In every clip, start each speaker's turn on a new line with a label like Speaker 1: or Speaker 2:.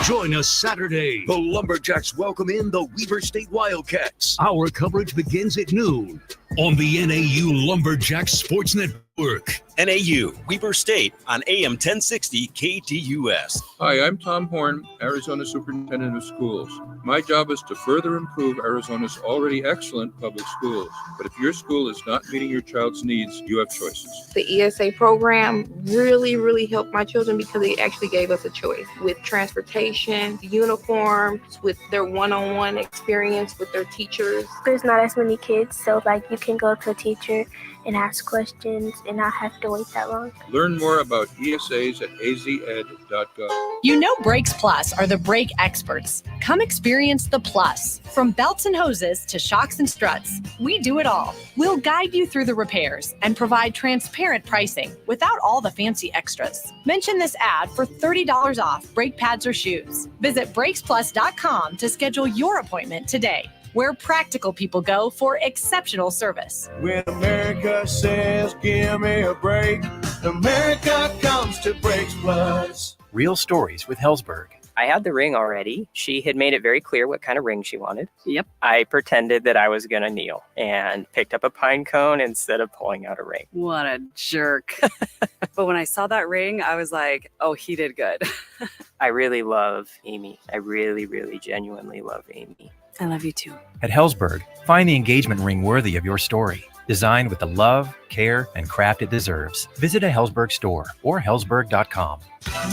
Speaker 1: Join us Saturday. The Lumberjacks welcome in the Weber State Wildcats. Our coverage begins at noon on the NAU Lumberjacks Sports Network.
Speaker 2: NAU, Weber State on AM 1060 KDUS.
Speaker 3: Hi, I'm Tom Horn, Arizona Superintendent of Schools. My job is to further improve Arizona's already excellent public schools. But if your school is not meeting your child's needs, you have choices.
Speaker 4: The ESA program really helped my children because it actually gave us a choice with transportation, uniforms, with their one-on-one experience with their teachers.
Speaker 5: There's not as many kids, so you can go to a teacher and ask questions and not have to wait that long.
Speaker 3: Learn more about ESAs at azed.gov.
Speaker 6: You know Brakes Plus are the brake experts. Come experience the Plus. From belts and hoses to shocks and struts, we do it all. We'll guide you through the repairs and provide transparent pricing without all the fancy extras. Mention this ad for $30 off brake pads or shoes. Visit brakesplus.com to schedule your appointment today, where practical people go for exceptional service.
Speaker 7: When America says, give me a break, America comes to Brakes Plus.
Speaker 8: Real stories with Hellsberg.
Speaker 9: I had the ring already. She had made it very clear what kind of ring she wanted.
Speaker 10: Yep.
Speaker 9: I pretended that I was going to kneel and picked up a pine cone instead of pulling out a ring.
Speaker 10: What a jerk. But when I saw that ring, I was like, oh, he did good.
Speaker 9: I really love Amy. I really genuinely love Amy.
Speaker 10: I love you too.
Speaker 8: At Hellsberg, find the engagement ring worthy of your story. Designed with the love, care, and craft it deserves. Visit a Hellsberg store or hellsberg.com.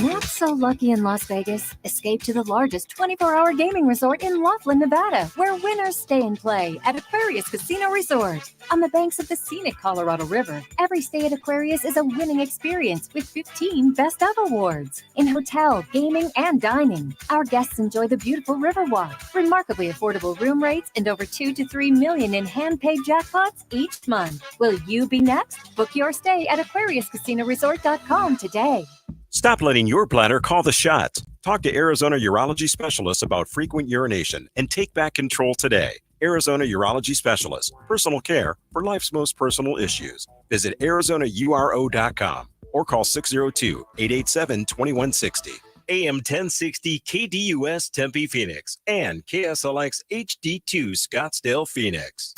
Speaker 11: Not so lucky in Las Vegas. Escape to the largest 24-hour gaming resort in Laughlin, Nevada, where winners stay and play at Aquarius Casino Resort. On the banks of the scenic Colorado River, every stay at Aquarius is a winning experience with 15 Best Of awards. In hotel, gaming, and dining, our guests enjoy the beautiful Riverwalk, remarkably affordable room rates, and over $2 to $3 million in hand-paid jackpots each month. Will you be next? Book your stay at AquariusCasinoResort.com today.
Speaker 2: Stop letting your bladder call the shots. Talk to Arizona urology specialists about frequent urination and take back control today. Arizona Urology Specialists, personal care for life's most personal issues. Visit ArizonaURO.com or call 602-887-2160. AM 1060 KDUS Tempe, Phoenix, and KSLX HD2 Scottsdale, Phoenix.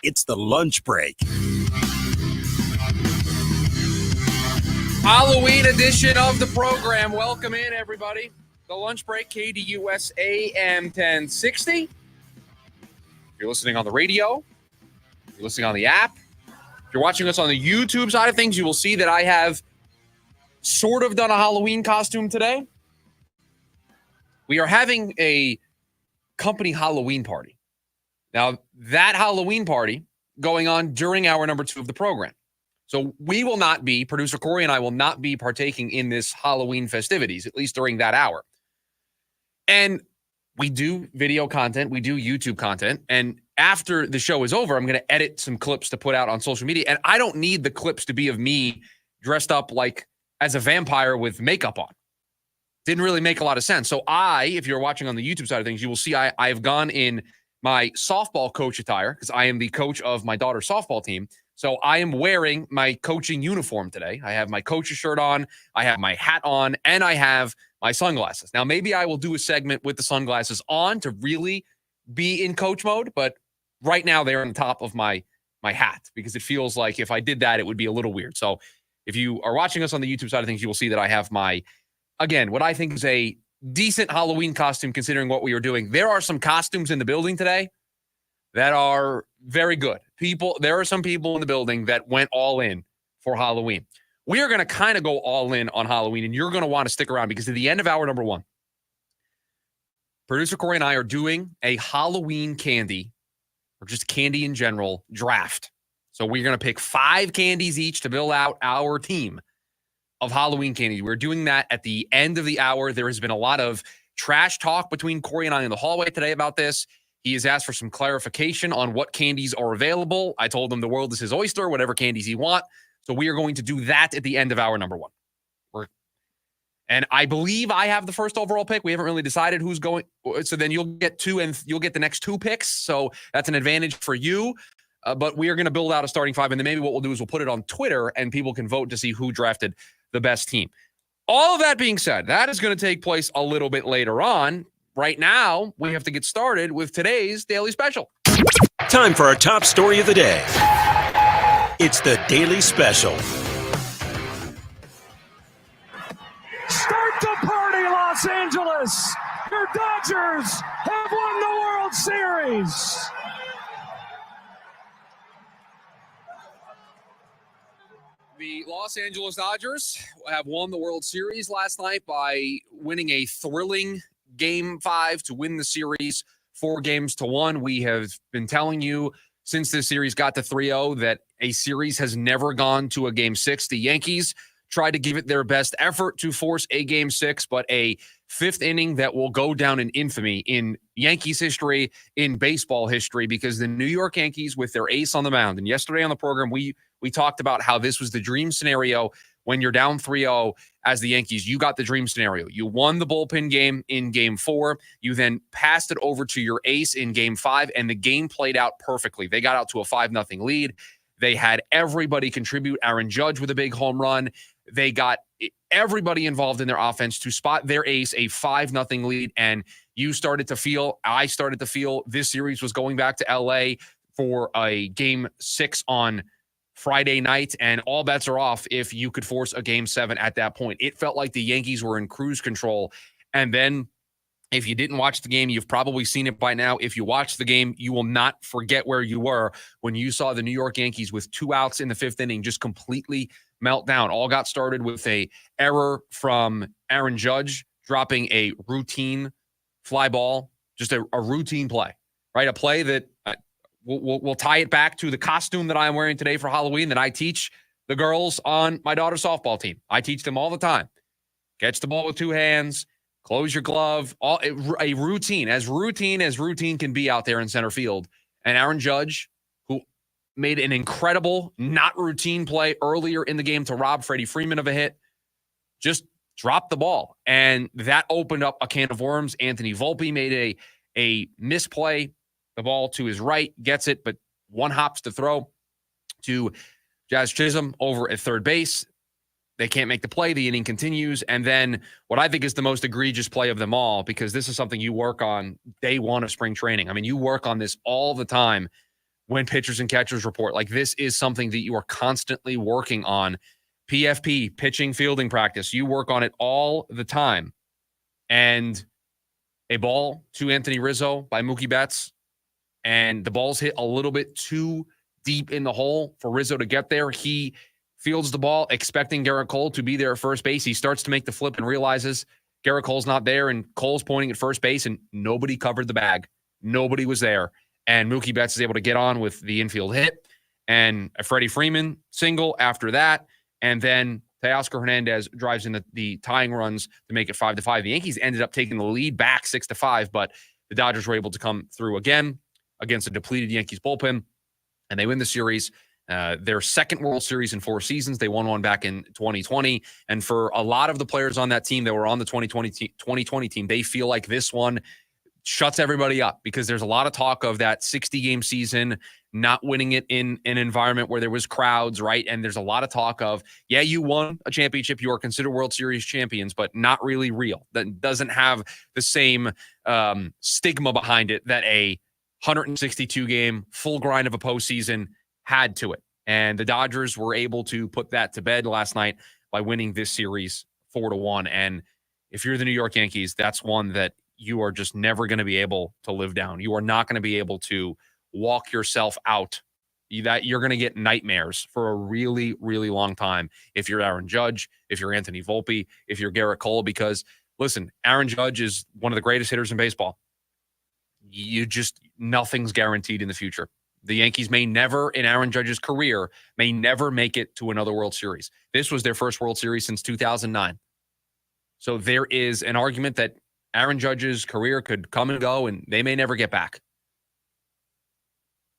Speaker 2: It's the lunch break.
Speaker 12: Halloween edition of the program. Welcome in, everybody. The lunch break, KDUS AM 1060. If you're listening on the radio, if you're listening on the app, if you're watching us on the YouTube side of things, you will see that I have sort of done a Halloween costume today. We are having a company Halloween party. Now, that Halloween party going on during hour number 2 of the program. So we will not be, producer Corey and I will not be partaking in this Halloween festivities, at least during that hour. And we do video content, we do YouTube content, and after the show is over, I'm going to edit some clips to put out on social media, and I don't need the clips to be of me dressed up like as a vampire with makeup on. Didn't really make a lot of sense. So if you're watching on the YouTube side of things, you will see I have gone in my softball coach attire because I am the coach of my daughter's softball team. So I am wearing my coaching uniform today. I have my coach's shirt on, I have my hat on, and I have my sunglasses. Now, maybe I will do a segment with the sunglasses on to really be in coach mode, but right now they're on the top of my hat because it feels like if I did that, it would be a little weird. So if you are watching us on the YouTube side of things, you will see that I have my, again, what I think is a decent Halloween costume considering what we are doing. There are some costumes in the building today that are very good. There are some people in the building that went all in for Halloween. We are going to kind of go all in on Halloween, and you're going to want to stick around because at the end of hour number 1, producer Corey and I are doing a Halloween candy, or just candy in general, draft. So we're going to pick 5 candies each to build out our team of Halloween candy. We're doing that at the end of the hour. There has been a lot of trash talk between Corey and I in the hallway today about this. He has asked for some clarification on what candies are available. I told him the world is his oyster, whatever candies he want. So we are going to do that at the end of hour number 1. And I believe I have the first overall pick. We haven't really decided who's going. So then you'll get 2 and you'll get the next 2 picks. So that's an advantage for you. But we are going to build out a starting five, and then maybe what we'll do is we'll put it on Twitter, and people can vote to see who drafted the best team. All of that being said, that is going to take place a little bit later on. Right now, we have to get started with today's Daily Special.
Speaker 2: Time for our top story of the day. It's the Daily Special.
Speaker 7: Start the party, Los Angeles! Your Dodgers have won the World Series!
Speaker 12: The Los Angeles Dodgers have won the World Series last night by winning a thrilling Game 5 to win the series 4-1. We have been telling you since this series got to 3-0 that a series has never gone to a Game 6. The Yankees tried to give it their best effort to force a Game 6, but a fifth inning that will go down in infamy in Yankees history, in baseball history, because the New York Yankees with their ace on the mound. And yesterday on the program, we talked about how this was the dream scenario when you're down 3-0 as the Yankees. You got the dream scenario. You won the bullpen game in Game 4. You then passed it over to your ace in Game 5, and the game played out perfectly. They got out to a 5-0 lead. They had everybody contribute. Aaron Judge with a big home run. They got everybody involved in their offense to spot their ace a 5-0 lead. And I started to feel this series was going back to LA for a Game 6 on Friday night, and all bets are off if you could force a Game 7 at that point. It felt like the Yankees were in cruise control. And then if you didn't watch the game, you've probably seen it by now. If you watched the game, you will not forget where you were when you saw the New York Yankees with 2 outs in the 5th inning just completely melt down. All got started with a error from Aaron Judge dropping a routine fly ball, just a routine play, right? A play that we'll tie it back to the costume that I'm wearing today for Halloween that I teach the girls on my daughter's softball team. I teach them all the time. Catch the ball with 2 hands, close your glove, a routine as routine can be out there in center field. And Aaron Judge, who made an incredible, not routine play earlier in the game to rob Freddie Freeman of a hit, just dropped the ball. And that opened up a can of worms. Anthony Volpe made a misplay. The ball to his right, gets it, but one hops to throw to Jazz Chisholm over at third base. They can't make the play. The inning continues. And then what I think is the most egregious play of them all, because this is something you work on day 1 of spring training. I mean, you work on this all the time when pitchers and catchers report. Like, this is something that you are constantly working on. PFP, pitching fielding practice. You work on it all the time. And a ball to Anthony Rizzo by Mookie Betts, and the ball's hit a little bit too deep in the hole for Rizzo to get there. He fields the ball expecting Garrett Cole to be there at first base. He starts to make the flip and realizes Garrett Cole's not there, and Cole's pointing at first base, and nobody covered the bag. Nobody was there. And Mookie Betts is able to get on with the infield hit and a Freddie Freeman single after that. And then Teoscar Hernandez drives in the tying runs to make it 5-5. The Yankees ended up taking the lead back 6-5, but the Dodgers were able to come through again against a depleted Yankees bullpen, and they win the series. Their second World Series in 4 seasons. They won one back in 2020. And for a lot of the players on that team that were on the 2020 team, they feel like this one shuts everybody up, because there's a lot of talk of that 60-game season, not winning it in an environment where there was crowds, right? And there's a lot of talk of, yeah, you won a championship, you are considered World Series champions, but not really real. That doesn't have the same stigma behind it that a 162-game full grind of a postseason had to it. And the Dodgers were able to put that to bed last night by winning this series 4-1. And if you're the New York Yankees, that's one that you are just never going to be able to live down. You are not going to be able to walk yourself out. That you're going to get nightmares for a really, really long time if you're Aaron Judge, if you're Anthony Volpe, if you're Garrett Cole, because listen, Aaron Judge is one of the greatest hitters in baseball. Nothing's guaranteed in the future. The Yankees may never, in Aaron Judge's career, may never make it to another World Series. This was their first World Series since 2009. So there is an argument that Aaron Judge's career could come and go, and they may never get back.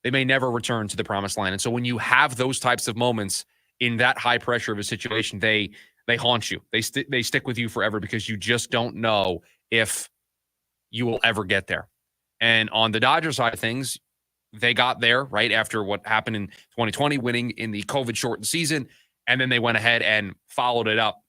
Speaker 12: They may never return to the promised land. And so when you have those types of moments in that high pressure of a situation, they haunt you. They stick with you forever, because you just don't know if you will ever get there. And on the Dodgers side of things, they got there right after what happened in 2020, winning in the COVID-shortened season, and then they went ahead and followed it up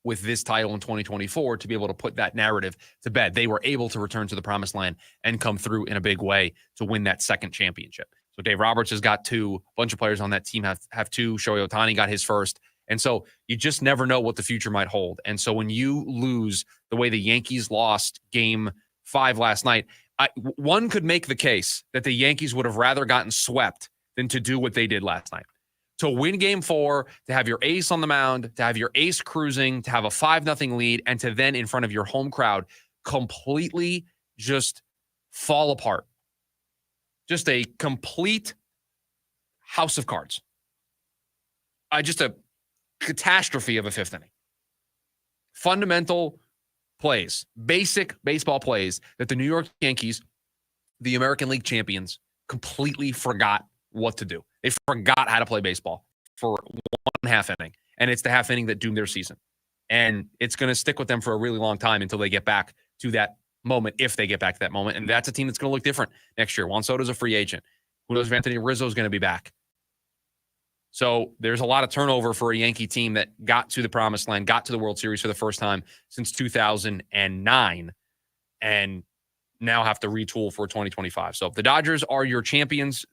Speaker 12: with this title in 2024 to be able to put that narrative to bed. They were able to return to the promised land and come through in a big way to win that second championship. So Dave Roberts has got 2. A bunch of players on that team have 2. Shohei Ohtani got his first. And so you just never know what the future might hold. And so when you lose the way the Yankees lost Game 5 last night, one could make the case that the Yankees would have rather gotten swept than to do what they did last night. To win Game 4, to have your ace on the mound, to have your ace cruising, to have a 5-0 lead, and to then in front of your home crowd completely just fall apart. Just a complete house of cards. Just a catastrophe of a 5th inning. Fundamental plays, basic baseball plays that the New York Yankees, the American League champions, completely forgot what to do. They forgot how to play baseball for 1.5 inning. And it's the half inning that doomed their season. And it's going to stick with them for a really long time until they get back to that moment, if they get back to that moment. And that's a team that's going to look different next year. Juan Soto's a free agent. Who knows if Anthony Rizzo is going to be back? So there's a lot of turnover for a Yankee team that got to the promised land, got to the World Series for the first time since 2009, and now have to retool for 2025. So if the Dodgers are your champions,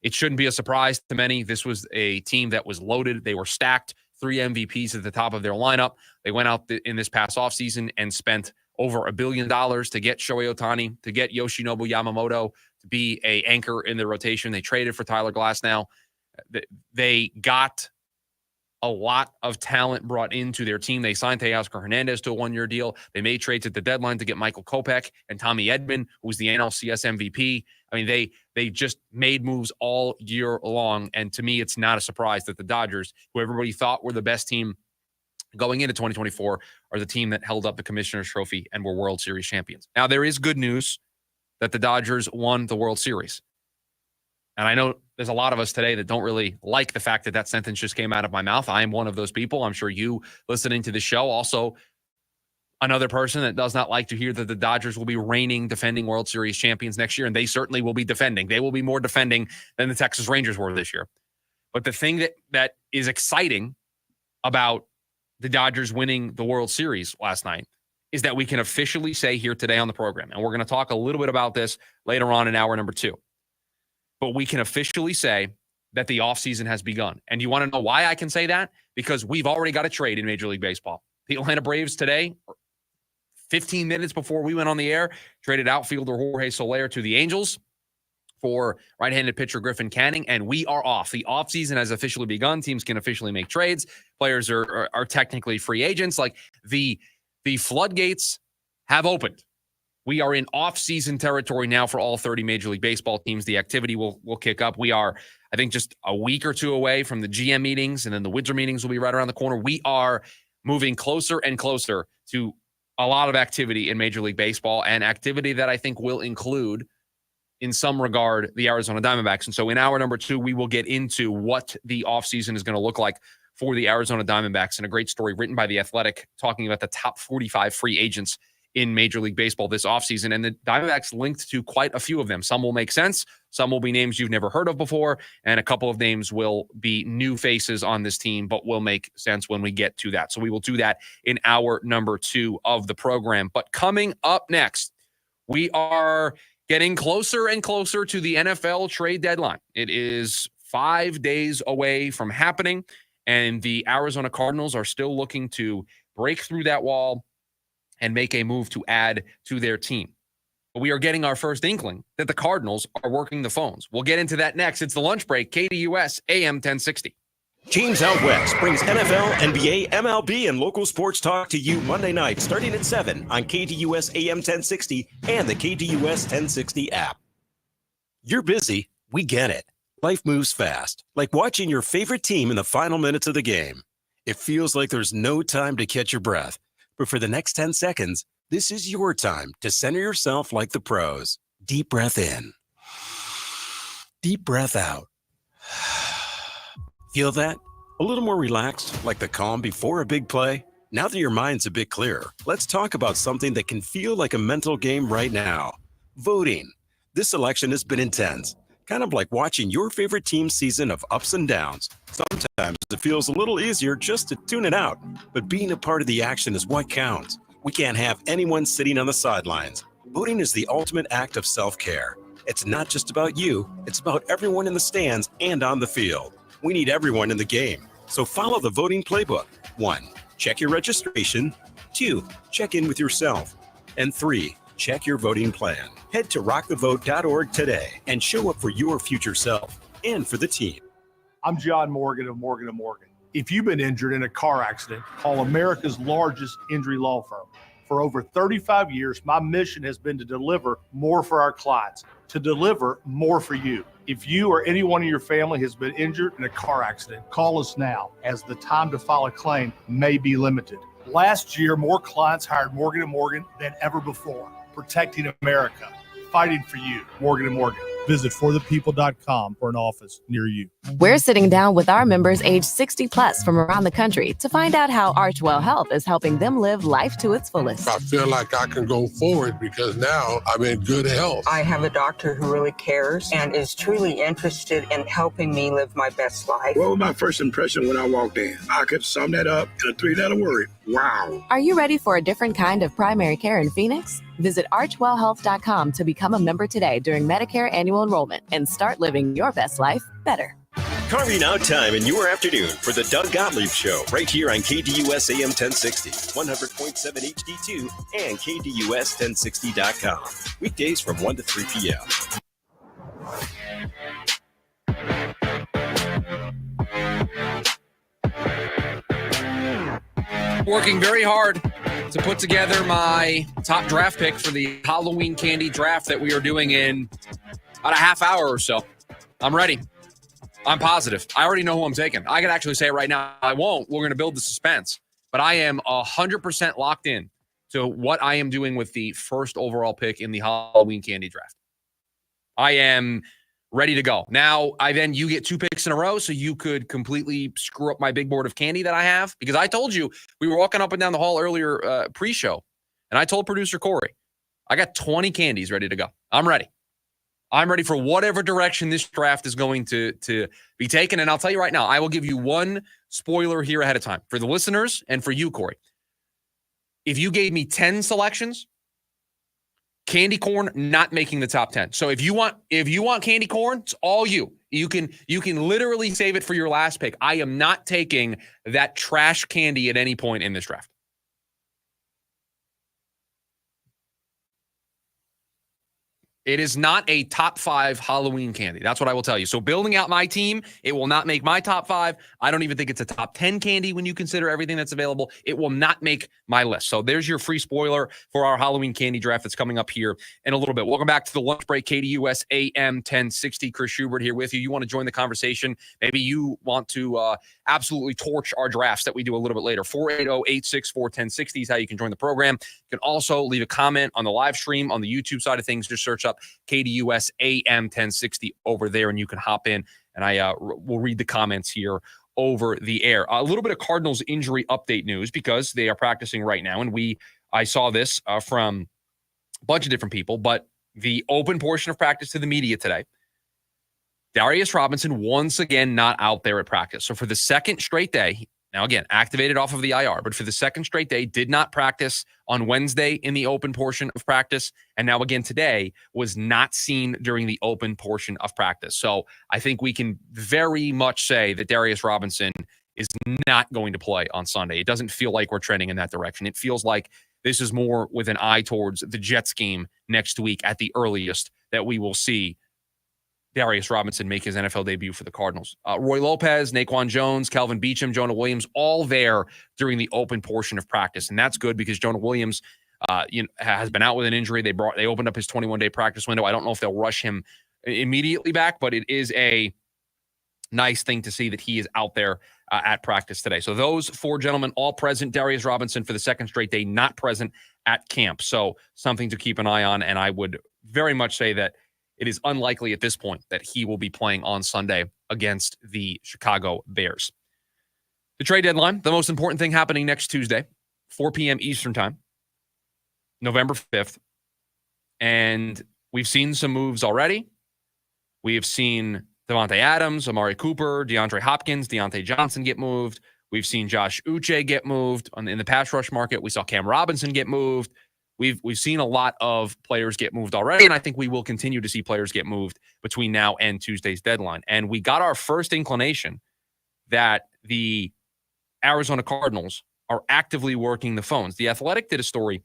Speaker 12: it shouldn't be a surprise to many. This was a team that was loaded. They were stacked. 3 MVPs at the top of their lineup. They went out in this past offseason and spent over $1 billion to get Shohei Ohtani, to get Yoshinobu Yamamoto to be an anchor in the rotation. They traded for Tyler Glasnow. They got a lot of talent brought into their team. They signed Teoscar Hernandez to a 1-year deal. They made trades at the deadline to get Michael Kopech and Tommy Edman, who was the NLCS MVP. I mean, they just made moves all year long. And to me, it's not a surprise that the Dodgers, who everybody thought were the best team going into 2024, are the team that held up the Commissioner's Trophy and were World Series champions. Now, there is good news that the Dodgers won the World Series. And I know there's a lot of us today that don't really like the fact that that sentence just came out of my mouth. I am one of those people. I'm sure you listening to the show also another person that does not like to hear that the Dodgers will be reigning, defending World Series champions next year, and they certainly will be defending. They will be more defending than the Texas Rangers were this year. But the thing that is exciting about the Dodgers winning the World Series last night is that we can officially say here today on the program, and we're going to talk a little bit about this later on in hour number 2, but we can officially say that the offseason has begun. And you want to know why I can say that? Because we've already got a trade in Major League Baseball. The Atlanta Braves today, 15 minutes before we went on the air, traded outfielder Jorge Soler to the Angels for right-handed pitcher Griffin Canning, and we are off. The offseason has officially begun. Teams can officially make trades. Players are technically free agents. Like the floodgates have opened. We are in off-season territory now for all 30 Major League Baseball teams. The activity will kick up. We are, I think, just a week or two away from the GM meetings, and then the winter meetings will be right around the corner. We are moving closer and closer to a lot of activity in Major League Baseball, and activity that I think will include, in some regard, the Arizona Diamondbacks. And so in hour number 2, we will get into what the offseason is going to look like for the Arizona Diamondbacks, and a great story written by The Athletic talking about the top 45 free agents in Major League Baseball this offseason. And the Diamondbacks linked to quite a few of them. Some will make sense. Some will be names you've never heard of before. And a couple of names will be new faces on this team, but will make sense when we get to that. So we will do that in hour number 2 of the program. But coming up next, we are getting closer and closer to the NFL trade deadline. It is 5 days away from happening, and the Arizona Cardinals are still looking to break through that wall and make a move to add to their team. We are getting our first inkling that the Cardinals are working the phones. We'll get into that next. It's the Lunch Break, KDUS AM 1060.
Speaker 2: James Out West brings NFL, NBA, MLB, and local sports talk to you Monday night starting at 7 on KDUS AM 1060 and the KDUS 1060 app. You're busy. We get it. Life moves fast, like watching your favorite team in the final minutes of the game. It feels like there's no time to catch your breath. But for the next 10 seconds, this is your time to center yourself like the pros. Deep breath in. Deep breath out. Feel that? A little more relaxed, like the calm before a big play? Now that your mind's a bit clearer, let's talk about something that can feel like a mental game right now. Voting. This election has been intense, kind of like watching your favorite team's season of ups and downs. Sometimes it feels a little easier just to tune it out, but being a part of the action is what counts. We can't have anyone sitting on the sidelines. Voting is the ultimate act of self-care. It's not just about you, it's about everyone in the stands and on the field. We need everyone in the game. So follow the voting playbook. 1, check your registration. 2, check in with yourself. And 3, check your voting plan. Head to rockthevote.org today and show up for your future self and for the team.
Speaker 13: I'm John Morgan of Morgan & Morgan. If you've been injured in a car accident, call America's largest injury law firm. For over 35 years, my mission has been to deliver more for our clients, to deliver more for you. If you or anyone in your family has been injured in a car accident, call us now, as the time to file a claim may be limited. Last year, more clients hired Morgan & Morgan than ever before, protecting America, fighting for you. Morgan & Morgan. Visit forthepeople.com for an office near you.
Speaker 14: We're sitting down with our members age 60 plus from around the country to find out how Archwell Health is helping them live life to its fullest.
Speaker 15: I feel like I can go forward because now I'm in good health.
Speaker 16: I have a doctor who really cares and is truly interested in helping me live my best life.
Speaker 17: What was my first impression when I walked in? I could sum that up in a 3-letter word. Wow.
Speaker 14: Are you ready for a different kind of primary care in Phoenix? Visit archwellhealth.com to become a member today during Medicare annual enrollment and start living your best life better.
Speaker 2: Carving out time in your afternoon for the Doug Gottlieb Show right here on KDUS AM 1060, 100.7 HD2, and KDUS1060.com. Weekdays from 1 to 3 p.m.
Speaker 12: Working very hard to put together my top draft pick for the Halloween candy draft that we are doing in about a half hour or so. I'm ready. I'm positive. I already know who I'm taking. I can actually say it right now. I won't. We're going to build the suspense. But I am 100% locked in to what I am doing with the first overall pick in the Halloween candy draft. I am ready to go. Now, you get 2 picks in a row, so you could completely screw up my big board of candy that I have. Because I told you, we were walking up and down the hall earlier pre-show, and I told producer Corey, I got 20 candies ready to go. I'm ready. I'm ready for whatever direction this draft is going to be taken. And I'll tell you right now, I will give you one spoiler here ahead of time for the listeners and for you, Corey. If you gave me 10 selections, candy corn not making the top 10. So if you want candy corn, it's all you. You can literally save it for your last pick. I am not taking that trash candy at any point in this draft. It is not a top 5 Halloween candy. That's what I will tell you. So building out my team, it will not make my top 5. I don't even think it's a top 10 candy when you consider everything that's available. It will not make my list. So there's your free spoiler for our Halloween candy draft that's coming up here in a little bit. Welcome back to the lunch break. KDUS AM 1060. Chris Schubert here with you. You want to join the conversation? Maybe you want to absolutely torch our drafts that we do a little bit later. 480-864-1060 is how you can join the program. You can also leave a comment on the live stream on the YouTube side of things. Just search up KDUS AM 1060 over there, and you can hop in, and I will read the comments here over the air. A little bit of Cardinals injury update news because they are practicing right now, and I saw this from a bunch of different people, but the open portion of practice to the media today, Darius Robinson once again not out there at practice. So for the second straight day, now again, activated off of the IR, but for the second straight day, did not practice on Wednesday in the open portion of practice. And now again today was not seen during the open portion of practice. So I think we can very much say that Darius Robinson is not going to play on Sunday. It doesn't feel like we're trending in that direction. It feels like this is more with an eye towards the Jets game next week at the earliest that we will see Darius Robinson make his NFL debut for the Cardinals. Roy Lopez, Naquan Jones, Calvin Beachum, Jonah Williams, all there during the open portion of practice. And that's good because Jonah Williams has been out with an injury. They opened up his 21-day practice window. I don't know if they'll rush him immediately back, but it is a nice thing to see that he is out there at practice today. So those 4 gentlemen all present. Darius Robinson for the second straight day not present at camp. So something to keep an eye on. And I would very much say that it is unlikely at this point that he will be playing on Sunday against the Chicago Bears. The trade deadline, the most important thing happening next Tuesday, 4 p.m. Eastern time, November 5th. And we've seen some moves already. We have seen Devontae Adams, Amari Cooper, DeAndre Hopkins, Deontay Johnson get moved. We've seen Josh Uche get moved in the pass rush market. We saw Cam Robinson get moved. We've seen a lot of players get moved already, and I think we will continue to see players get moved between now and Tuesday's deadline. And we got our first inclination that the Arizona Cardinals are actively working the phones. The Athletic did a story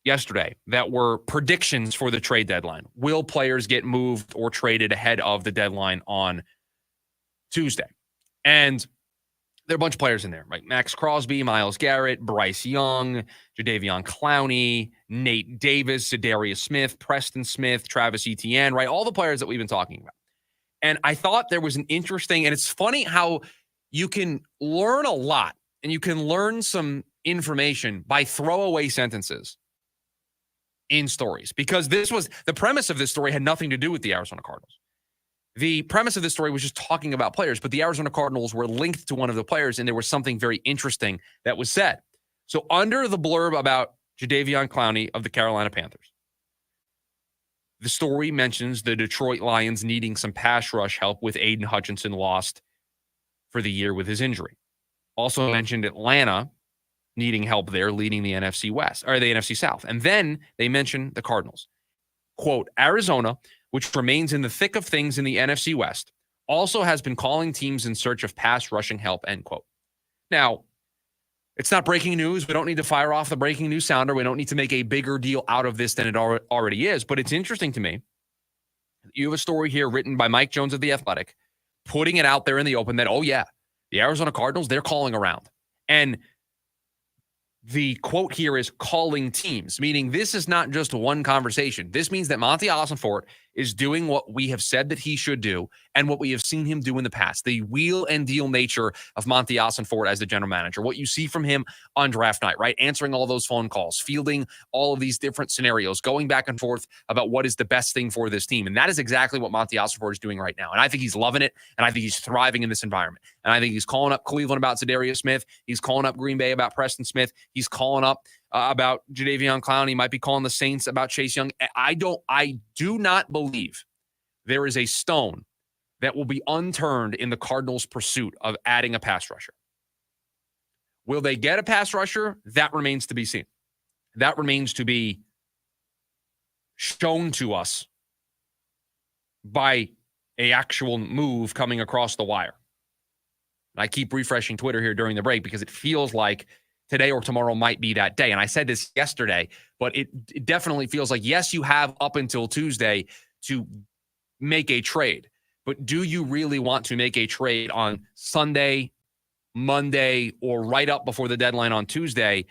Speaker 12: yesterday that were predictions for the trade deadline. Will players get moved or traded ahead of the deadline on Tuesday? And there are a bunch of players in there, right? Max Crosby, Myles Garrett, Bryce Young, Jadeveon Clowney, Nate Davis, Zadarius Smith, Preston Smith, Travis Etienne, right? All the players that we've been talking about. And I thought there was an interesting, and it's funny how you can learn a lot and you can learn some information by throwaway sentences in stories, because this was the premise of this story had nothing to do with the Arizona Cardinals. The premise of this story was just talking about players, but the Arizona Cardinals were linked to one of the players, and there was something very interesting that was said. So under the blurb about Jadeveon Clowney of the Carolina Panthers, the story mentions the Detroit Lions needing some pass rush help with Aiden Hutchinson lost for the year with his injury. Also mentioned Atlanta needing help there, leading the NFC West, or the NFC South. And then they mentioned the Cardinals. Quote, Arizona, which remains in the thick of things in the NFC West, also has been calling teams in search of pass rushing help, end quote. Now, it's not breaking news. We don't need to fire off the breaking news sounder. We don't need to make a bigger deal out of this than it already is. But it's interesting to me. You have a story here written by Mike Jones of The Athletic, putting it out there in the open that, oh yeah, the Arizona Cardinals, they're calling around. And the quote here is calling teams, meaning this is not just one conversation. This means that Monty Ossenfort is doing what we have said that he should do and what we have seen him do in the past. The wheel and deal nature of Monty Ossenfort as the general manager. What you see from him on draft night, right? Answering all those phone calls, fielding all of these different scenarios, going back and forth about what is the best thing for this team. And that is exactly what Monty Ossenfort is doing right now. And I think he's loving it. And I think he's thriving in this environment. And I think he's calling up Cleveland about Zadarius Smith. He's calling up Green Bay about Preston Smith. He's calling up about Jadeveon Clowney. He might be calling the Saints about Chase Young. I do not believe there is a stone that will be unturned in the Cardinals' pursuit of adding a pass rusher. Will they get a pass rusher? That remains to be seen. That remains to be shown to us by an actual move coming across the wire. I keep refreshing Twitter here during the break because it feels like today or tomorrow might be that day. And I said this yesterday, but it definitely feels like, yes, you have up until Tuesday to make a trade. But do you really want to make a trade on Sunday, Monday, or right up before the deadline on Tuesday?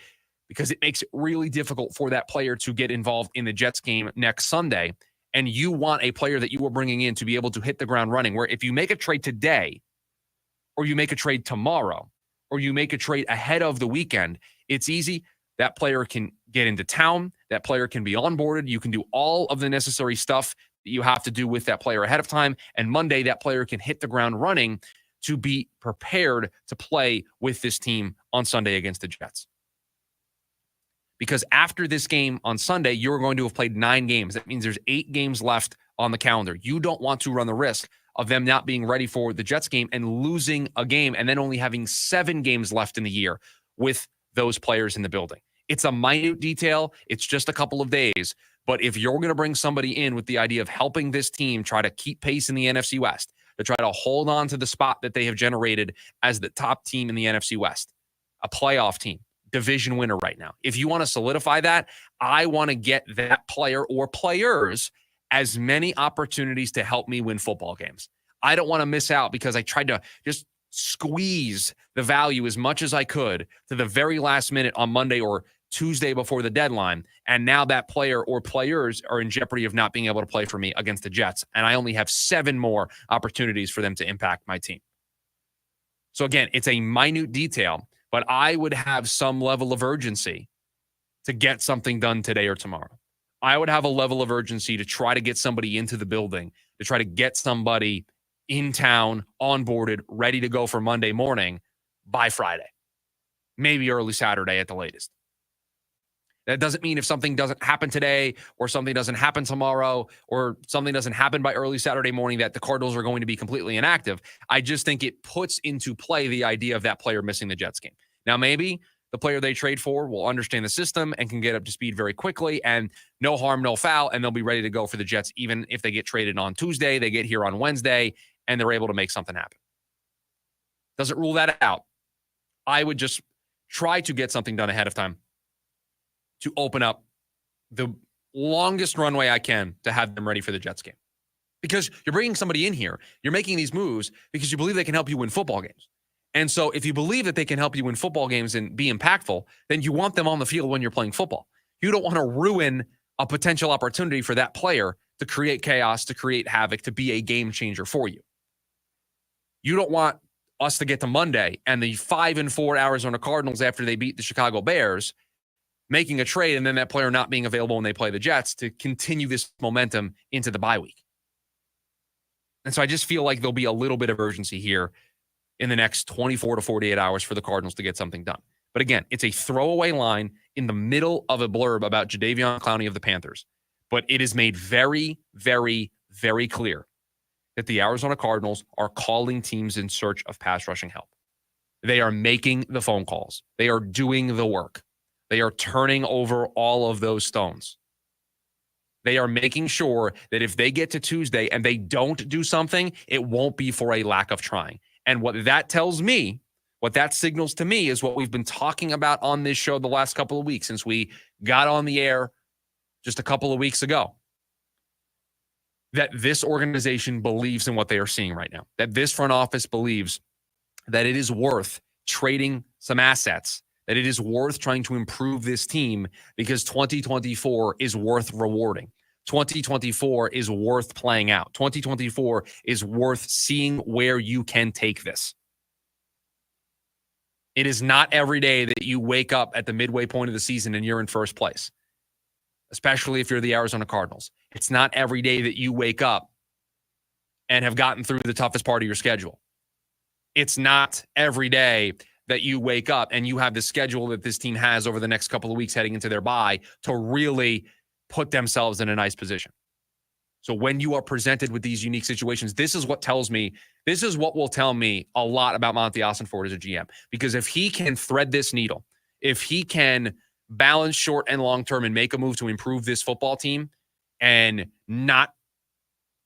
Speaker 12: Because it makes it really difficult for that player to get involved in the Jets game next Sunday. And you want a player that you are bringing in to be able to hit the ground running, where if you make a trade today, or you make a trade tomorrow, or you make a trade ahead of the weekend, it's easy. That player can get into town. That player can be onboarded. You can do all of the necessary stuff that you have to do with that player ahead of time. And Monday, that player can hit the ground running to be prepared to play with this team on Sunday against the Jets. Because after this game on Sunday, you're going to have played 9 games. That means there's 8 games left on the calendar. You don't want to run the risk of them not being ready for the Jets game and losing a game and then only having 7 games left in the year with those players in the building. It's a minute detail. It's just a couple of days. But if you're going to bring somebody in with the idea of helping this team try to keep pace in the NFC West, to try to hold on to the spot that they have generated as the top team in the NFC West, a playoff team, division winner right now. If you want to solidify that, I want to get that player or players as many opportunities to help me win football games. I don't want to miss out because I tried to just squeeze the value as much as I could to the very last minute on Monday or Tuesday before the deadline. And now that player or players are in jeopardy of not being able to play for me against the Jets. And I only have 7 more opportunities for them to impact my team. So again, it's a minute detail, but I would have some level of urgency to get something done today or tomorrow. I would have a level of urgency to try to get somebody into the building, to try to get somebody in town, onboarded, ready to go for Monday morning by Friday, maybe early Saturday at the latest. That doesn't mean if something doesn't happen today or something doesn't happen tomorrow or something doesn't happen by early Saturday morning that the Cardinals are going to be completely inactive. I just think it puts into play the idea of that player missing the Jets game. Now, maybe the player they trade for will understand the system and can get up to speed very quickly, and no harm, no foul, and they'll be ready to go for the Jets even if they get traded on Tuesday, they get here on Wednesday, and they're able to make something happen. Doesn't rule that out. I would just try to get something done ahead of time to open up the longest runway I can to have them ready for the Jets game. Because you're bringing somebody in here, you're making these moves because you believe they can help you win football games. And so if you believe that they can help you win football games and be impactful, then you want them on the field when you're playing football. You don't want to ruin a potential opportunity for that player to create chaos, to create havoc, to be a game changer for you. You don't want us to get to Monday and the 5-4 Arizona Cardinals after they beat the Chicago Bears making a trade and then that player not being available when they play the Jets to continue this momentum into the bye week. And so I just feel like there'll be a little bit of urgency here in the next 24 to 48 hours for the Cardinals to get something done. But again, it's a throwaway line in the middle of a blurb about Jadeveon Clowney of the Panthers. But it is made very, very, very clear that the Arizona Cardinals are calling teams in search of pass rushing help. They are making the phone calls. They are doing the work. They are turning over all of those stones. They are making sure that if they get to Tuesday and they don't do something, it won't be for a lack of trying. And what that tells me, what that signals to me is what we've been talking about on this show the last couple of weeks since we got on the air just a couple of weeks ago. That this organization believes in what they are seeing right now. That this front office believes that it is worth trading some assets, that it is worth trying to improve this team because 2024 is worth rewarding. 2024 is worth playing out. 2024 is worth seeing where you can take this. It is not every day that you wake up at the midway point of the season and you're in first place, especially if you're the Arizona Cardinals. It's not every day that you wake up and have gotten through the toughest part of your schedule. It's not every day that you wake up and you have the schedule that this team has over the next couple of weeks heading into their bye to really put themselves in a nice position. So when you are presented with these unique situations, this is what will tell me a lot about Monty Ossenfort as a GM. Because if he can thread this needle, if he can balance short and long term and make a move to improve this football team and not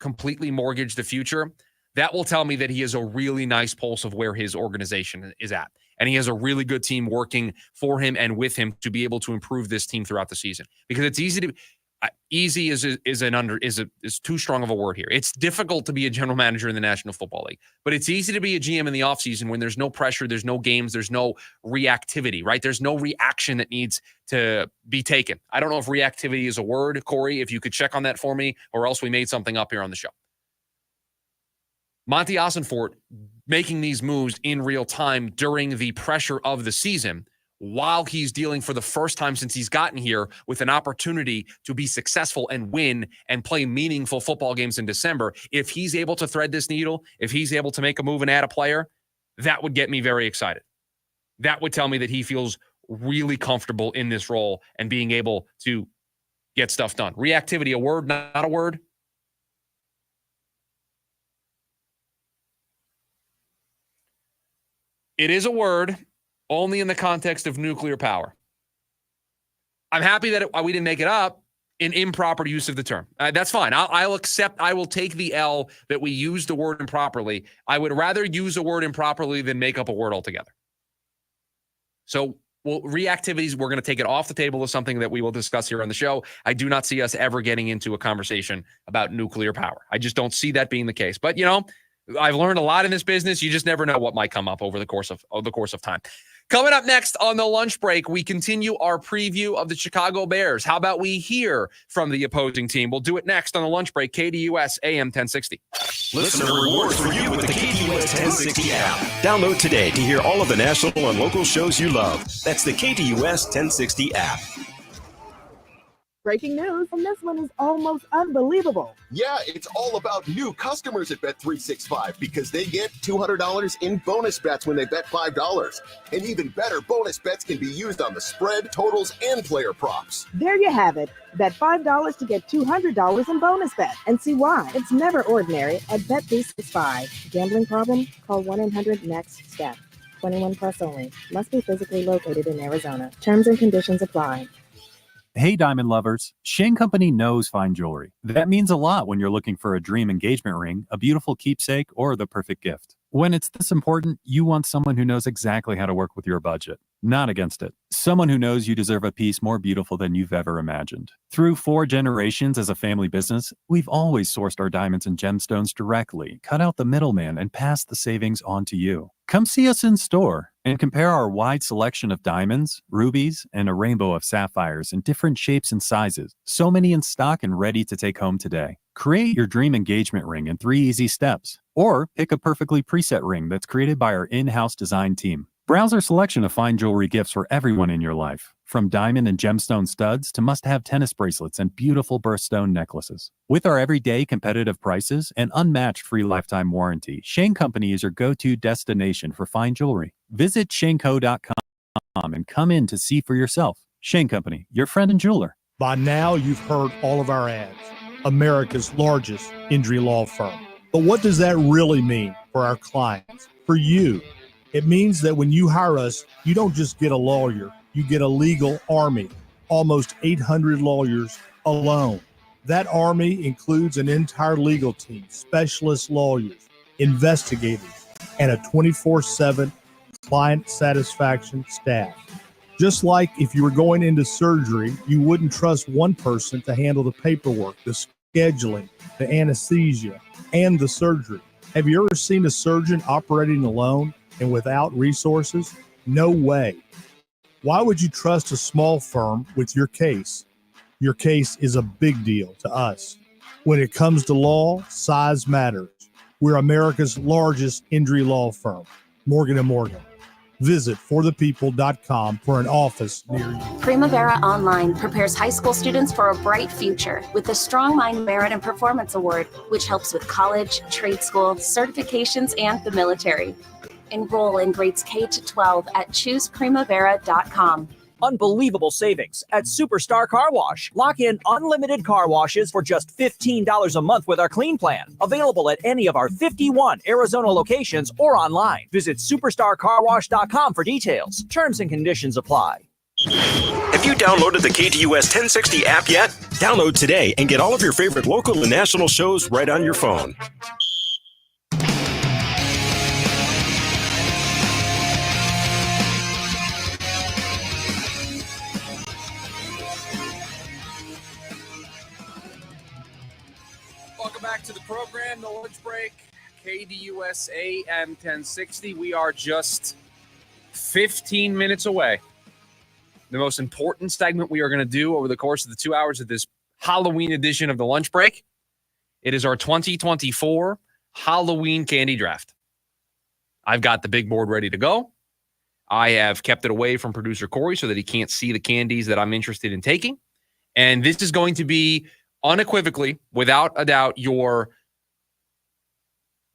Speaker 12: completely mortgage the future, that will tell me that he has a really nice pulse of where his organization is at. And he has a really good team working for him and with him to be able to improve this team throughout the season. Because it's easy is too strong of a word here. It's difficult to be a general manager in the National Football League, but it's easy to be a GM in the offseason when there's no pressure, there's no games, there's no reactivity, right? There's no reaction that needs to be taken. I don't know if reactivity is a word, Corey, if you could check on that for me, or else we made something up here on the show. Monty Ossenfort making these moves in real time during the pressure of the season while he's dealing for the first time since he's gotten here with an opportunity to be successful and win and play meaningful football games in December. If he's able to thread this needle, if he's able to make a move and add a player, that would get me very excited. That would tell me that he feels really comfortable in this role and being able to get stuff done. Reactivity, a word, not a word? It is a word, only in the context of nuclear power. I'm happy that we didn't make it up in improper use of the term. That's fine. I'll accept. I will take the L that we used the word improperly. I would rather use a word improperly than make up a word altogether. So, reactivities, we're going to take it off the table as something that we will discuss here on the show. I do not see us ever getting into a conversation about nuclear power. I just don't see that being the case. But, I've learned a lot in this business. You just never know what might come up over the course of time. Coming up next on the lunch break, we continue our preview of the Chicago Bears. How about we hear from the opposing team? We'll do it next on the lunch break, KDUS AM 1060.
Speaker 2: Listener rewards for you with the KDUS 1060 app. Download today to hear all of the national and local shows you love. That's the KDUS 1060 app.
Speaker 18: breaking news, and this one is almost unbelievable.
Speaker 19: Yeah, it's all about new customers at Bet365 because they get $200 in bonus bets when they bet $5. And even better, bonus bets can be used on the spread, totals, and player props.
Speaker 18: There you have it. Bet $5 to get $200 in bonus bet, and see why. It's never ordinary at Bet365. Gambling problem? Call 1-800-NEXT-STEP. 21 plus only. Must be physically located in Arizona. Terms and conditions apply.
Speaker 20: Hey, diamond lovers. Shane Company knows fine jewelry. That means a lot when you're looking for a dream engagement ring, a beautiful keepsake, or the perfect gift. When it's this important, you want someone who knows exactly how to work with your budget, not against it. Someone who knows you deserve a piece more beautiful than you've ever imagined. Through 4 generations as a family business, we've always sourced our diamonds and gemstones directly, cut out the middleman, and passed the savings on to you. Come see us in store and compare our wide selection of diamonds, rubies, and a rainbow of sapphires in different shapes and sizes. So many in stock and ready to take home today. Create your dream engagement ring in 3 easy steps, or pick a perfectly preset ring that's created by our in-house design team. Browse our selection of fine jewelry gifts for everyone in your life, from diamond and gemstone studs to must-have tennis bracelets and beautiful birthstone necklaces. With our everyday competitive prices and unmatched free lifetime warranty, Shane Company is your go-to destination for fine jewelry. Visit shaneco.com and come in to see for yourself. Shane Company, your friend and jeweler.
Speaker 13: By now, you've heard all of our ads. America's largest injury law firm. But what does that really mean for our clients, for you? It means that when you hire us, you don't just get a lawyer, you get a legal army, almost 800 lawyers alone. That army includes an entire legal team, specialist lawyers, investigators, and a 24/7 client satisfaction staff. Just like if you were going into surgery, you wouldn't trust one person to handle the paperwork, the scheduling, the anesthesia, and the surgery. Have you ever seen a surgeon operating alone and without resources? No way. Why would you trust a small firm with your case? Your case is a big deal to us. When it comes to law, size matters. We're America's largest injury law firm, Morgan & Morgan. Visit forthepeople.com for an office near you.
Speaker 21: Primavera Online prepares high school students for a bright future with the Strong Mind Merit and Performance Award, which helps with college, trade school, certifications, and the military. Enroll in grades K to 12 at chooseprimavera.com.
Speaker 22: Unbelievable savings at Superstar Car Wash. Lock in unlimited car washes for just $15 a month with our Clean Plan. Available at any of our 51 Arizona locations or online. Visit superstarcarwash.com for details. Terms and conditions apply.
Speaker 2: Have you downloaded the KDUS 1060 app yet? Download today and get all of your favorite local and national shows right on your phone.
Speaker 12: Welcome back to the program, the lunch break, KDUS AM 1060. We are just 15 minutes away. The most important segment we are going to do over the course of the 2 hours of this Halloween edition of the lunch break. It is our 2024 Halloween candy draft. I've got the big board ready to go. I have kept it away from producer Corey so that he can't see the candies that I'm interested in taking. And this is going to be unequivocally, without a doubt, your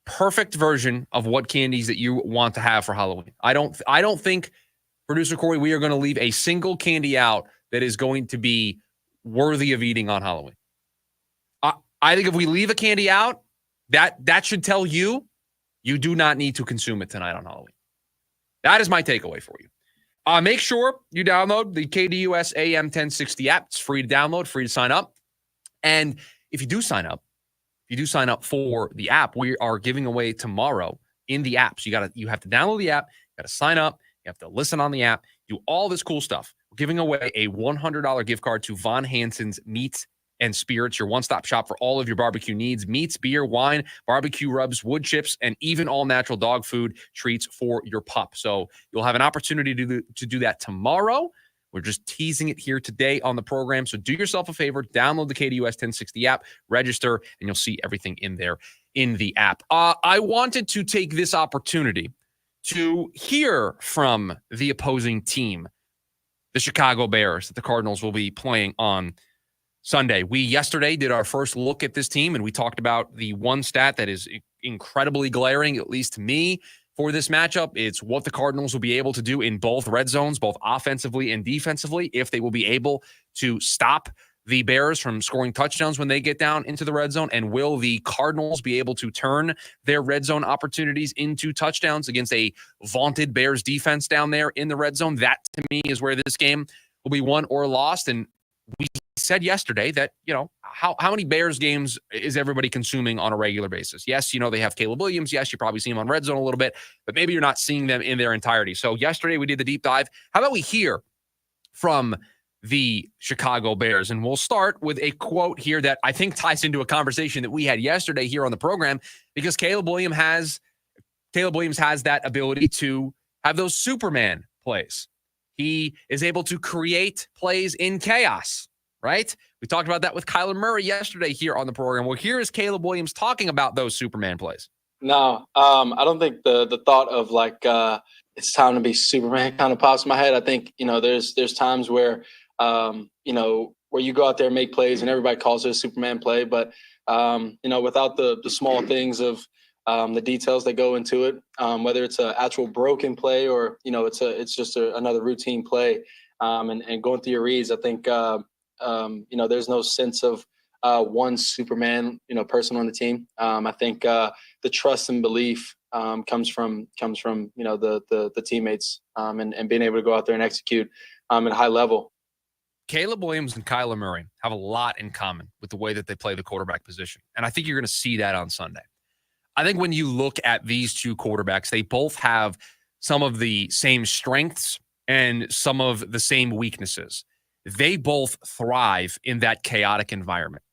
Speaker 12: perfect version of what candies that you want to have for Halloween. I don't think, producer Corey, we are going to leave a single candy out that is going to be worthy of eating on Halloween. I think if we leave a candy out, that should tell you do not need to consume it tonight on Halloween. That is my takeaway for you. Make sure you download the KDUS AM 1060 app. It's free to download, free to sign up. And if you do sign up for the app, we are giving away tomorrow in the app. So you have to download the app, you got to sign up, you have to listen on the app, do all this cool stuff. We're giving away a $100 gift card to Von Hansen's Meats and Spirits, your one-stop shop for all of your barbecue needs: meats, beer, wine, barbecue rubs, wood chips, and even all-natural dog food treats for your pup. So you'll have an opportunity to do that tomorrow. We're just teasing it here today on the program. So do yourself a favor, download the KDUS 1060 app, register, and you'll see everything in there in the app. I wanted to take this opportunity to hear from the opposing team, the Chicago Bears, that the Cardinals will be playing on Sunday. We yesterday did our first look at this team, and we talked about the one stat that is incredibly glaring, at least to me, for this matchup. It's what the Cardinals will be able to do in both red zones, both offensively and defensively, if they will be able to stop the Bears from scoring touchdowns when they get down into the red zone, and will the Cardinals be able to turn their red zone opportunities into touchdowns against a vaunted Bears defense down there in the red zone? That, to me, is where this game will be won or lost. And we said yesterday that, how many Bears games is everybody consuming on a regular basis? Yes, they have Caleb Williams. Yes, you probably see him on red zone a little bit, but maybe you're not seeing them in their entirety. So yesterday we did the deep dive. How about we hear from the Chicago Bears? And we'll start with a quote here that I think ties into a conversation that we had yesterday here on the program, because Caleb Williams has that ability to have those Superman plays. He is able to create plays in chaos, right? We talked about that with Kyler Murray yesterday here on the program. Well, here is Caleb Williams talking about those Superman plays.
Speaker 1: No, I don't think the thought of it's time to be Superman kind of pops in my head. I think, there's times where, where you go out there and make plays and everybody calls it a Superman play. But, without the small things of the details that go into it, whether it's an actual broken play or, it's just another routine play, and going through your reads, I think, there's no sense of one Superman, person on the team. I think the trust and belief comes from the teammates, and being able to go out there and execute at a high level.
Speaker 12: Caleb Williams and Kyler Murray have a lot in common with the way that they play the quarterback position. And I think you're going to see that on Sunday. I think when you look at these two quarterbacks, they both have some of the same strengths and some of the same weaknesses. They both thrive in that chaotic environment.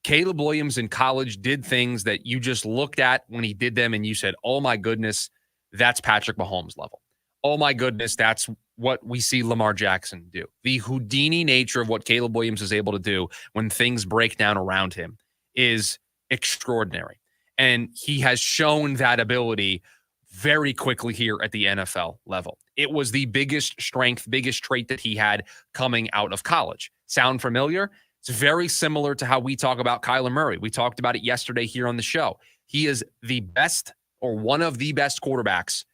Speaker 12: Caleb Williams in college did things that you just looked at when he did them and you said, oh my goodness, that's Patrick Mahomes level. Oh my goodness, that's what we see Lamar Jackson do. The Houdini nature of what Caleb Williams is able to do when things break down around him is extraordinary. And he has shown that ability very quickly here at the NFL level. It was the biggest strength, biggest trait that he had coming out of college. Sound familiar? It's very similar to how we talk about Kyler Murray. We talked about it yesterday here on the show. He is the best, or one of the best quarterbacks,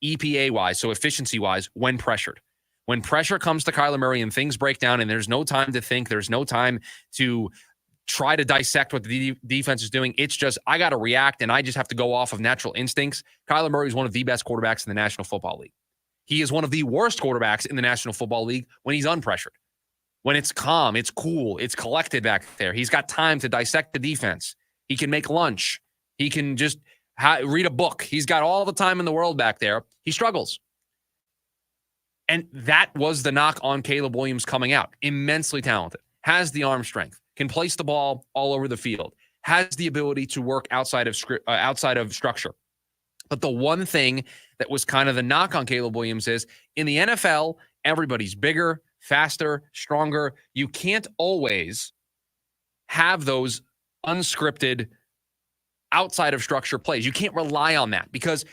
Speaker 12: EPA-wise, so efficiency-wise, when pressured. When pressure comes to Kyler Murray and things break down and there's no time to think, there's no time to try to dissect what the defense is doing. It's just, I got to react, and I just have to go off of natural instincts. Kyler Murray is one of the best quarterbacks in the National Football League. He is one of the worst quarterbacks in the National Football League when he's unpressured. When it's calm, it's cool, it's collected back there. He's got time to dissect the defense. He can make lunch. He can just read a book. He's got all the time in the world back there. He struggles. And that was the knock on Caleb Williams coming out. Immensely talented. Has the arm strength. Can place the ball all over the field. Has the ability to work outside of structure. But the one thing that was kind of the knock on Caleb Williams is, in the NFL, everybody's bigger, faster, stronger. You can't always have those unscripted, outside of structure plays. You can't rely on that because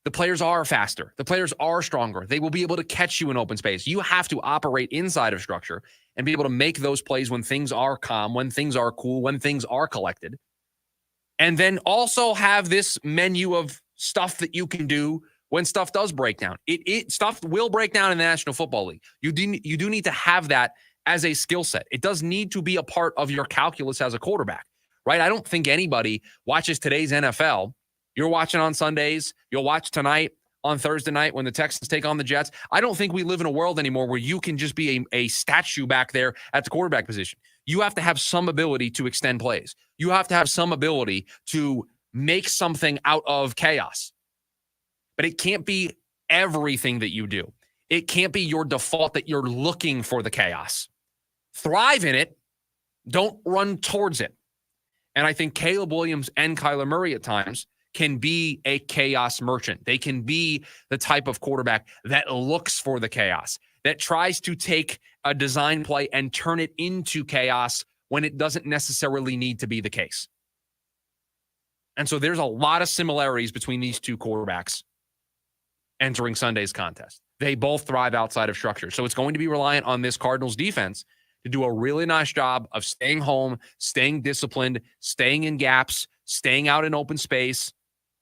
Speaker 12: the players are faster. The players are stronger. They will be able to catch you in open space. You have to operate inside of structure and be able to make those plays when things are calm, when things are cool, when things are collected. And then also have this menu of stuff that you can do when stuff does break down. Stuff will break down in the National Football League. You do need to have that as a skill set. It does need to be a part of your calculus as a quarterback, right? I don't think anybody watches today's NFL. You're watching on Sundays. You'll watch tonight on Thursday night when the Texans take on the Jets. I don't think we live in a world anymore where you can just be a statue back there at the quarterback position. You have to have some ability to extend plays. You have to have some ability to make something out of chaos. But it can't be everything that you do. It can't be your default that you're looking for the chaos. Thrive in it. Don't run towards it. And I think Caleb Williams and Kyler Murray at times can be a chaos merchant. They can be the type of quarterback that looks for the chaos, that tries to take a design play and turn it into chaos when it doesn't necessarily need to be the case. And so there's a lot of similarities between these two quarterbacks entering Sunday's contest. They both thrive outside of structure. So it's going to be reliant on this Cardinals defense to do a really nice job of staying home, staying disciplined, staying in gaps, staying out in open space,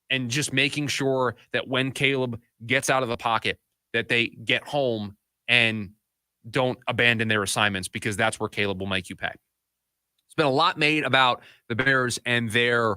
Speaker 12: and just making sure that when Caleb gets out of the pocket, that they get home and don't abandon their assignments, because that's where Caleb will make you pay. There's been a lot made about the Bears and their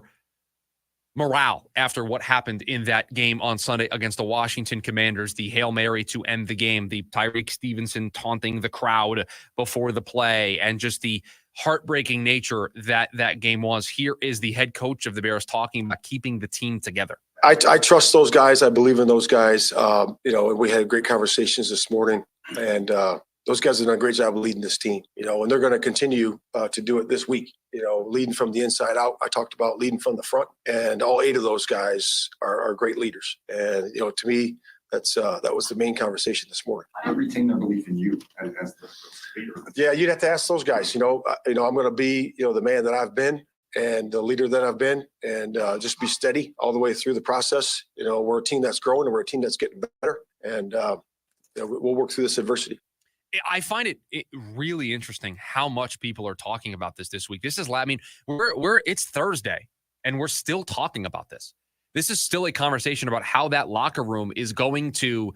Speaker 12: morale after what happened in that game on Sunday against the Washington Commanders, the Hail Mary to end the game, the Tyreek Stevenson taunting the crowd before the play, and just the heartbreaking nature that that game was. Here is the head coach of the Bears talking about keeping the team together.
Speaker 4: I trust those guys. I believe in those guys. We had great conversations this morning, and those guys have done a great job leading this team, and they're going to continue to do it this week, leading from the inside out. I talked about leading from the front, and all 8 of those guys are great leaders. And, to me, that was the main conversation this morning.
Speaker 5: How do you retain their belief in you as the leader?
Speaker 4: Yeah, you'd have to ask those guys. I'm going to be, the man that I've been and the leader that I've been, and just be steady all the way through the process. We're a team that's growing, and we're a team that's getting better, and we'll work through this adversity.
Speaker 12: I find it really interesting how much people are talking about this week. This is, it's Thursday, and we're still talking about this. This is still a conversation about how that locker room is going to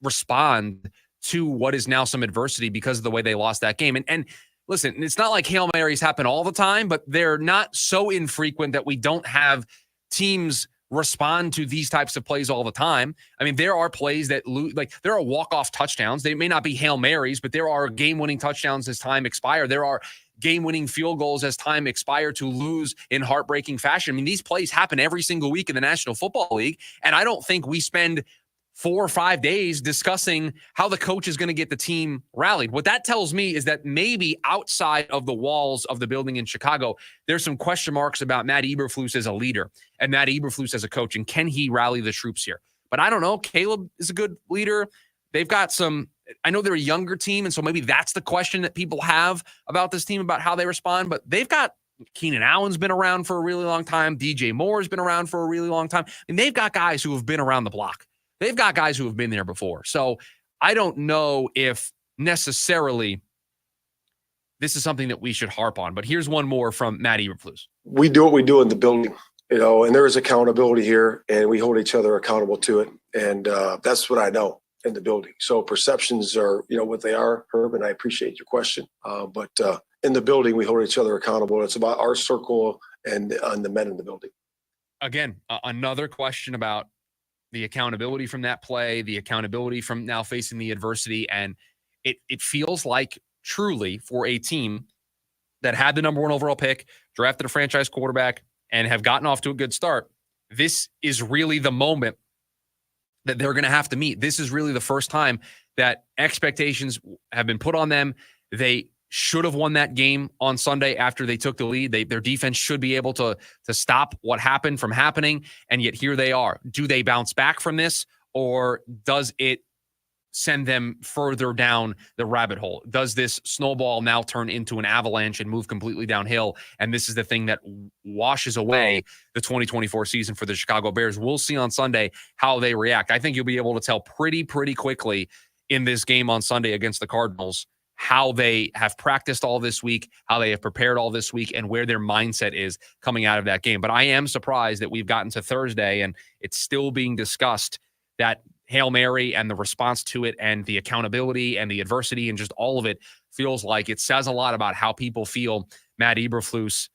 Speaker 12: respond to what is now some adversity because of the way they lost that game. And listen, it's not like Hail Marys happen all the time, but they're not so infrequent that we don't have teams respond to these types of plays all the time. I mean, there are plays that lose, there are walk-off touchdowns. They may not be Hail Marys, but there are game-winning touchdowns as time expires. There are game-winning field goals as time expire to lose in heartbreaking fashion. I mean, these plays happen every single week in the National Football League, and I don't think we spend 4 or 5 days discussing how the coach is going to get the team rallied. What that tells me is that maybe outside of the walls of the building in Chicago, there's some question marks about Matt Eberflus as a leader and Matt Eberflus as a coach, and can he rally the troops here? But I don't know. Caleb is a good leader. They've got I know they're a younger team, and so maybe that's the question that people have about this team, about how they respond. But they've got Keenan Allen's been around for a really long time. DJ Moore's been around for a really long time. And they've got guys who have been around the block. They've got guys who have been there before. So I don't know if necessarily this is something that we should harp on. But here's one more from Matt Eberflus.
Speaker 4: We do what we do in the building, and there is accountability here, and we hold each other accountable to it. And that's what I know in the building. So perceptions are, what they are, Herb, and I appreciate your question. But in the building, we hold each other accountable. It's about our circle and the men in the building.
Speaker 12: Again, another question about the accountability from that play, the accountability from now facing the adversity. And it feels like truly for a team that had the number 1 overall pick, drafted a franchise quarterback, and have gotten off to a good start, this is really the moment that they're going to have to meet. This is really the first time that expectations have been put on them. They should have won that game on Sunday after they took the lead. Their defense should be able to stop what happened from happening, and yet here they are. Do they bounce back from this, or does it send them further down the rabbit hole? Does this snowball now turn into an avalanche and move completely downhill? And this is the thing that washes away the 2024 season for the Chicago Bears. We'll see on Sunday how they react. I think you'll be able to tell pretty quickly in this game on Sunday against the Cardinals how they have practiced all this week, how they have prepared all this week, and where their mindset is coming out of that game. But I am surprised that we've gotten to Thursday and it's still being discussed, that Hail Mary and the response to it and the accountability and the adversity and just all of it feels like it says a lot about how people feel Matt Eberflus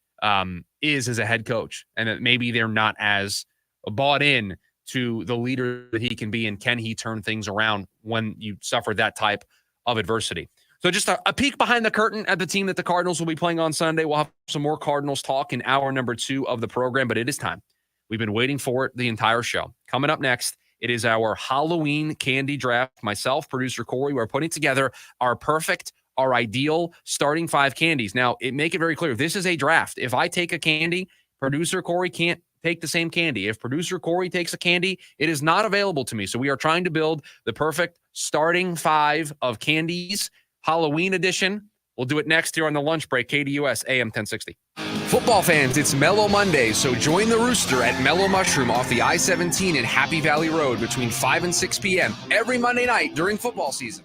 Speaker 12: is as a head coach, and that maybe they're not as bought in to the leader that he can be, and can he turn things around when you suffer that type of adversity. So just a peek behind the curtain at the team that the Cardinals will be playing on Sunday. We'll have some more Cardinals talk in hour number 2 of the program, but it is time. We've been waiting for it the entire show. Coming up next, it is our Halloween candy draft. Myself, producer Corey, we're putting together our perfect, our ideal starting 5 candies. Now, make it very clear, this is a draft. If I take a candy, producer Corey can't take the same candy. If producer Corey takes a candy, it is not available to me. So we are trying to build the perfect starting 5 of candies, Halloween edition. We'll do it next here on the lunch break, KDUS AM 1060. Football fans, it's Mellow Monday, so join the Rooster at Mellow Mushroom off the I-17 and Happy Valley Road between 5 and 6 p.m. every Monday night during football season.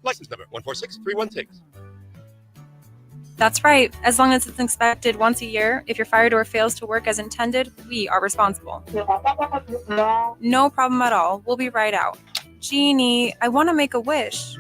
Speaker 3: License number 146316.
Speaker 6: That's right. As long as it's inspected once a year, if your fire door fails to work as intended, we are responsible. No problem at all. We'll be right out. Jeannie, I want to make a wish.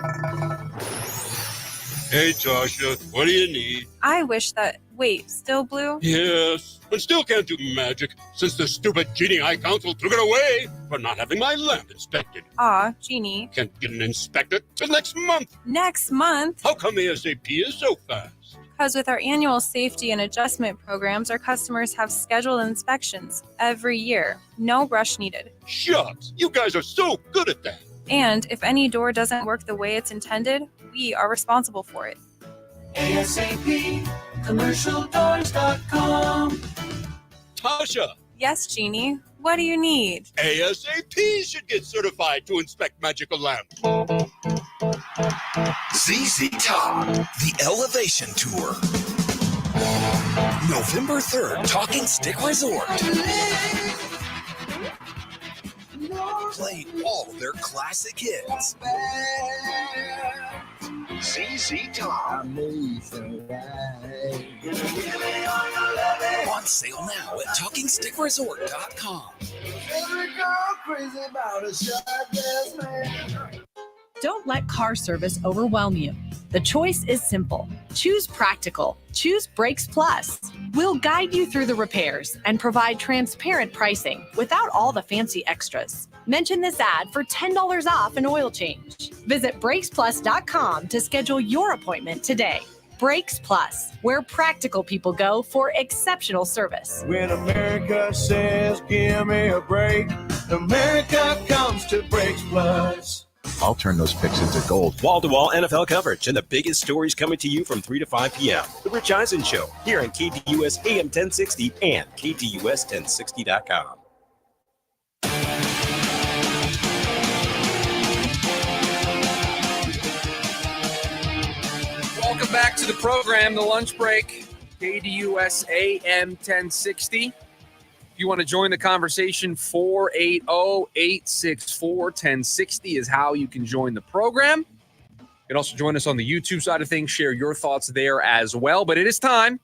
Speaker 3: Hey, Tasha, what do you need?
Speaker 6: I wish that... Wait, still blue?
Speaker 3: Yes, but still can't do magic since the stupid Genie High Council took it away for not having my lamp inspected.
Speaker 6: Aw, Jeannie.
Speaker 3: Can't get an inspector till next month.
Speaker 6: Next month?
Speaker 3: How come ASAP is so fast?
Speaker 6: Because with our annual safety and adjustment programs, our customers have scheduled inspections every year. No rush needed.
Speaker 3: Shucks, you guys are so good at that.
Speaker 6: And if any door doesn't work the way it's intended, we are responsible for it.
Speaker 7: ASAP, commercialdoors.com.
Speaker 3: Tasha,
Speaker 6: Yes, Jeannie. What do you need?
Speaker 3: ASAP should get certified to inspect magical lamps.
Speaker 23: ZZ Top, the Elevation Tour. November 3rd, Talking Stick Resort. Playing all their classic hits. ZZ Top. On sale now at TalkingStickResort.com.
Speaker 24: Don't let car service overwhelm you. The choice is simple. Choose practical. Choose Brakes Plus. We'll guide you through the repairs and provide transparent pricing without all the fancy extras. Mention this ad for $10 off an oil change. Visit BrakesPlus.com to schedule your appointment today. Brakes Plus, where practical people go for exceptional service.
Speaker 7: When America says, give me a break, America comes to Brakes Plus.
Speaker 2: I'll turn those picks into gold. Wall-to-wall NFL coverage and the biggest stories coming to you from 3 to 5 p.m. The Rich Eisen Show here on KDUS AM 1060 and KDUS1060.com.
Speaker 12: Welcome back to the program, The Lunch Break, KDUS AM 1060. If you want to join the conversation, 480-864-1060 is how you can join the program. You can also join us on the YouTube side of things, share your thoughts there as well. But it is time.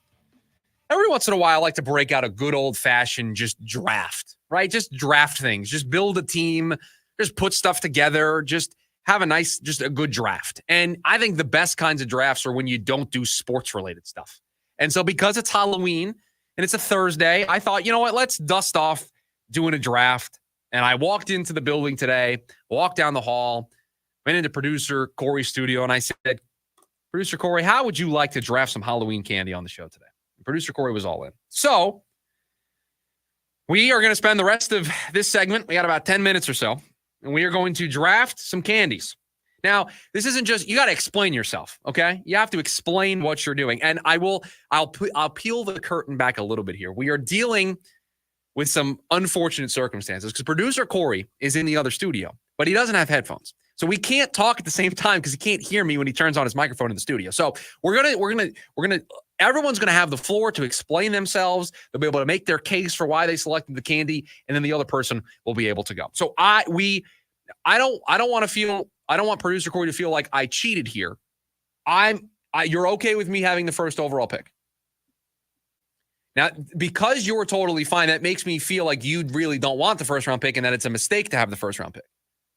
Speaker 12: Every once in a while, I like to break out a good old-fashioned just draft, right? Just draft things. Just build a team. Just put stuff together. Just have a good draft. And I think the best kinds of drafts are when you don't do sports-related stuff. And so because it's Halloween and it's a Thursday, I thought, you know what, let's dust off doing a draft. And I walked into the building today, walked down the hall, went into producer Corey's studio, and I said, Producer Corey, how would you like to draft some Halloween candy on the show today? And producer Corey was all in. So we are going to spend the rest of this segment, we got about 10 minutes or so, and we are going to draft some candies. Now, this isn't just, you got to explain yourself, okay? You have to explain what you're doing. And I'll peel the curtain back a little bit here. We are dealing with some unfortunate circumstances because producer Corey is in the other studio, but he doesn't have headphones. So we can't talk at the same time because he can't hear me when he turns on his microphone in the studio. So everyone's going to have the floor to explain themselves. They'll be able to make their case for why they selected the candy, and then the other person will be able to go. So I don't want producer Corey to feel like I cheated here. You're okay with me having the first overall pick. Now, because you're totally fine, that makes me feel like you really don't want the first round pick and that it's a mistake to have the first round pick.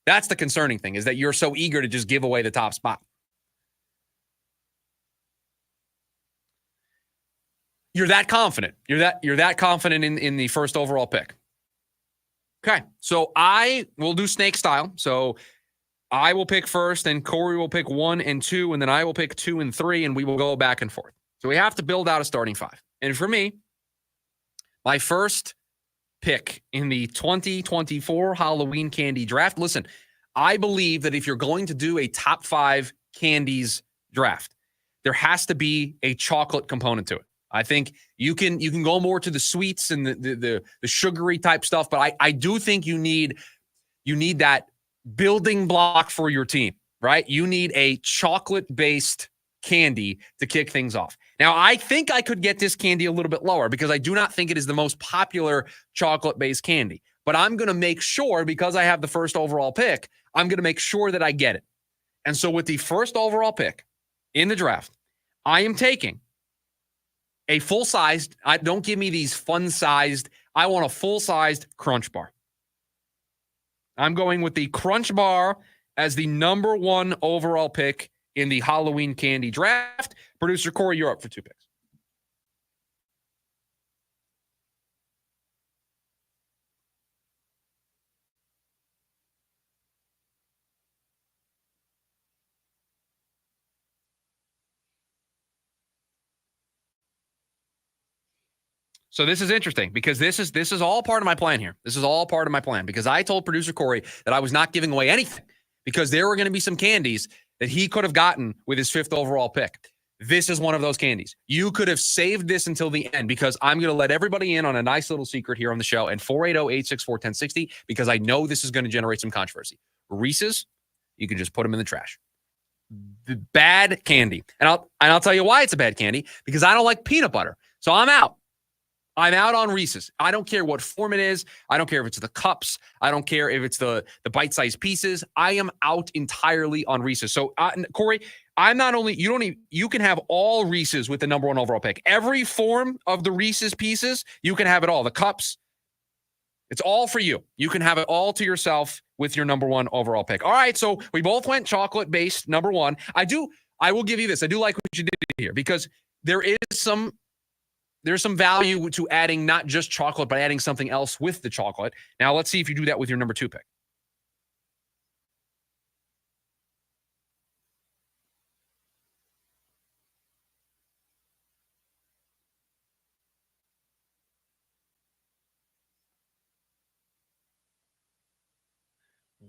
Speaker 12: That's the concerning thing, is that you're so eager to just give away the top spot. You're that confident. You're that confident in the first overall pick. Okay, so I will do snake style. So I will pick first, and Corey will pick 1 and 2, and then I will pick 2 and 3, and we will go back and forth. So we have to build out a starting 5. And for me, my first pick in the 2024 Halloween candy draft, listen, I believe that if you're going to do a top 5 candies draft, there has to be a chocolate component to it. I think you can go more to the sweets and the sugary type stuff, but I do think you need that building block for your team, right? You need a chocolate-based candy to kick things off. Now, I think I could get this candy a little bit lower because I do not think it is the most popular chocolate-based candy. But I'm going to make sure, because I have the first overall pick, I'm going to make sure that I get it. And so with the first overall pick in the draft, I am taking a full-sized, don't give me these fun-sized, I want a full-sized Crunch Bar. I'm going with the Crunch Bar as the number 1 overall pick in the Halloween candy draft. Producer Corey, you're up for 2 picks. So this is interesting because this is all part of my plan here. This is all part of my plan because I told producer Corey that I was not giving away anything because there were going to be some candies that he could have gotten with his 5th overall pick. This is one of those candies. You could have saved this until the end because I'm going to let everybody in on a nice little secret here on the show and 480-864-1060 because I know this is going to generate some controversy. Reese's, you can just put them in the trash. The bad candy. And I'll tell you why it's a bad candy because I don't like peanut butter. So I'm out. I'm out on Reese's. I don't care what form it is. I don't care if it's the cups. I don't care if it's the bite-sized pieces. I am out entirely on Reese's. So, Corey, I'm not only, you can have all Reese's with the number 1 overall pick. Every form of the Reese's pieces, you can have it all. The cups, it's all for you. You can have it all to yourself with your number 1 overall pick. All right, so we both went chocolate-based number 1. I will give you this. I do like what you did here because there's some value to adding not just chocolate, but adding something else with the chocolate. Now, let's see if you do that with your number 2 pick.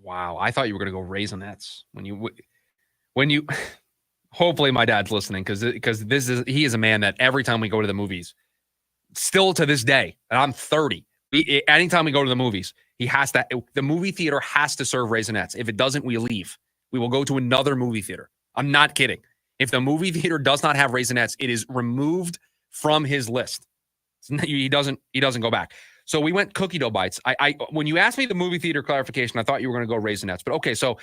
Speaker 12: Wow, I thought you were going to go Raisinets when you. Hopefully, my dad's listening because he is a man that every time we go to the movies. Still to this day, and I'm 30. Anytime we go to the movies, the movie theater has to serve Raisinets. If it doesn't, we leave. We will go to another movie theater. I'm not kidding. If the movie theater does not have Raisinets, it is removed from his list. He doesn't go back. So we went cookie dough bites. When you asked me the movie theater clarification, I thought you were going to go Raisinets. But okay, so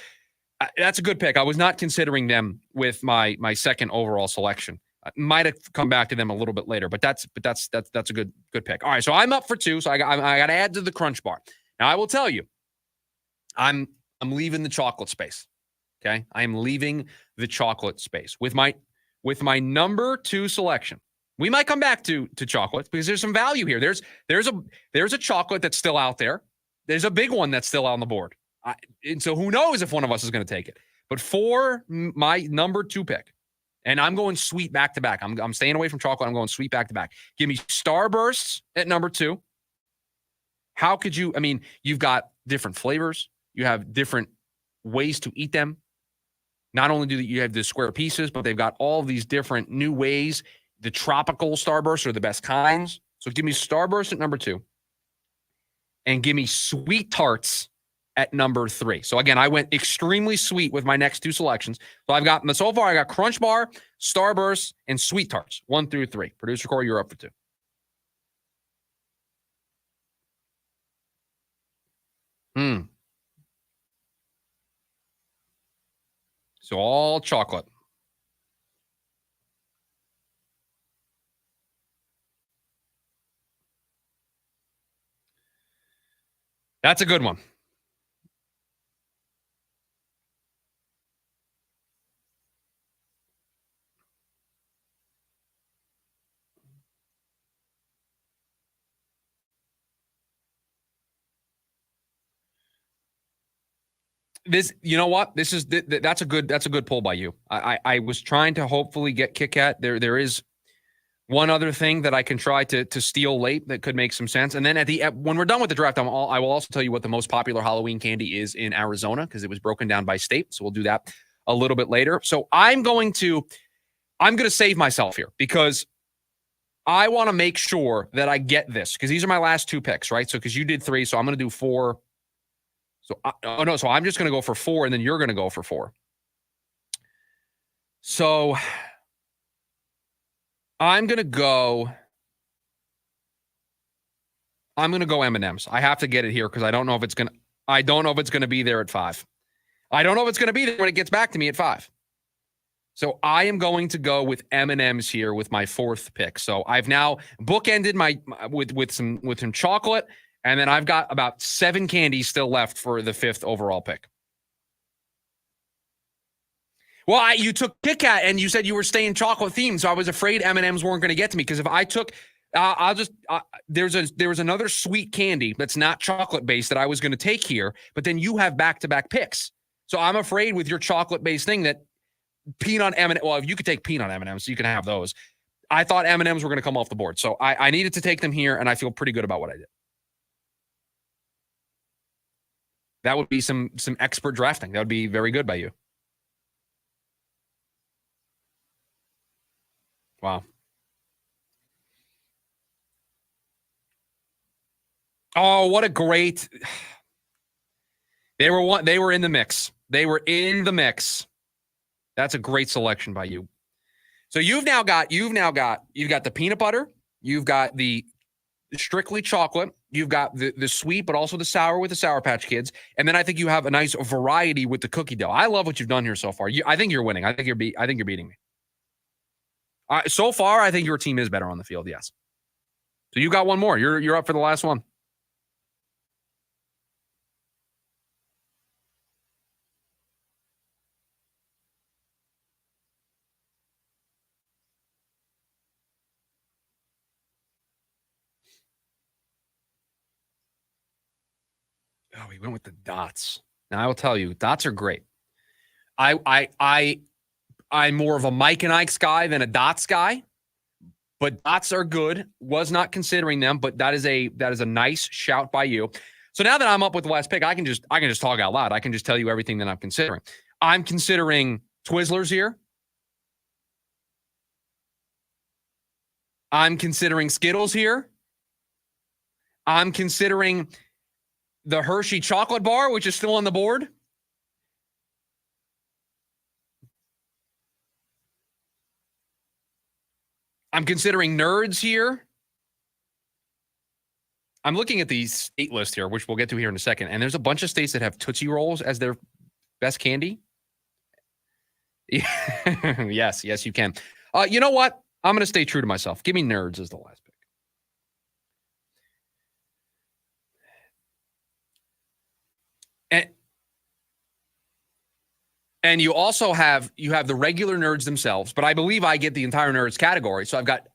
Speaker 12: that's a good pick. I was not considering them with my 2nd overall selection. I might have come back to them a little bit later, but that's a good pick. All right, so I'm up for 2, so I got to add to the Crunch Bar. Now I will tell you, I'm leaving the chocolate space. Okay, I am leaving the chocolate space with my number 2 selection. We might come back to chocolate because there's some value here. There's a chocolate that's still out there. There's a big one that's still on the board, and so who knows if one of us is going to take it. But for my number 2 pick. And I'm going sweet back to back. I'm staying away from chocolate. I'm going sweet back to back. Give me Starbursts at number 2. How could you? I mean, you've got different flavors. You have different ways to eat them. Not only do you have the square pieces, but they've got all these different new ways. The tropical Starbursts are the best kinds. So give me Starburst at number 2. And give me Sweet Tarts at number 3. So again, I went extremely sweet with my next 2 selections. So so far I got Crunch Bar, Starburst, and Sweet Tarts, 1 through 3. Producer Corey, you're up for 2. So all chocolate. That's a good one. You know what? That's a good pull by you. I was trying to hopefully get Kit Kat. There is one other thing that I can try to steal late that could make some sense. And then when we're done with the draft, I will also tell you what the most popular Halloween candy is in Arizona because it was broken down by state. So we'll do that a little bit later. So I'm going to save myself here because I want to make sure that I get this because these are my last 2 picks, right? So because you did 3, so I'm going to do 4. So I'm just going to go for 4, and then you're going to go for 4. So I'm going to go M&Ms. I have to get it here because I don't know if it's going to be there at 5. I don't know if it's going to be there when it gets back to me at 5. So I am going to go with M&M's here with my 4th pick. So I've now bookended with some chocolate, and then I've got about 7 candies still left for the 5th overall pick. Well, you took Kit Kat and you said you were staying chocolate themed, so I was afraid M&M's weren't going to get to me because if I took, there was another sweet candy that's not chocolate based that I was going to take here, but then you have back-to-back picks. So I'm afraid with your chocolate based thing that peanut M&M. Well, if you could take peanut M&Ms, you can have those. I thought M&Ms were going to come off the board, so I needed to take them here, and I feel pretty good about what I did. That would be some expert drafting. That would be very good by you. Wow. Oh, what a great. They were in the mix. They were in the mix. That's a great selection by you. So you've got the peanut butter, you've got the strictly chocolate, you've got the sweet but also the sour with the Sour Patch Kids, and then I think you have a nice variety with the cookie dough. I love what you've done here so far. I think you're winning. I think you're beating me. So far, I think your team is better on the field. Yes. So you got one more. You're up for the last one. Oh, we went with the dots. Now I will tell you, dots are great. I'm more of a Mike and Ike's guy than a dots guy, but dots are good. Was not considering them, but that is a nice shout by you. So now that I'm up with the last pick, I can just talk out loud. I can just tell you everything that I'm considering. I'm considering Twizzlers here. I'm considering Skittles here. I'm considering the Hershey chocolate bar, which is still on the board. I'm considering Nerds here. I'm looking at the state list here, which we'll get to here in a second. And there's a bunch of states that have Tootsie Rolls as their best candy. Yes, you can. You know what? I'm going to stay true to myself. Give me Nerds as the last pick. And you also have the regular Nerds themselves, but I believe I get the entire Nerds category. So I've got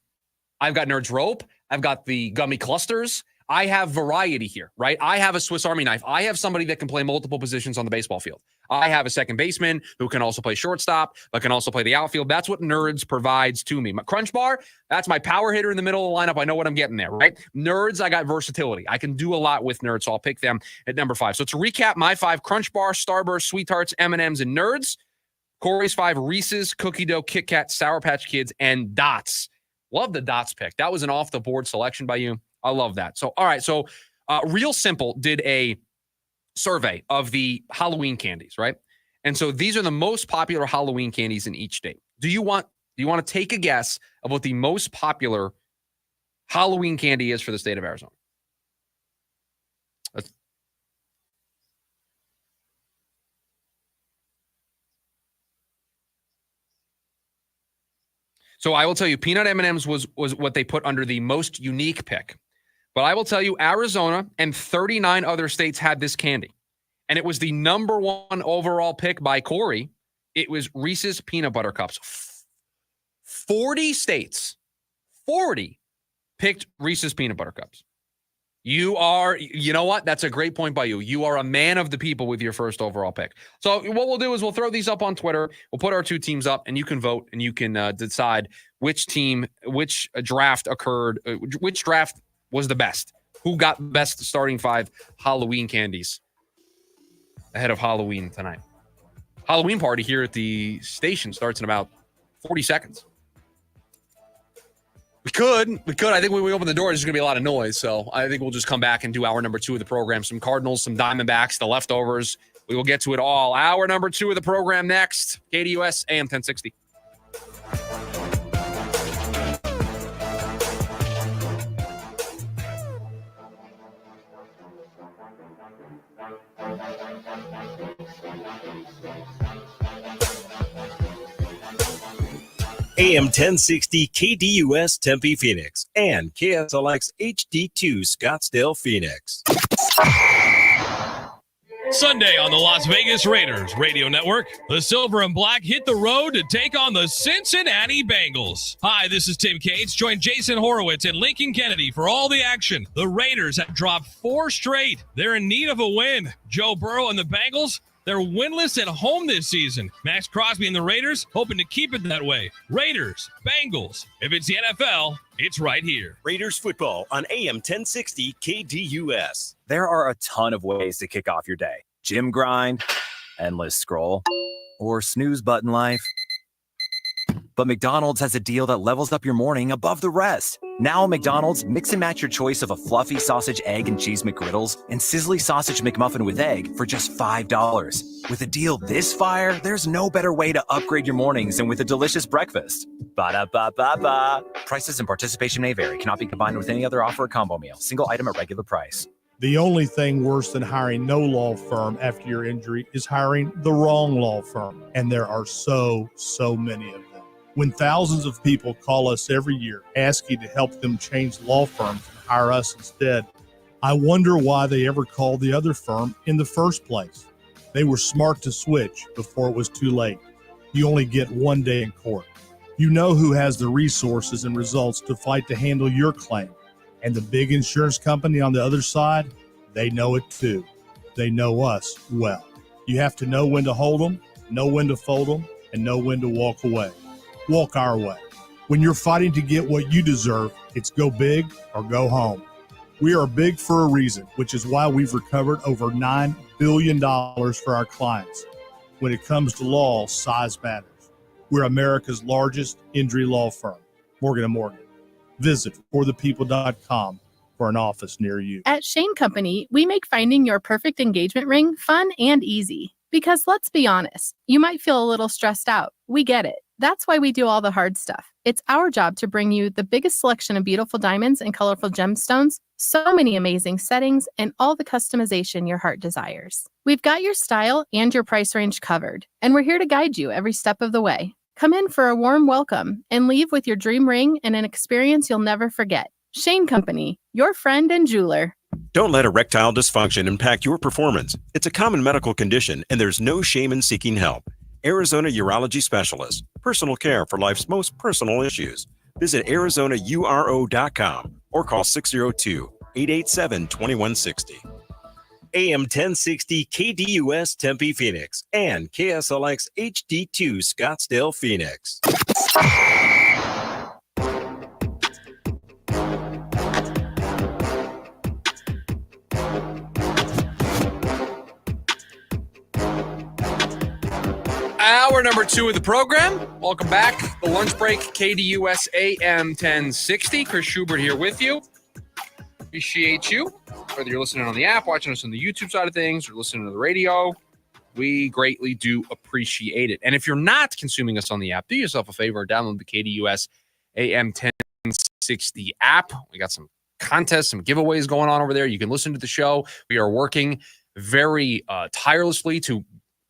Speaker 12: Nerds rope. I've got the gummy clusters. I have variety here, right? I have a Swiss Army knife. I have somebody that can play multiple positions on the baseball field. I have a second baseman who can also play shortstop, but can also play the outfield. That's what Nerds provides to me. My Crunch Bar, that's my power hitter in the middle of the lineup. I know what I'm getting there, right? Nerds, I got versatility. I can do a lot with Nerds, so I'll pick them at number 5. So to recap, my 5, Crunch Bar, Starburst, Sweet Tarts, M&Ms, and Nerds. Corey's 5, Reese's, Cookie Dough, Kit Kat, Sour Patch Kids, and Dots. Love the Dots pick. That was an off-the-board selection by you. I love that. So, all right. So, Real Simple did a survey of the Halloween candies, right? And so these are the most popular Halloween candies in each state. Do you want to take a guess of what the most popular Halloween candy is for the state of Arizona? So I will tell you, peanut M&Ms was what they put under the most unique pick. But I will tell you, Arizona and 39 other states had this candy. And it was the number 1 overall pick by Corey. It was Reese's Peanut Butter Cups. 40 states, 40 picked Reese's Peanut Butter Cups. You know what? That's a great point by you. You are a man of the people with your first overall pick. So what we'll do is we'll throw these up on Twitter. We'll put our 2 teams up, and you can vote, and you can decide which draft occurred, which draft was the best. Who got best starting 5 Halloween candies ahead of Halloween tonight? Halloween party here at the station starts in about 40 seconds. We could. I think when we open the door, there's going to be a lot of noise. So I think we'll just come back and do hour number 2 of the program. Some Cardinals, some Diamondbacks, the leftovers. We will get to it all. Hour number 2 of the program next. KDUS AM 1060.
Speaker 2: AM 1060 KDUS Tempe Phoenix and KSLX HD2 Scottsdale Phoenix.
Speaker 8: Sunday on the Las Vegas Raiders Radio Network, the Silver and Black hit the road to take on the Cincinnati Bengals. Hi, this is Tim Cates. Join Jason Horowitz and Lincoln Kennedy for all the action. The Raiders have dropped 4 straight. They're in need of a win. Joe Burrow and the Bengals, they're winless at home this season. Max Crosby and the Raiders hoping to keep it that way. Raiders, Bengals. If it's the NFL, it's right here.
Speaker 2: Raiders football on AM 1060 KDUS.
Speaker 22: There are a ton of ways to kick off your day. Gym grind, endless scroll, or snooze button life. But McDonald's has a deal that levels up your morning above the rest. Now at McDonald's, mix and match your choice of a fluffy sausage, egg, and cheese McGriddles and sizzly sausage McMuffin with egg for just $5. With a deal this fire, there's no better way to upgrade your mornings than with a delicious breakfast. Ba-da-ba-ba-ba. Prices and participation may vary. Cannot be combined with any other offer or combo meal. Single item at regular price.
Speaker 13: The only thing worse than hiring no law firm after your injury is hiring the wrong law firm. And there are so many of them. When thousands of people call us every year asking to help them change law firms and hire us instead, I wonder why they ever called the other firm in the first place. They were smart to switch before it was too late. You only get one day in court. You know who has the resources and results to fight to handle your claim. And the big insurance company on the other side, they know it too. They know us well. You have to know when to hold them, know when to fold them, and know when to walk away. Walk our way. When you're fighting to get what you deserve, it's go big or go home. We are big for a reason, which is why we've recovered over $9 billion for our clients. When it comes to law, size matters. We're America's largest injury law firm, Morgan & Morgan. Visit forthepeople.com for an office near you.
Speaker 24: At Shane Company, we make finding your perfect engagement ring fun and easy. Because let's be honest, you might feel a little stressed out. We get it. That's why we do all the hard stuff. It's our job to bring you the biggest selection of beautiful diamonds and colorful gemstones, so many amazing settings, and all the customization your heart desires. We've got your style and your price range covered, and we're here to guide you every step of the way. Come in for a warm welcome and leave with your dream ring and an experience you'll never forget. Shane Company, your friend and jeweler.
Speaker 2: Don't let erectile dysfunction impact your performance. It's a common medical condition, and there's no shame in seeking help. Arizona Urology Specialist, personal care for life's most personal issues. Visit ArizonaURO.com or call 602-887-2160. AM 1060 KDUS Tempe Phoenix and KSLX HD2 Scottsdale Phoenix.
Speaker 12: Hour number 2 of the program. Welcome back. The lunch break, KDUS AM 1060. Chris Schubert here with you. Appreciate you. Whether you're listening on the app, watching us on the YouTube side of things, or listening to the radio, we greatly do appreciate it. And if you're not consuming us on the app, do yourself a favor, download the KDUS AM 1060 app. We got some contests, some giveaways going on over there. You can listen to the show. We are working very tirelessly to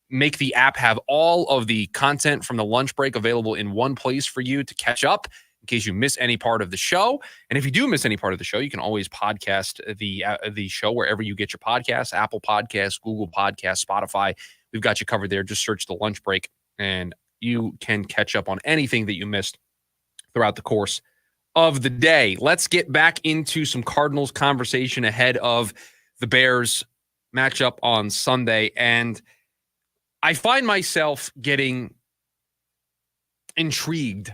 Speaker 12: make the app have all of the content from the lunch break available in one place for you to catch up in case you miss any part of the show. And if you do miss any part of the show, you can always podcast the show wherever you get your podcasts, Apple Podcasts, Google Podcasts, Spotify. We've got you covered there. Just search the lunch break and you can catch up on anything that you missed throughout the course of the day. Let's get back into some Cardinals conversation ahead of the Bears matchup on Sunday. And I find myself getting intrigued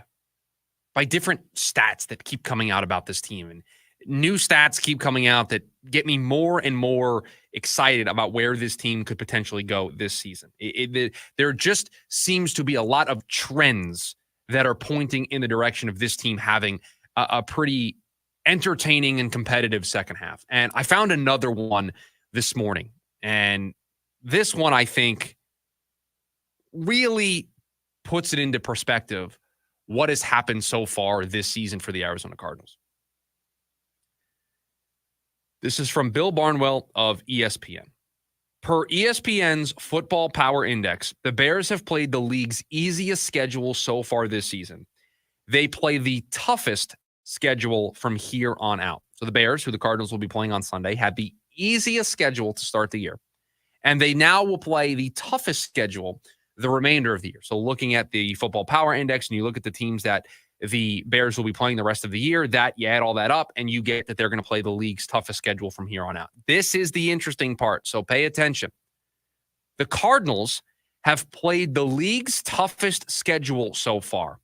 Speaker 12: by different stats that keep coming out about this team, and new stats keep coming out that get me more and more excited about where this team could potentially go this season. There just seems to be a lot of trends that are pointing in the direction of this team having a pretty entertaining and competitive second half. And I found another one this morning, and this one I think really puts it into perspective what has happened so far this season for the Arizona Cardinals. This is from Bill Barnwell of ESPN. Per ESPN's Football Power Index, the Bears have played the league's easiest schedule so far this season. They play the toughest schedule from here on out. So the Bears, who the Cardinals will be playing on Sunday, had the easiest schedule to start the year. And they now will play the toughest schedule the remainder of the year. So looking at the Football Power Index, and you look at the teams that the Bears will be playing the rest of the year, that you add all that up, and you get that they're going to play the league's toughest schedule from here on out. This is the interesting part, so pay attention. The Cardinals have played the league's toughest schedule so far.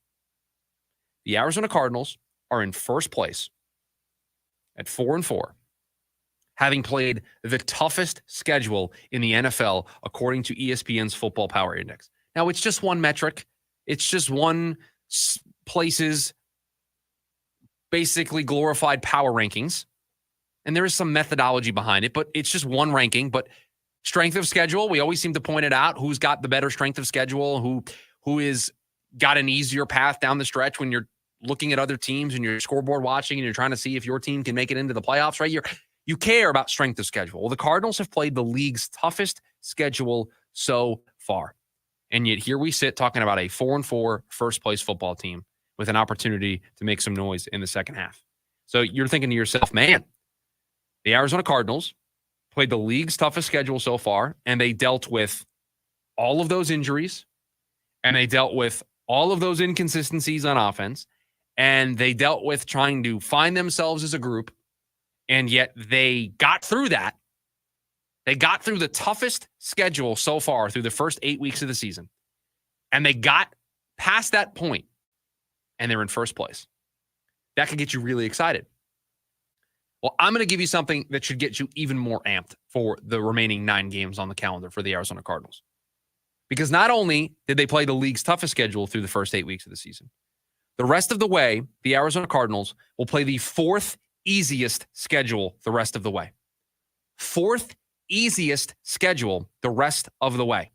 Speaker 12: The Arizona Cardinals are in first place at 4-4, having played the toughest schedule in the NFL according to ESPN's Football Power Index. Now, it's just one metric. It's just one place's basically glorified power rankings. And there is some methodology behind it, but it's just one ranking. But strength of schedule, we always seem to point it out. Who's got the better strength of schedule? Who is got an easier path down the stretch when you're looking at other teams and you're scoreboard watching and you're trying to see if your team can make it into the playoffs, right? You care about strength of schedule. Well, the Cardinals have played the league's toughest schedule so far. And yet here we sit talking about a 4-4 first-place football team with an opportunity to make some noise in the second half. So you're thinking to yourself, man, the Arizona Cardinals played the league's toughest schedule so far, and they dealt with all of those injuries, and they dealt with all of those inconsistencies on offense, and they dealt with trying to find themselves as a group, and yet they got through that. They got through the toughest schedule so far through the first 8 weeks of the season, and they got past that point, and they're in first place. That could get you really excited. Well, I'm going to give you something that should get you even more amped for the remaining 9 games on the calendar for the Arizona Cardinals. Because not only did they play the league's toughest schedule through the first 8 weeks of the season, the rest of the way, the Arizona Cardinals will play the 4th easiest schedule the rest of the way. 4th easiest schedule the rest of the way.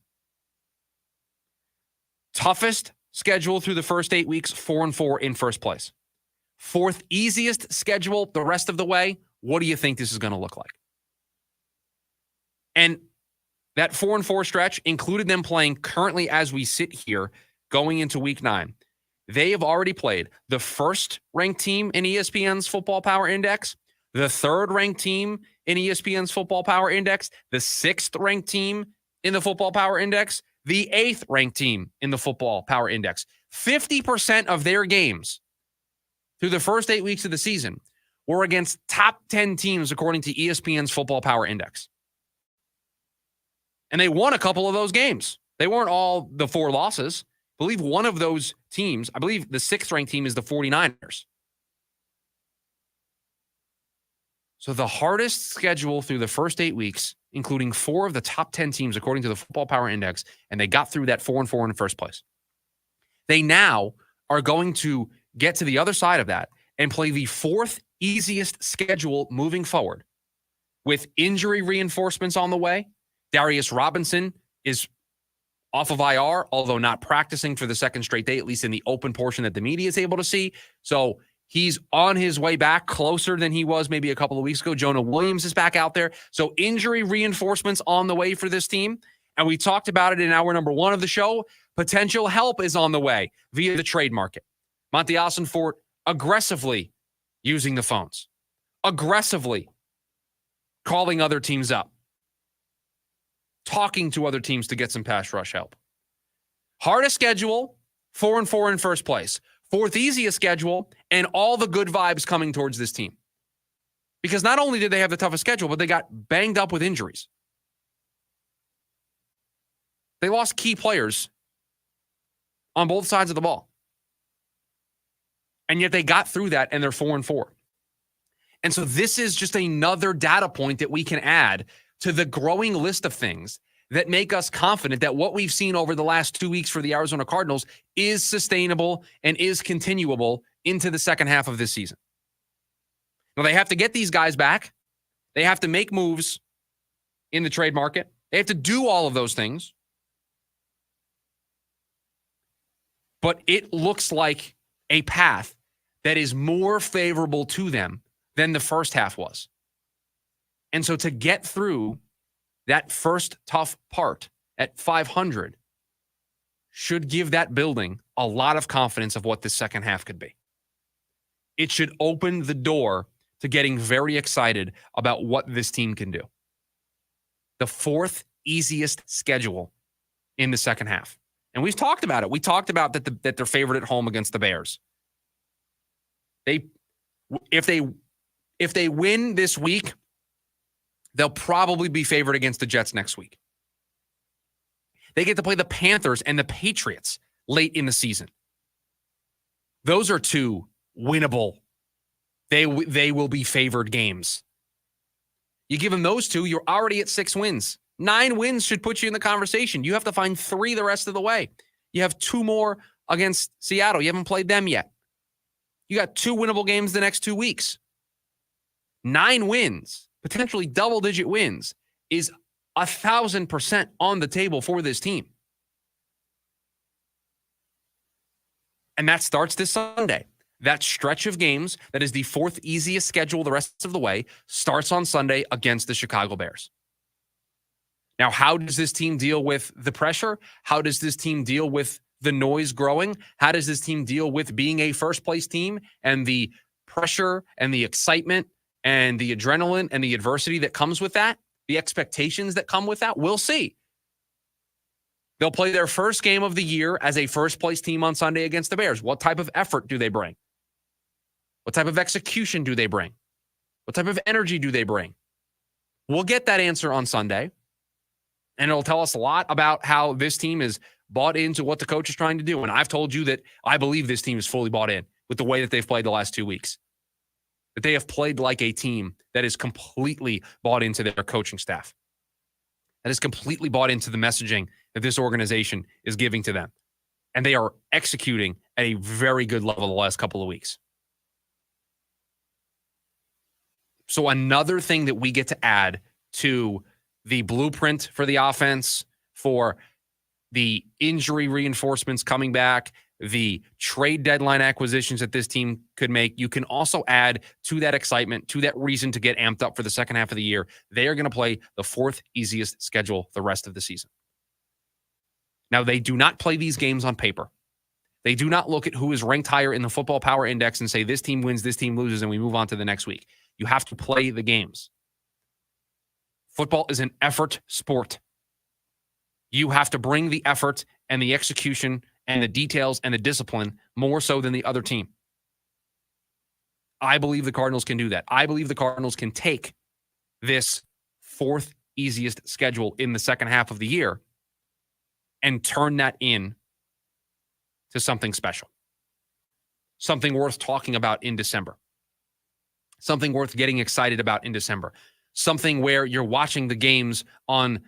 Speaker 12: Toughest schedule through the first 8 weeks, 4-4 in first place. 4th easiest schedule the rest of the way. What do you think this is going to look like? And that 4-4 stretch included them playing currently as we sit here going into week 9. They have already played the 1st ranked team in ESPN's Football Power Index, the 3rd ranked team in ESPN's Football Power Index, the 6th ranked team in the Football Power Index, the 8th ranked team in the Football Power Index. 50% of their games through the first 8 weeks of the season were against top 10 teams according to ESPN's Football Power Index. And they won a couple of those games. They weren't all the 4 losses. I believe one of those teams, I believe the 6th ranked team is the 49ers. So the hardest schedule through the first 8 weeks, including 4 of the top 10 teams according to the Football Power Index, and they got through that 4-4 in the first place. They now are going to get to the other side of that and play the 4th easiest schedule moving forward with injury reinforcements on the way. Darius Robinson is off of IR, although not practicing for the 2nd straight day, at least in the open portion that the media is able to see. So he's on his way back closer than he was maybe a couple of weeks ago. Jonah Williams is back out there. So injury reinforcements on the way for this team. And we talked about it in hour number 1 of the show. Potential help is on the way via the trade market. Monty Ossenfort aggressively using the phones, aggressively calling other teams up, talking to other teams to get some pass rush help. Hardest schedule, 4-4 in first place. 4th easiest schedule, and all the good vibes coming towards this team. Because not only did they have the toughest schedule, but they got banged up with injuries. They lost key players on both sides of the ball. And yet they got through that, and they're 4-4. And so this is just another data point that we can add to the growing list of things that make us confident that what we've seen over the last 2 weeks for the Arizona Cardinals is sustainable and is continuable into the second half of this season. Now, they have to get these guys back. They have to make moves in the trade market. They have to do all of those things. But it looks like a path that is more favorable to them than the first half was. And so to get through that first tough part at 500 should give that building a lot of confidence of what this second half could be. It should open the door to getting very excited about what this team can do. The fourth easiest schedule in the second half. And we've talked about it. We talked about that they're favored at home against the Bears. If they win this week, they'll probably be favored against the Jets next week. They get to play the Panthers and the Patriots late in the season. Those are two winnable. They will be favored games. You give them those two, you're already at 6 wins. 9 wins should put you in the conversation. You have to find 3 the rest of the way. You have 2 more against Seattle. You haven't played them yet. You got 2 winnable games the next 2 weeks. 9 wins, potentially double-digit wins, is 1,000% on the table for this team. And that starts this Sunday. That stretch of games, that is the 4th easiest schedule the rest of the way, starts on Sunday against the Chicago Bears. Now, how does this team deal with the pressure? How does this team deal with the noise growing? How does this team deal with being a first-place team and the pressure and the excitement and the adrenaline and the adversity that comes with that? The expectations that come with that? We'll see. They'll play their first game of the year as a first-place team on Sunday against the Bears. What type of effort do they bring? What type of execution do they bring? What type of energy do they bring? We'll get that answer on Sunday, and it'll tell us a lot about how this team is bought into what the coach is trying to do. And I've told you that I believe this team is fully bought in with the way that they've played the last 2 weeks. That they have played like a team that is completely bought into their coaching staff. That is completely bought into the messaging that this organization is giving to them. And they are executing at a very good level the last couple of weeks. So another thing that we get to add to the blueprint for the offense, for the injury reinforcements coming back, the trade deadline acquisitions that this team could make, you can also add to that excitement, to that reason to get amped up for the second half of the year. They are going to play the 4th easiest schedule the rest of the season. Now, they do not play these games on paper. They do not look at who is ranked higher in the Football Power Index and say this team wins, this team loses, and we move on to the next week. You have to play the games. Football is an effort sport. You have to bring the effort and the execution and the details and the discipline more so than the other team. I believe the Cardinals can do that. I believe the Cardinals can take this 4th easiest schedule in the second half of the year and turn that in to something special. Something worth talking about in December. Something worth getting excited about in December. Something where you're watching the games on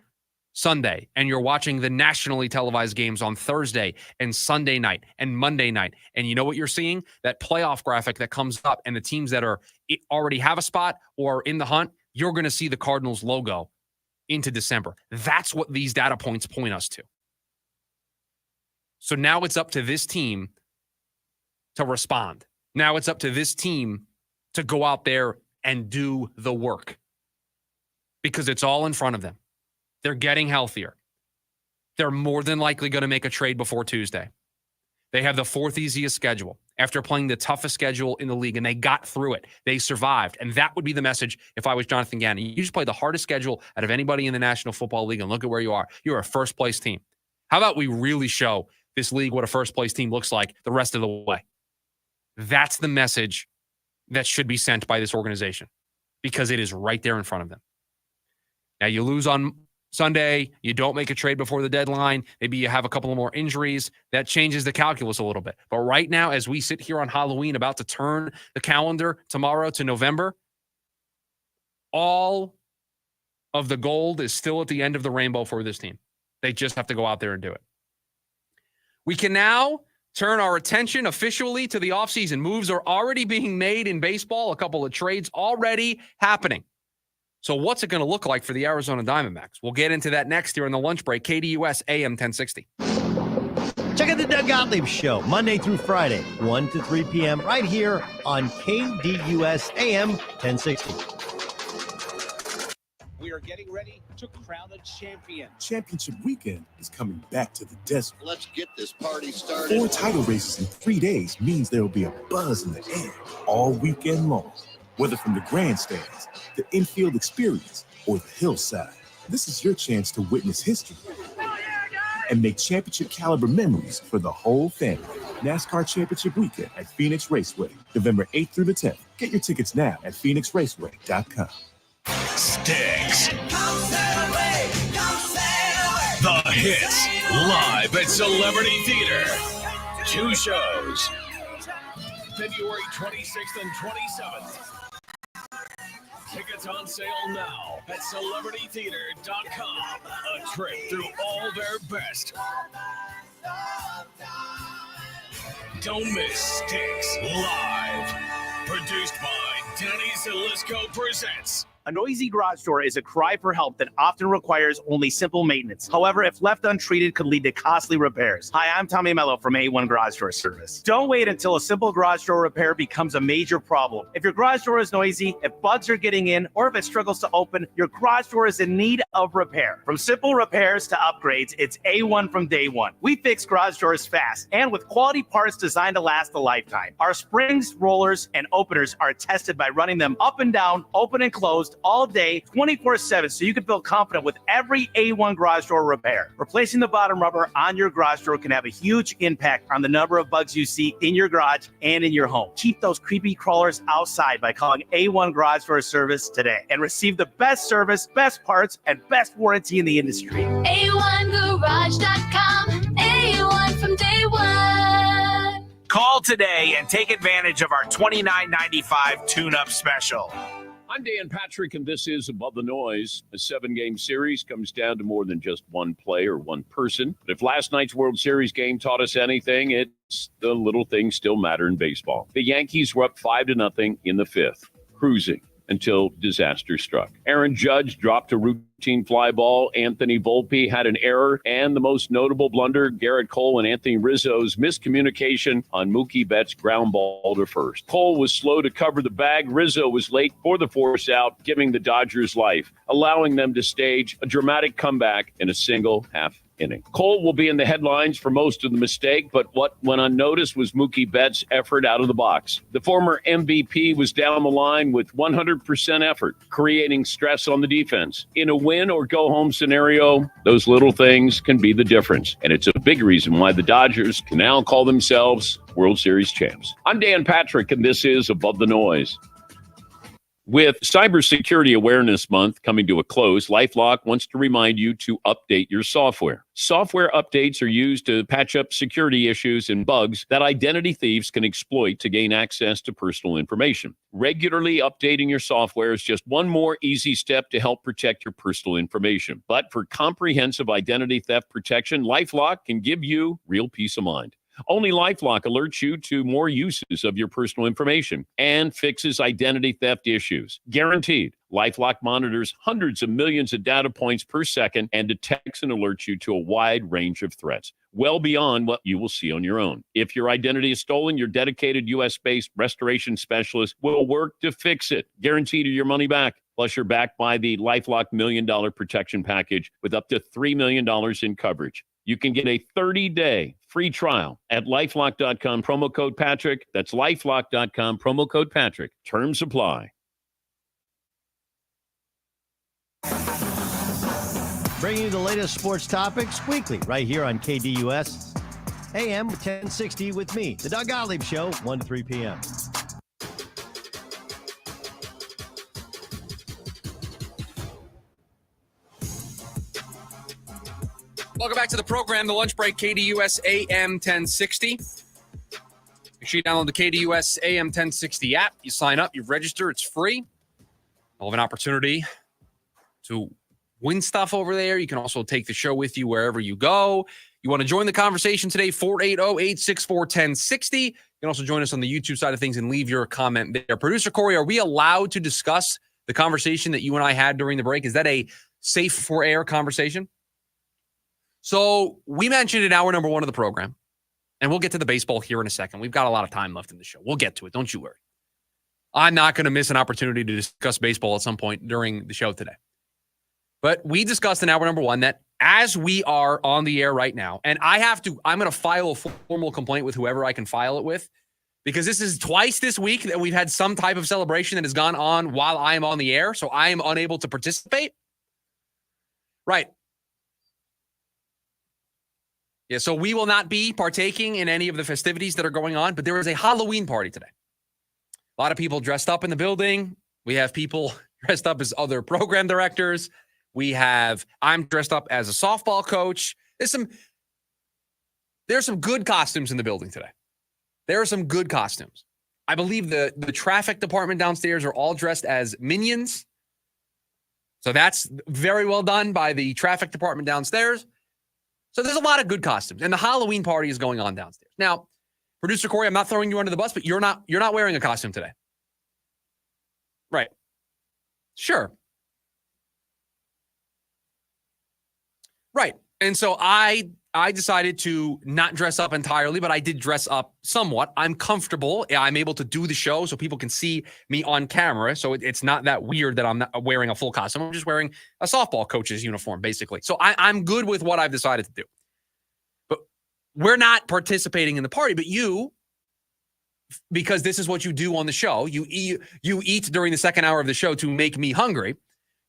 Speaker 12: Sunday and you're watching the nationally televised games on Thursday and Sunday night and Monday night. And you know what you're seeing? That playoff graphic that comes up and the teams that are already have a spot or are in the hunt, you're going to see the Cardinals logo into December. That's what these data points point us to. So now it's up to this team to respond. Now it's up to this team to go out there and do the work because it's all in front of them. They're getting healthier. They're more than likely going to make a trade before Tuesday. They have the 4th easiest schedule after playing the toughest schedule in the league, and they got through it. They survived, and that would be the message if I was Jonathan Gannon. You just play the hardest schedule out of anybody in the National Football League, and look at where you are. You're a first-place team. How about we really show this league what a first-place team looks like the rest of the way? That's the message that should be sent by this organization because it is right there in front of them. Now, you lose on Sunday, you don't make a trade before the deadline, maybe you have a couple of more injuries, that changes the calculus a little bit. But right now, as we sit here on Halloween about to turn the calendar tomorrow to November, all of the gold is still at the end of the rainbow for this team. They just have to go out there and do it. We can now turn our attention officially to the offseason. Moves are already being made in baseball, a couple of trades already happening. So what's it going to look like for the Arizona Diamondbacks? We'll get into that next here on the lunch break. KDUS AM 1060.
Speaker 9: Check out the Doug Gottlieb Show, Monday through Friday, 1 to 3 p.m. right here on KDUS AM 1060.
Speaker 10: We are getting ready to crown a champion.
Speaker 11: Championship weekend is coming back to the desert.
Speaker 15: Let's get this party started.
Speaker 11: 4 title races in 3 days means there will be a buzz in the air all weekend long. Whether from the grandstands, the infield experience, or the hillside, this is your chance to witness history and make championship caliber memories for the whole family. NASCAR Championship Weekend at Phoenix Raceway, November 8th through the 10th. Get your tickets now at phoenixraceway.com.
Speaker 8: Sticks. The Hits, live at Celebrity Theater. 2 shows, February 26th and 27th. Tickets on sale now at celebritytheater.com. A trip through all their best. Don't miss Sticks Live. Produced by Denny Zalisco Presents.
Speaker 16: A noisy garage door is a cry for help that often requires only simple maintenance. However, if left untreated, could lead to costly repairs. Hi, I'm Tommy Mello from A1 Garage Door Service. Don't wait until a simple garage door repair becomes a major problem. If your garage door is noisy, if bugs are getting in, or if it struggles to open, your garage door is in need of repair. From simple repairs to upgrades, it's A1 from day one. We fix garage doors fast and with quality parts designed to last a lifetime. Our springs, rollers, and openers are tested by running them up and down, open and closed, all day, 24/7, so you can feel confident with every A1 garage door repair. Replacing the bottom rubber on your garage door can have a huge impact on the number of bugs you see in your garage and in your home. Keep those creepy crawlers outside by calling A1 Garage Door Service today and receive the best service, best parts, and best warranty in the industry.
Speaker 25: A1Garage.com, A1 from day one.
Speaker 16: Call today and take advantage of our $29.95 tune-up special.
Speaker 26: I'm Dan Patrick, and this is Above the Noise. A 7-game series comes down to more than just one play or one person. But if last night's World Series game taught us anything, it's the little things still matter in baseball. The Yankees were up 5-0 in the 5th, cruising until disaster struck. Aaron Judge dropped a routine fly ball. Anthony Volpe had an error. And the most notable blunder, Garrett Cole and Anthony Rizzo's miscommunication on Mookie Betts' ground ball to first. Cole was slow to cover the bag. Rizzo was late for the force out, giving the Dodgers life, allowing them to stage a dramatic comeback in a single half inning. Cole will be in the headlines for most of the mistake, but what went unnoticed was Mookie Betts' effort out of the box. The former MVP was down the line with 100% effort, creating stress on the defense. In a win or go home scenario, those little things can be the difference. And it's a big reason why the Dodgers can now call themselves World Series champs. I'm Dan Patrick, and this is Above the Noise. With Cybersecurity Awareness Month coming to a close, LifeLock wants to remind you to update your software. Software updates are used to patch up security issues and bugs that identity thieves can exploit to gain access to personal information. Regularly updating your software is just one more easy step to help protect your personal information. But for comprehensive identity theft protection, LifeLock can give you real peace of mind. Only LifeLock alerts you to more uses of your personal information and fixes identity theft issues. Guaranteed. LifeLock monitors hundreds of millions of data points per second and detects and alerts you to a wide range of threats, well beyond what you will see on your own. If your identity is stolen, your dedicated U.S.-based restoration specialist will work to fix it. Guaranteed your money back. Plus, you're backed by the LifeLock $1 Million Protection Package with up to $3 million in coverage. You can get a 30-day free trial at LifeLock.com, promo code Patrick. That's LifeLock.com, promo code Patrick. Terms apply.
Speaker 9: Bringing you the latest sports topics weekly right here on KDUS AM 1060 with me, the Doug Gottlieb Show, 1 to 3 p.m.
Speaker 12: Welcome back to the program, The Lunch Break, KDUS AM 1060. Make sure you download the KDUS AM 1060 app. You sign up, you register, it's free. You'll have an opportunity to win stuff over there. You can also take the show with you wherever you go. You want to join the conversation today, 480-864-1060. You can also join us on the YouTube side of things and leave your comment there. Producer Corey, are we allowed to discuss the conversation that you and I had during the break? Is that a safe for air conversation? So we mentioned in hour number 1 of the program, and we'll get to the baseball here in a second. We've got a lot of time left in the show. We'll get to it. Don't you worry. I'm not going to miss an opportunity to discuss baseball at some point during the show today. But we discussed in hour number one that as we are on the air right now, and I'm going to file a formal complaint with whoever I can file it with, because this is twice this week that we've had some type of celebration that has gone on while I am on the air, so I am unable to participate. Right. Yeah, so we will not be partaking in any of the festivities that are going on, but there is a Halloween party today. A lot of people dressed up in the building. We have people dressed up as other program directors. I'm dressed up as a softball coach. There's some good costumes in the building today. There are some good costumes. I believe the traffic department downstairs are all dressed as minions. So that's very well done by the traffic department downstairs. So there's a lot of good costumes. And the Halloween party is going on downstairs. Now, producer Corey, I'm not throwing you under the bus, but you're not wearing a costume today. Right. Sure. Right. And so I decided to not dress up entirely, but I did dress up somewhat. I'm comfortable. I'm able to do the show so people can see me on camera. So it's not that weird that I'm not wearing a full costume. I'm just wearing a softball coach's uniform, basically. So I'm good with what I've decided to do. But we're not participating in the party, but you, because this is what you do on the show, you eat during the second hour of the show to make me hungry.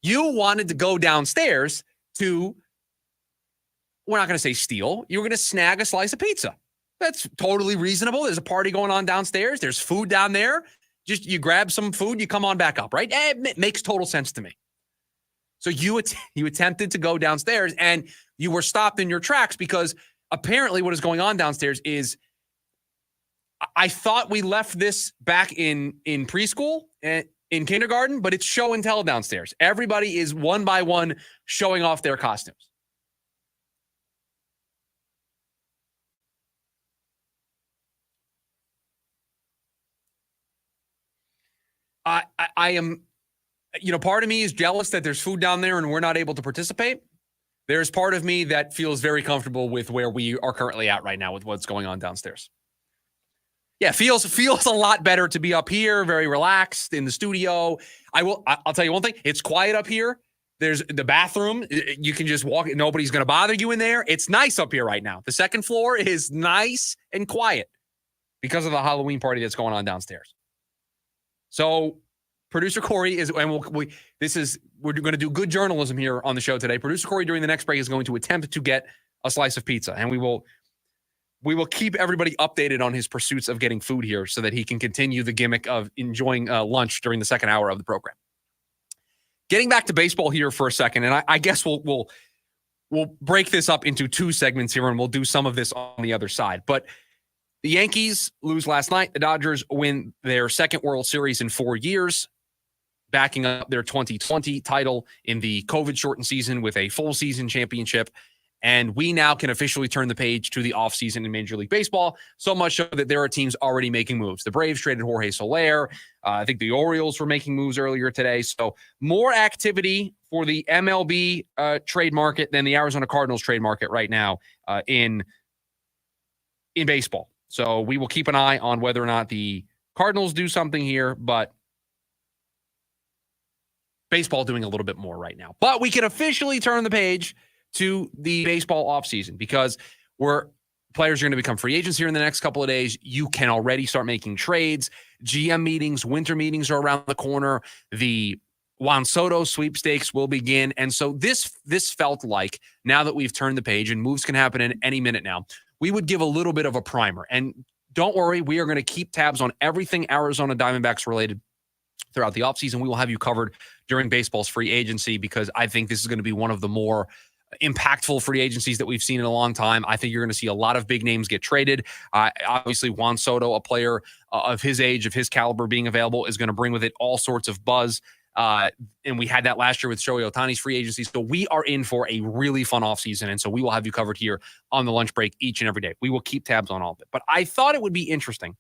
Speaker 12: You wanted to go downstairs to, we're not going to say steal. You were going to snag a slice of pizza. That's totally reasonable. There's a party going on downstairs. There's food down there. Just you grab some food, you come on back up, right? It makes total sense to me. So you attempted to go downstairs and you were stopped in your tracks because apparently what is going on downstairs is I thought we left this back in preschool and in kindergarten, but it's show and tell downstairs. Everybody is one by one showing off their costumes. I am, part of me is jealous that there's food down there and we're not able to participate. There's part of me that feels very comfortable with where we are currently at right now with what's going on downstairs. Yeah, feels a lot better to be up here, very relaxed in the studio. I'll tell you one thing. It's quiet up here. There's the bathroom. You can just walk. Nobody's going to bother you in there. It's nice up here right now. The second floor is nice and quiet because of the Halloween party that's going on downstairs. So producer Corey is, and we're going to do good journalism here on the show today. Producer Corey during the next break is going to attempt to get a slice of pizza, and we will keep everybody updated on his pursuits of getting food here so that he can continue the gimmick of enjoying lunch during the second hour of the program. Getting back to baseball here for a second, and I guess we'll break this up into two segments here, and we'll do some of this on the other side. But the Yankees lose last night. The Dodgers win their second World Series in 4 years, backing up their 2020 title in the COVID-shortened season with a full season championship. And we now can officially turn the page to the offseason in Major League Baseball, so much so that there are teams already making moves. The Braves traded Jorge Soler. I think the Orioles were making moves earlier today. So more activity for the MLB trade market than the Arizona Cardinals trade market right now in baseball. So we will keep an eye on whether or not the Cardinals do something here, but baseball doing a little bit more right now. But we can officially turn the page to the baseball offseason because players are going to become free agents here in the next couple of days. You can already start making trades. GM meetings, winter meetings are around the corner. The Juan Soto sweepstakes will begin. And so this felt like, now that we've turned the page and moves can happen in any minute now, we would give a little bit of a primer. And don't worry, we are going to keep tabs on everything Arizona Diamondbacks related throughout the offseason. We will have you covered during baseball's free agency because I think this is going to be one of the more impactful free agencies that we've seen in a long time. I think you're going to see a lot of big names get traded. Obviously, Juan Soto, a player of his age, of his caliber being available, is going to bring with it all sorts of buzz. And we had that last year with Shohei Ohtani's free agency. So we are in for a really fun offseason. And so we will have you covered here on the lunch break each and every day. We will keep tabs on all of it. But I thought it would be interesting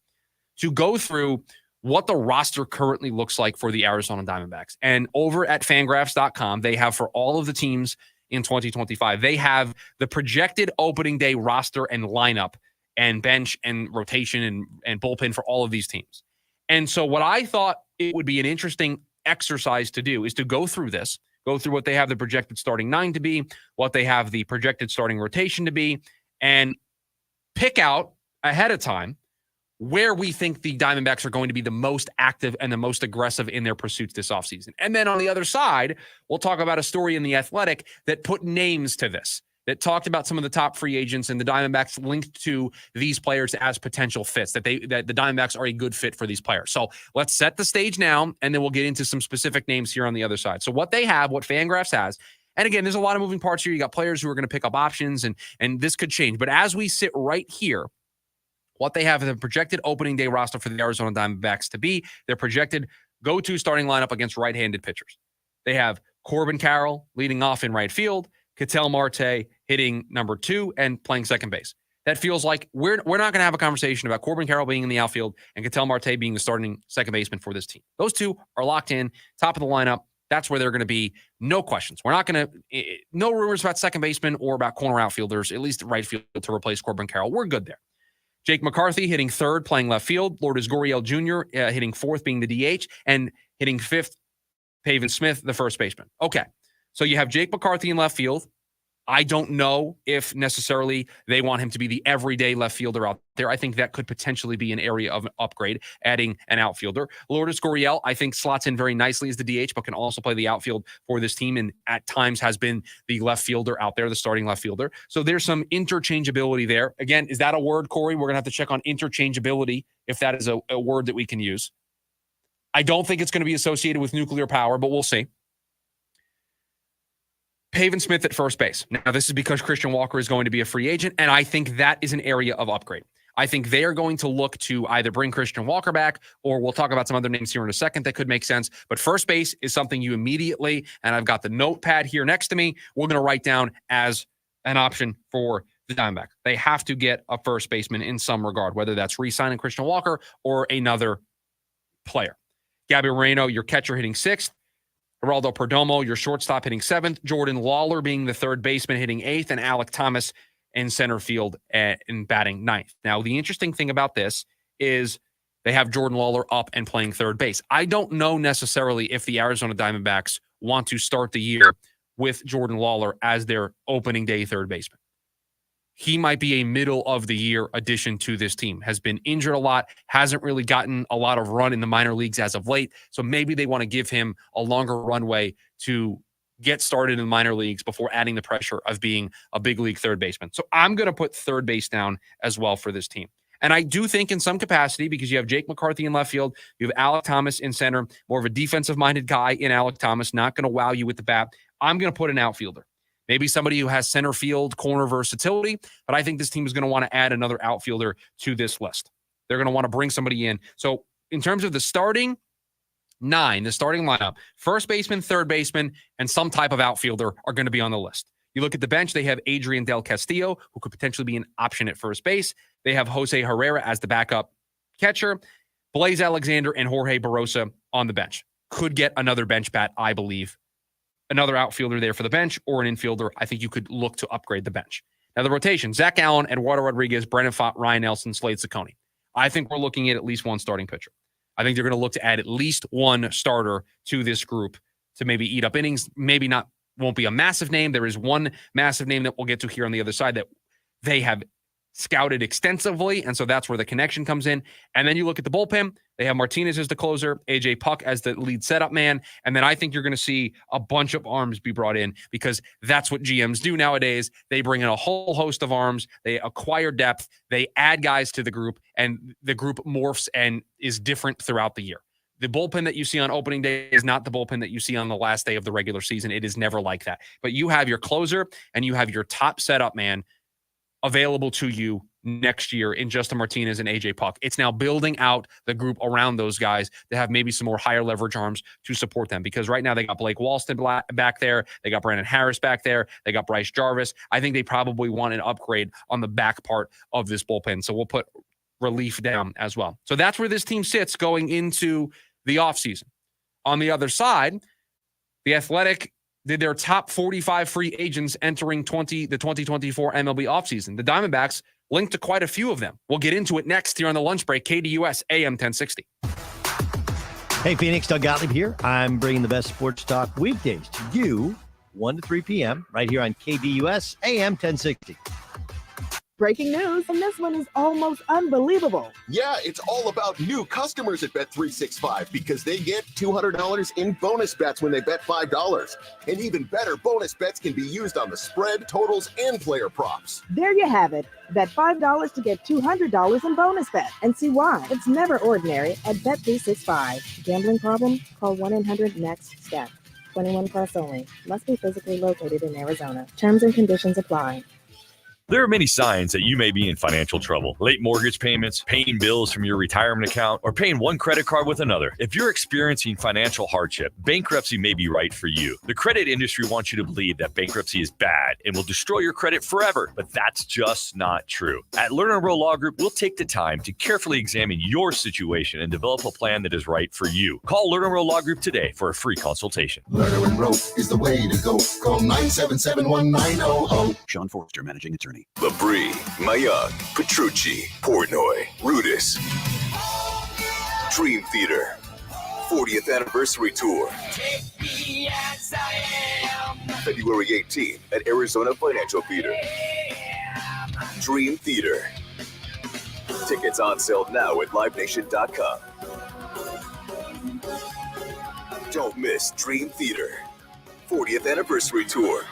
Speaker 12: to go through what the roster currently looks like for the Arizona Diamondbacks. And over at Fangraphs.com, they have for all of the teams in 2025, they have the projected opening day roster and lineup and bench and rotation and bullpen for all of these teams. And so what I thought it would be an interesting exercise to do is to go through this, go through what they have the projected starting 9 to be, what they have the projected starting rotation to be, and pick out ahead of time where we think the Diamondbacks are going to be the most active and the most aggressive in their pursuits this offseason. And then on the other side, we'll talk about a story in The Athletic that put names to this, that talked about some of the top free agents and the Diamondbacks linked to these players as potential fits, that the Diamondbacks are a good fit for these players. So let's set the stage now, and then we'll get into some specific names here on the other side. So what they have, what Fangraphs has, and again, there's a lot of moving parts here. You got players who are going to pick up options, and this could change. But as we sit right here, what they have is a projected opening day roster for the Arizona Diamondbacks to be their projected go-to starting lineup against right-handed pitchers. They have Corbin Carroll leading off in right field, Ketel Marte hitting number 2 and playing second base. That feels like we're not going to have a conversation about Corbin Carroll being in the outfield and Ketel Marte being the starting second baseman for this team. Those two are locked in, top of the lineup. That's where they're going to be. No questions. We're not going to, no rumors about second baseman or about corner outfielders, at least right field to replace Corbin Carroll. We're good there. Jake McCarthy hitting third, playing left field. Lourdes Gurriel Jr. Hitting fourth, being the DH, and hitting fifth, Pavin Smith, the first baseman. Okay, so you have Jake McCarthy in left field. I don't know if necessarily they want him to be the everyday left fielder out there. I think that could potentially be an area of an upgrade, adding an outfielder. Lourdes Gurriel, I think, slots in very nicely as the DH, but can also play the outfield for this team, and at times has been the left fielder out there, the starting left fielder. So there's some interchangeability there. Again, is that a word, Corey? We're going to have to check on interchangeability, if that is a word that we can use. I don't think it's going to be associated with nuclear power, but we'll see. Pavin Smith at first base. Now, this is because Christian Walker is going to be a free agent, and I think that is an area of upgrade. I think they are going to look to either bring Christian Walker back, or we'll talk about some other names here in a second that could make sense. But first base is something you immediately, and I've got the notepad here next to me, we're going to write down as an option for the Diamondbacks. They have to get a first baseman in some regard, whether that's re-signing Christian Walker or another player. Gabby Moreno, your catcher, hitting 6th. Geraldo Perdomo, your shortstop, hitting 7th. Jordan Lawler being the third baseman, hitting 8th. And Alek Thomas in center field in batting 9th. Now, the interesting thing about this is they have Jordan Lawler up and playing third base. I don't know necessarily if the Arizona Diamondbacks want to start the year with Jordan Lawler as their opening day third baseman. He might be a middle of the year addition to this team. Has been injured a lot, hasn't really gotten a lot of run in the minor leagues as of late. So maybe they want to give him a longer runway to get started in the minor leagues before adding the pressure of being a big league third baseman. So I'm going to put third base down as well for this team. And I do think in some capacity, because you have Jake McCarthy in left field, you have Alek Thomas in center, more of a defensive-minded guy in Alek Thomas, not going to wow you with the bat. I'm going to put an outfielder. Maybe somebody who has center field corner versatility, but I think this team is going to want to add another outfielder to this list. They're going to want to bring somebody in. So in terms of the starting 9, the starting lineup, first baseman, third baseman, and some type of outfielder are going to be on the list. You look at the bench, they have Adrian Del Castillo, who could potentially be an option at first base. They have Jose Herrera as the backup catcher, Blaze Alexander and Jorge Barosa on the bench. Could get another bench bat, I believe. Another outfielder there for the bench or an infielder. I think you could look to upgrade the bench. Now, the rotation, Zach Allen, Eduardo Rodriguez, Brandon Pfaadt, Ryan Nelson, Slade Ciccone. I think we're looking at least one starting pitcher. I think they're going to look to add at least one starter to this group to maybe eat up innings. Maybe not, won't be a massive name. There is one massive name that we'll get to here on the other side that they have scouted extensively, and so that's where the connection comes in. And then you look at the bullpen. They have Martinez as the closer, AJ Puck as the lead setup man, and then I think you're going to see a bunch of arms be brought in because that's what GMs do nowadays. They bring in a whole host of arms, they acquire depth, they add guys to the group, and the group morphs and is different throughout the year. The bullpen that you see on opening day is not the bullpen that you see on the last day of the regular season. It is never like that. But you have your closer and you have your top setup man available to you next year in Justin Martinez and AJ Puck. It's now building out the group around those guys to have maybe some more higher leverage arms to support them, because right now they got Blake Walston back there. They got Brandon Harris back there. They got Bryce Jarvis. I think they probably want an upgrade on the back part of this bullpen. So we'll put relief down as well. So that's where this team sits going into the offseason. On the other side, the Athletic did their top 45 free agents entering the 2024 MLB offseason. The Diamondbacks linked to quite a few of them. We'll get into it next here on the lunch break, KDUS AM 1060.
Speaker 9: Hey, Phoenix, Doug Gottlieb here. I'm bringing the best sports talk weekdays to you, 1 to 3 p.m., right here on KDUS AM 1060.
Speaker 14: Breaking news, and this one is almost unbelievable.
Speaker 17: Yeah, it's all about new customers at Bet365 because they get $200 in bonus bets when they bet $5. And even better, bonus bets can be used on the spread, totals, and player props.
Speaker 14: There you have it. Bet $5 to get $200 in bonus bet and see why. It's never ordinary at Bet365. Gambling problem? Call 1-800-NEXT-STEP. 21 plus only. Must be physically located in Arizona. Terms and conditions apply.
Speaker 18: There are many signs that you may be in financial trouble. Late mortgage payments, paying bills from your retirement account, or paying one credit card with another. If you're experiencing financial hardship, bankruptcy may be right for you. The credit industry wants you to believe that bankruptcy is bad and will destroy your credit forever, but that's just not true. At Lerner & Rowe Law Group, we'll take the time to carefully examine your situation and develop a plan that is right for you. Call Lerner & Rowe Law Group today for a free consultation.
Speaker 15: Lerner & Rowe is the way to go. Call 977-1900.
Speaker 19: Sean Forrester, Managing Attorney.
Speaker 20: Labrie, Mayock, Petrucci, Portnoy, Rudis. Dream Theater, 40th Anniversary Tour. February 18th at Arizona Financial Theater. Dream Theater. Tickets on sale now at LiveNation.com. Don't miss Dream Theater, 40th Anniversary Tour.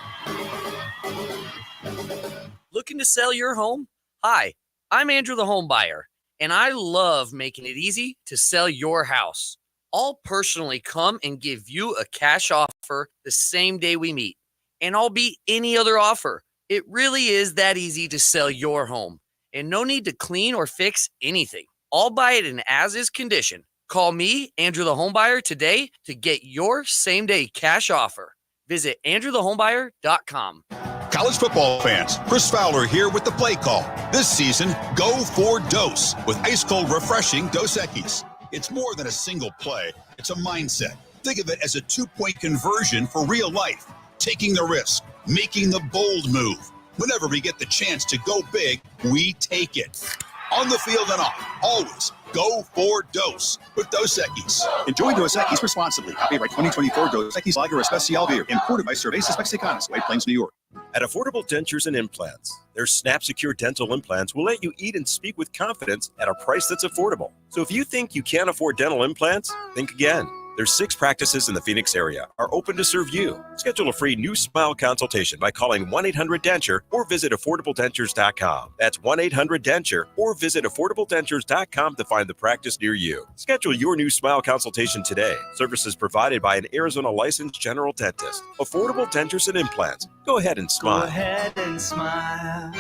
Speaker 21: Looking to sell your home? Hi, I'm Andrew the Home Buyer, and I love making it easy to sell your house. I'll personally come and give you a cash offer the same day we meet, and I'll beat any other offer. It really is that easy to sell your home, and no need to clean or fix anything. I'll buy it in as-is condition. Call me, Andrew the Home Buyer, today to get your same-day cash offer. Visit AndrewTheHomebuyer.com.
Speaker 27: College football fans, Chris Fowler here with the play call. This season, go for Dose with ice-cold, refreshing Dos Equis. It's more than a single play. It's a mindset. Think of it as a two-point conversion for real life. Taking the risk, making the bold move. Whenever we get the chance to go big, we take it. On the field and off, always go for Dose with Dos Equis.
Speaker 19: Enjoy Dos Equis responsibly. Copyright 2024 Dos Equis Lager Especial Beer. Imported by Cervezas Mexicanas, White Plains, New York.
Speaker 2: At Affordable Dentures and Implants, their Snap Secure dental implants will let you eat and speak with confidence at a price that's affordable. So if you think you can't afford dental implants, think again. Their 6 practices in the Phoenix area are open to serve you. Schedule a free new smile consultation by calling 1-800-DENTURE or visit AffordableDentures.com. That's 1-800-DENTURE or visit AffordableDentures.com to find the practice near you. Schedule your new smile consultation today. Services provided by an Arizona licensed general dentist. Affordable Dentures and Implants. Go ahead and smile.
Speaker 28: Go ahead and smile.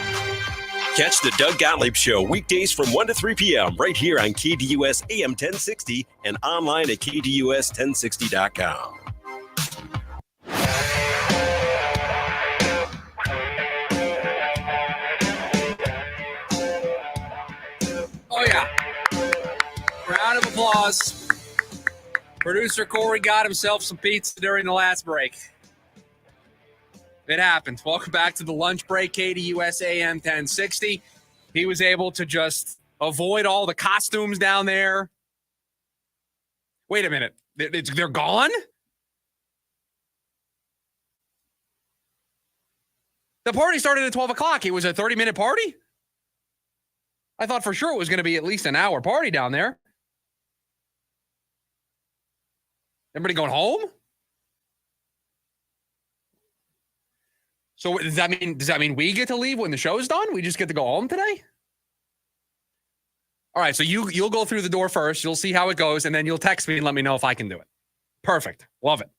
Speaker 2: Catch the Doug Gottlieb Show weekdays from 1 to 3 p.m. right here on KDUS AM 1060 and online at KDUS1060.com.
Speaker 12: Oh, yeah. Round of applause. Producer Corey got himself some pizza during the last break. It happened. Welcome back to the lunch break, KDUS AM 1060. He was able to just avoid all the costumes down there. Wait a minute. They're gone? The party started at 12 o'clock. It was a 30-minute party? I thought for sure it was going to be at least an hour party down there. Everybody going home? So does that mean we get to leave when the show's done? We just get to go home today? All right, so you'll go through the door first. You'll see how it goes, and then you'll text me and let me know if I can do it. Perfect. Love it.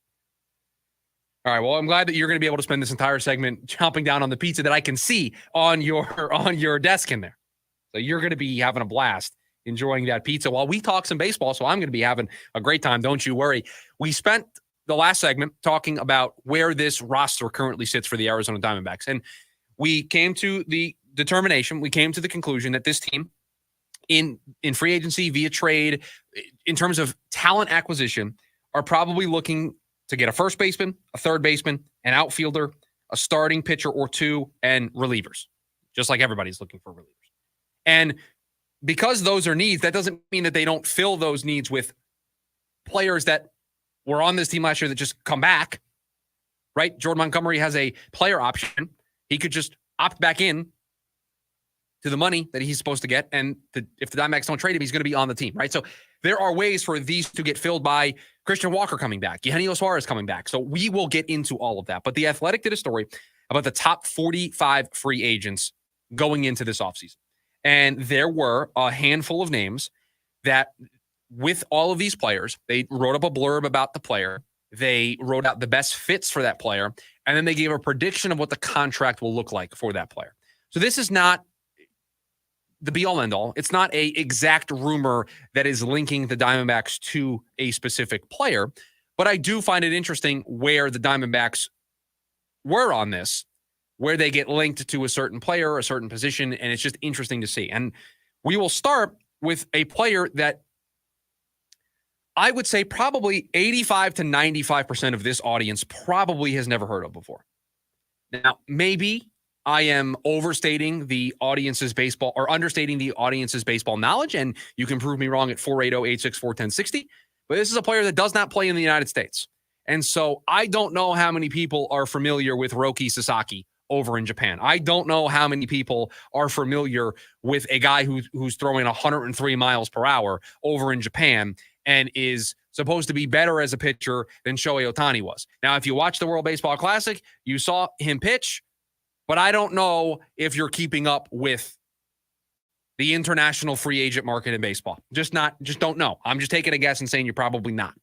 Speaker 12: All right, well, I'm glad that you're going to be able to spend this entire segment chomping down on the pizza that I can see on your desk in there. So you're going to be having a blast enjoying that pizza while we talk some baseball, so I'm going to be having a great time. Don't you worry. We spent the last segment talking about where this roster currently sits for the Arizona Diamondbacks. And we came to the determination, we came to the conclusion that this team in free agency, via trade, in terms of talent acquisition, are probably looking to get a first baseman, a third baseman, an outfielder, a starting pitcher or two, and relievers, just like everybody's looking for relievers. And because those are needs, that doesn't mean that they don't fill those needs with players that were on this team last year that just come back, right? Jordan Montgomery has a player option. He could just opt back in to the money that he's supposed to get. And if the Diamondbacks don't trade him, he's going to be on the team, right? So there are ways for these to get filled by Christian Walker coming back, Eugenio Suarez coming back. So we will get into all of that. But The Athletic did a story about the top 45 free agents going into this offseason. And there were a handful of names that, with all of these players, they wrote up a blurb about the player. They wrote out the best fits for that player. And then they gave a prediction of what the contract will look like for that player. So this is not the be-all, end-all. It's not a exact rumor that is linking the Diamondbacks to a specific player. But I do find it interesting where the Diamondbacks were on this, where they get linked to a certain player, a certain position, and it's just interesting to see. And we will start with a player that I would say probably 85 to 95% of this audience probably has never heard of before. Now, maybe I am overstating the audience's baseball or understating the audience's baseball knowledge, and you can prove me wrong at 480-864-1060. But this is a player that does not play in the United States. And so I don't know how many people are familiar with Roki Sasaki over in Japan. I don't know how many people are familiar with a guy who's throwing 103 miles per hour over in Japan and is supposed to be better as a pitcher than Shohei Ohtani was. Now, if you watch the World Baseball Classic, you saw him pitch, but I don't know if you're keeping up with the international free agent market in baseball. Just don't know. I'm just taking a guess and saying you're probably not.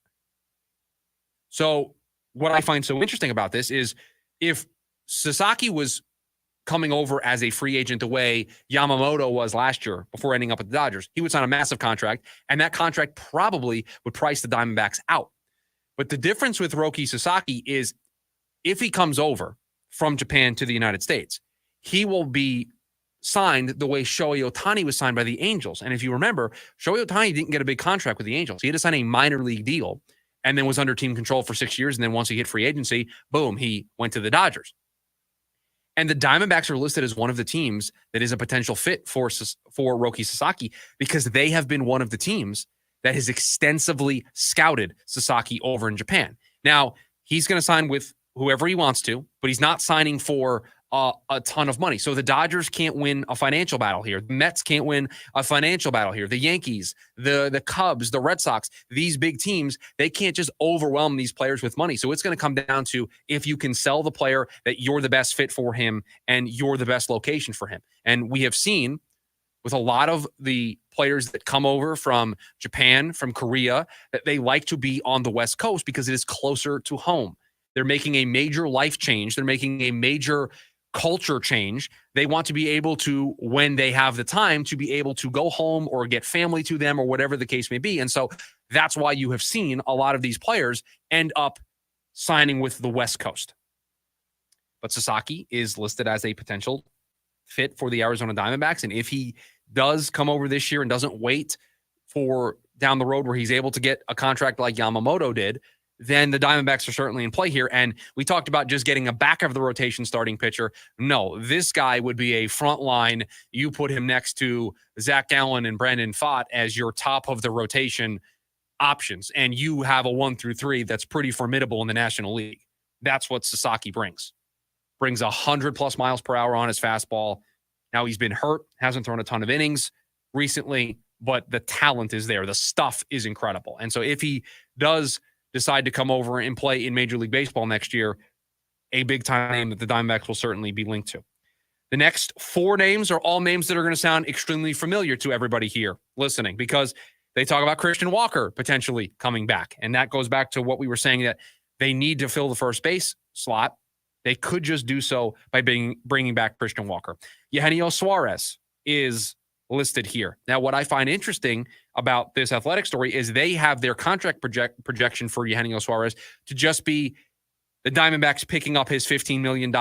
Speaker 12: So what I find so interesting about this is if Sasaki was coming over as a free agent the way Yamamoto was last year before ending up with the Dodgers, he would sign a massive contract, and that contract probably would price the Diamondbacks out. But the difference with Roki Sasaki is if he comes over from Japan to the United States, he will be signed the way Shohei Ohtani was signed by the Angels. And if you remember, Shohei Ohtani didn't get a big contract with the Angels. He had to sign a minor league deal and then was under team control for 6 years. And then once he hit free agency, boom, he went to the Dodgers. And the Diamondbacks are listed as one of the teams that is a potential fit for Roki Sasaki because they have been one of the teams that has extensively scouted Sasaki over in Japan. Now, he's going to sign with whoever he wants to, but he's not signing for a ton of money. So the Dodgers can't win a financial battle here. The Mets can't win a financial battle here. The Yankees, the Cubs, the Red Sox, these big teams, they can't just overwhelm these players with money. So it's going to come down to if you can sell the player that you're the best fit for him and you're the best location for him. And we have seen with a lot of the players that come over from Japan, from Korea, that they like to be on the West Coast because it is closer to home. They're making a major life change. They're making a major culture change. They want to be able to, when they have the time, to be able to go home or get family to them or whatever the case may be. And so that's why you have seen a lot of these players end up signing with the West Coast. But Sasaki is listed as a potential fit for the Arizona Diamondbacks. And if he does come over this year and doesn't wait for down the road where he's able to get a contract like Yamamoto did, then the Diamondbacks are certainly in play here. And we talked about just getting a back of the rotation starting pitcher. No, this guy would be a front line. You put him next to Zach Gallen and Brandon Pfaadt as your top of the rotation options. And you have a 1 through 3 that's pretty formidable in the National League. That's what Sasaki brings. Brings 100 plus miles per hour on his fastball. Now he's been hurt, hasn't thrown a ton of innings recently, but the talent is there. The stuff is incredible. And so if he does decide to come over and play in Major League Baseball next year, a big-time name that the Diamondbacks will certainly be linked to. The next 4 names are all names that are going to sound extremely familiar to everybody here listening because they talk about Christian Walker potentially coming back. And that goes back to what we were saying, that they need to fill the first base slot. They could just do so by bringing back Christian Walker. Eugenio Suarez is listed here. Now, what I find interesting about this Athletic story is they have their contract projection for Eugenio Suarez to just be the Diamondbacks picking up his $15 million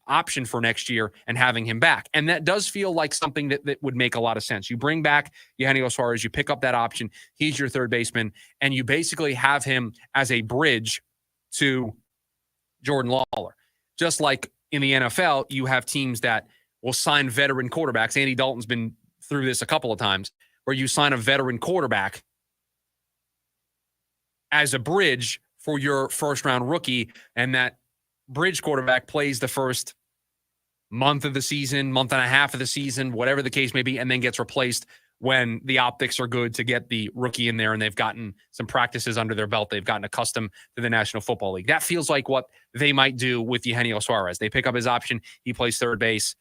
Speaker 12: option for next year and having him back. And that does feel like something that would make a lot of sense. You bring back Eugenio Suarez, you pick up that option, he's your third baseman, and you basically have him as a bridge to Jordan Lawler. Just like in the NFL, you have teams that will sign veteran quarterbacks. Andy Dalton's been through this a couple of times, where you sign a veteran quarterback as a bridge for your first-round rookie, and that bridge quarterback plays the first month of the season, month and a half of the season, whatever the case may be, and then gets replaced when the optics are good to get the rookie in there and they've gotten some practices under their belt. They've gotten accustomed to the National Football League. That feels like what they might do with Eugenio Suarez. They pick up his option. He plays third base.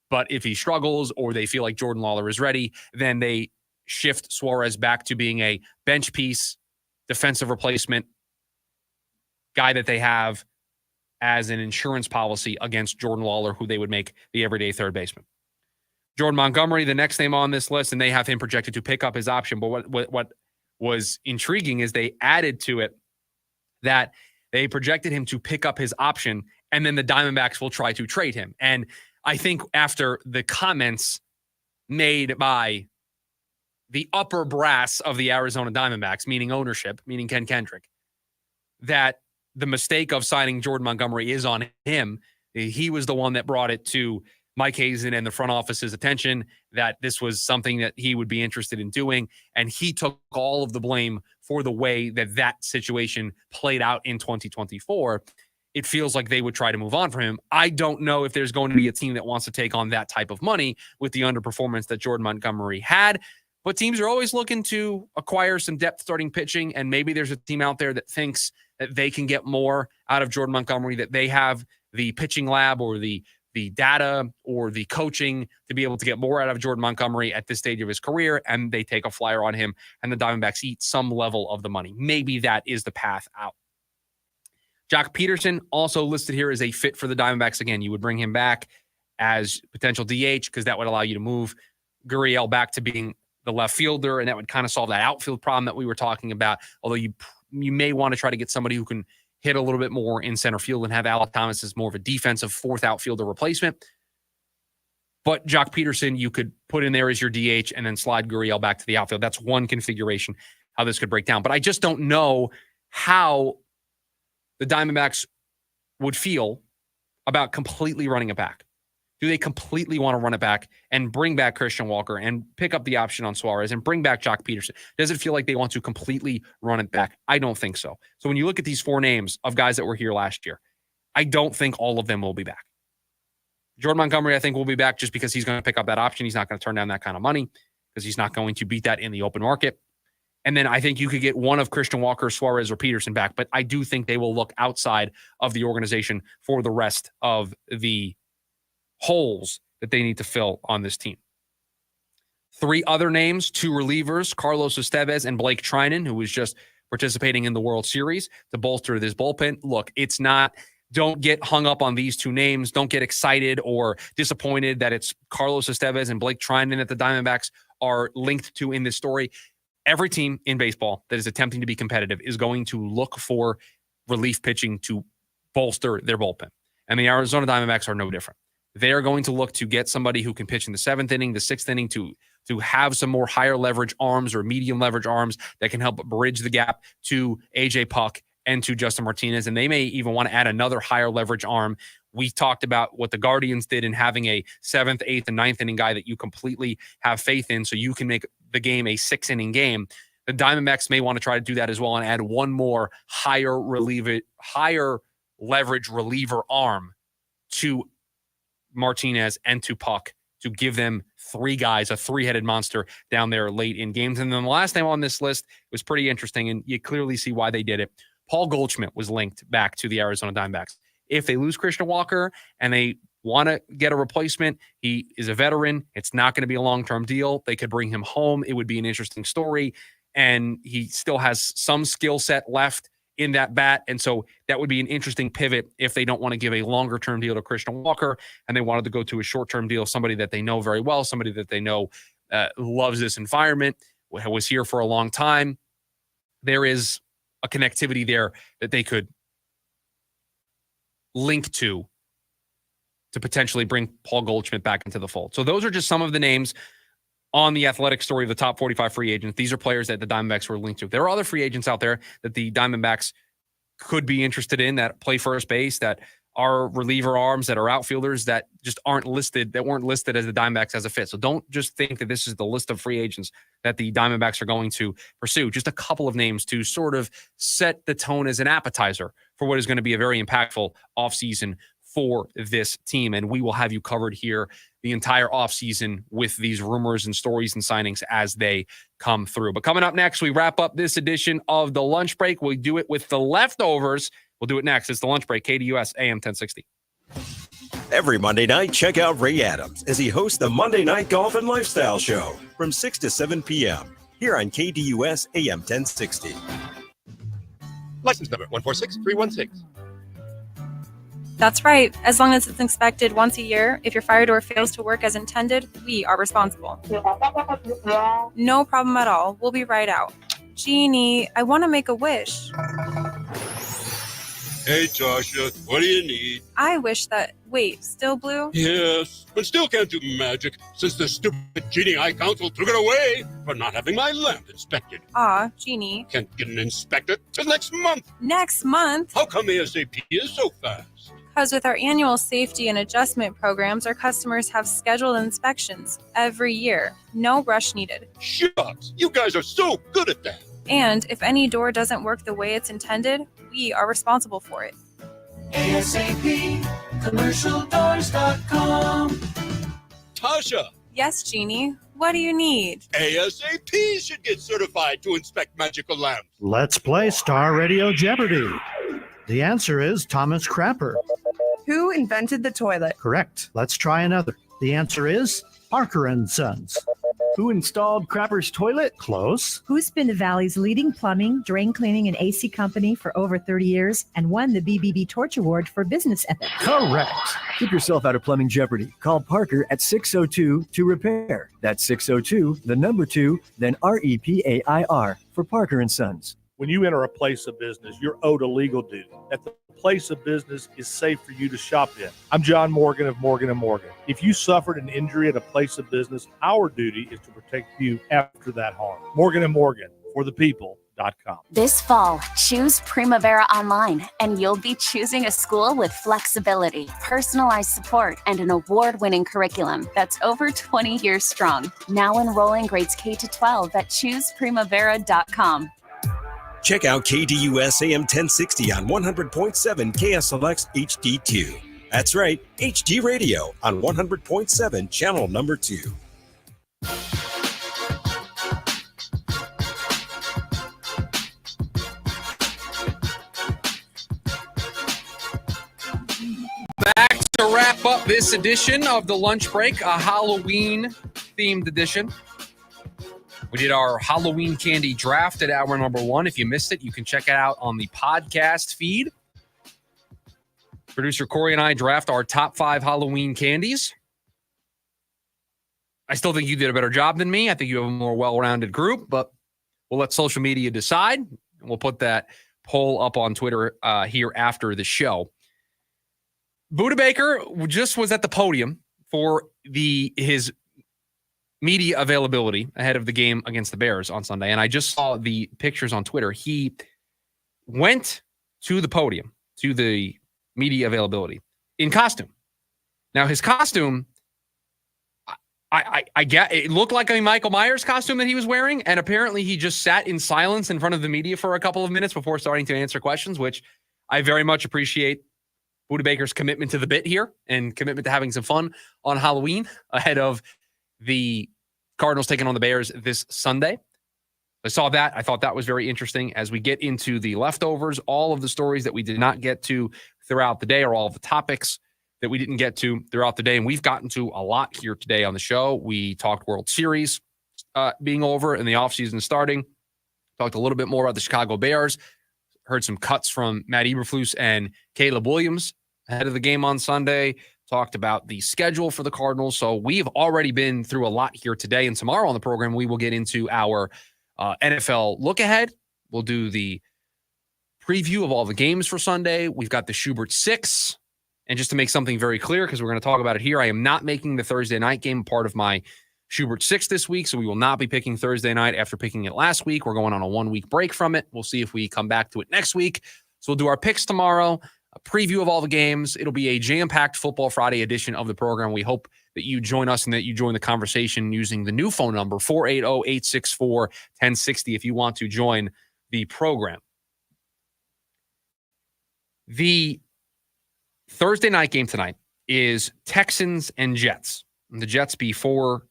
Speaker 12: But if he struggles or they feel like Jordan Lawler is ready, then they shift Suarez back to being a bench piece, defensive replacement guy that they have as an insurance policy against Jordan Lawler, who they would make the everyday third baseman. Jordan Montgomery, the next name on this list, and they have him projected to pick up his option. But what was intriguing is they added to it that they projected him to pick up his option, and then the Diamondbacks will try to trade him. And I think after the comments made by the upper brass of the Arizona Diamondbacks, meaning ownership, meaning Ken Kendrick, that the mistake of signing Jordan Montgomery is on him. He was the one that brought it to Mike Hazen and the front office's attention that this was something that he would be interested in doing. And he took all of the blame for the way that situation played out in 2024. It feels like they would try to move on from him. I don't know if there's going to be a team that wants to take on that type of money with the underperformance that Jordan Montgomery had. But teams are always looking to acquire some depth starting pitching, and maybe there's a team out there that thinks that they can get more out of Jordan Montgomery, that they have the pitching lab or the data or the coaching to be able to get more out of Jordan Montgomery at this stage of his career, and they take a flyer on him, and the Diamondbacks eat some level of the money. Maybe that is the path out. Jock Peterson also listed here as a fit for the Diamondbacks. Again, you would bring him back as potential DH because that would allow you to move Gurriel back to being the left fielder, and that would kind of solve that outfield problem that we were talking about, although you may want to try to get somebody who can hit a little bit more in center field and have Alec Thomas as more of a defensive fourth outfielder replacement. But Jock Peterson, you could put in there as your DH and then slide Gurriel back to the outfield. That's one configuration how this could break down. But I just don't know how the Diamondbacks would feel about completely running it back. Do they completely want to run it back and bring back Christian Walker and pick up the option on Suarez and bring back Jock Peterson? Does it feel like they want to completely run it back? I don't think so. So when you look at these four names of guys that were here last year, I don't think all of them will be back. Jordan Montgomery, I think, will be back just because he's going to pick up that option. He's not going to turn down that kind of money because he's not going to beat that in the open market. And then I think you could get one of Christian Walker, Suarez, or Peterson back. But I do think they will look outside of the organization for the rest of the holes that they need to fill on this team. Three other names, two relievers, Carlos Estevez and Blake Trinan, who was just participating in the World Series to bolster this bullpen. Look, it's not, don't get hung up on these two names. Don't get excited or disappointed that it's Carlos Estevez and Blake Trinan that the Diamondbacks are linked to in this story. Every team in baseball that is attempting to be competitive is going to look for relief pitching to bolster their bullpen. And the Arizona Diamondbacks are no different. They are going to look to get somebody who can pitch in the seventh inning, the sixth inning to have some more higher leverage arms or medium leverage arms that can help bridge the gap to AJ Puck and to Justin Martinez. And they may even want to add another higher leverage arm. We talked about what the Guardians did in having a seventh, eighth, and ninth inning guy that you completely have faith in so you can make the game a 6-inning game. The Diamondbacks may want to try to do that as well and add one more higher leverage reliever arm to Martinez and to Puck to give them three guys, a three-headed monster down there late in games. And then the last name on this list was pretty interesting, and you clearly see why they did it. Paul Goldschmidt was linked back to the Arizona Diamondbacks. If they lose Christian Walker and they want to get a replacement, he is a veteran. It's not going to be a long-term deal. They could bring him home. It would be an interesting story, and he still has some skill set left in that bat. And so that would be an interesting pivot if they don't want to give a longer term deal to Christian Walker and they wanted to go to a short term deal, somebody that they know very well, somebody that they know loves this environment, was here for a long time. There is a connectivity there that they could link to potentially bring Paul Goldschmidt back into the fold. So those are just some of the names on the Athletic story of the top 45 free agents. These are players that the Diamondbacks were linked to. There are other free agents out there that the Diamondbacks could be interested in that play first base, that
Speaker 1: are reliever arms that are outfielders that just weren't listed as the Diamondbacks as a fit. So don't just think that this is the list of free agents that the Diamondbacks are going to pursue. Just a couple of names to sort of set the tone as an appetizer for what is going to be a very impactful offseason for this team. And we will have you covered here the entire offseason with these rumors and stories and signings as they come through. But coming up next, we wrap up this edition of The Lunch Break. We do it with the leftovers. We'll do it next. It's The Lunch Break, KDUS AM 1060.
Speaker 2: Every Monday night, check out Ray Adams as he hosts the Monday Night Golf and Lifestyle Show from 6 to 7 p.m. here on KDUS AM 1060.
Speaker 3: License number 146316.
Speaker 4: That's right. As long as it's inspected once a year, if your fire door fails to work as intended, we are responsible. No problem at all. We'll be right out. Jeannie, I want to make a wish.
Speaker 5: Hey, Tasha, what do you need?
Speaker 4: I wish that... Wait, still blue?
Speaker 5: Yes, but still can't do magic since the stupid Genie Eye Council took it away for not having my lamp inspected.
Speaker 4: Aw, Jeannie.
Speaker 5: Can't get an inspector till next month.
Speaker 4: Next month?
Speaker 5: How come ASAP is so fast?
Speaker 4: Because with our annual safety and adjustment programs, our customers have scheduled inspections every year. No rush needed.
Speaker 5: Shucks, you guys are so good at that.
Speaker 4: And if any door doesn't work the way it's intended, we are responsible for it.
Speaker 28: ASAP, commercialdoors.com.
Speaker 5: Tasha.
Speaker 4: Yes, Jeannie. What do you need?
Speaker 5: ASAP should get certified to inspect magical lamps.
Speaker 6: Let's play Star Radio Jeopardy! The answer is Thomas Crapper.
Speaker 7: Who invented the toilet?
Speaker 6: Correct. Let's try another. The answer is Parker and Sons. Who installed Crapper's toilet? Close.
Speaker 22: Who's been the Valley's leading plumbing, drain cleaning, and AC company for over 30 years and won the BBB Torch Award for business ethics?
Speaker 6: Correct.
Speaker 23: Keep yourself out of plumbing jeopardy. Call Parker at 602-2-REPAIR. That's 602, the number 2, then REPAIR for Parker and Sons.
Speaker 13: When you enter a place of business, you're owed a legal duty that the place of business is safe for you to shop in. I'm John Morgan of Morgan & Morgan. If you suffered an injury at a place of business, our duty is to protect you after that harm. Morgan & Morgan, for the people.com.
Speaker 29: This fall, choose Primavera Online, and you'll be choosing a school with flexibility, personalized support, and an award-winning curriculum that's over 20 years strong. Now enrolling grades K to 12 at chooseprimavera.com.
Speaker 2: Check out KDUS AM 1060 on 100.7 KSLX HD2. That's right, HD Radio on 100.7 channel number 2.
Speaker 12: Back to wrap up this edition of the Lunch Break, a Halloween-themed edition. We did our Halloween candy draft at hour number 1. If you missed it, you can check it out on the podcast feed. Producer Corey and I draft our top 5 Halloween candies. I still think you did a better job than me. I think you have a more well-rounded group, but we'll let social media decide. And we'll put that poll up on Twitter here after the show. Buda Baker just was at the podium for his media availability ahead of the game against the Bears on Sunday. And I just saw the pictures on Twitter. He went to the podium, to the media availability in costume. Now his costume, I get it looked like a Michael Myers costume that he was wearing. And apparently he just sat in silence in front of the media for a couple of minutes before starting to answer questions, which I very much appreciate Buda Baker's commitment to the bit here and commitment to having some fun on Halloween ahead of the Cardinals taking on the Bears this Sunday. I saw that. I thought that was very interesting. As we get into the leftovers, all of the stories that we did not get to throughout the day, or all of the topics that we didn't get to throughout the day. And we've gotten to a lot here today on the show. We talked World Series being over and the offseason starting. Talked a little bit more about the Chicago Bears. Heard some cuts from Matt Eberflus and Caleb Williams ahead of the game on Sunday. Talked about the schedule for the Cardinals. So we've already been through a lot here today. And tomorrow on the program, we will get into our NFL look ahead. We'll do the preview of all the games for Sunday. We've got the Schubert 6. And just to make something very clear, because we're going to talk about it here, I am not making the Thursday night game part of my Schubert 6 this week. So we will not be picking Thursday night after picking it last week. We're going on a 1-week break from it. We'll see if we come back to it next week. So we'll do our picks tomorrow.
Speaker 1: a preview of all the games. It'll be a jam-packed Football Friday edition of the program. We hope that you join us and that you join the conversation using the new phone number, 480-864-1060, if you want to join the program. The Thursday night game tonight is Texans and Jets. And the Jets, before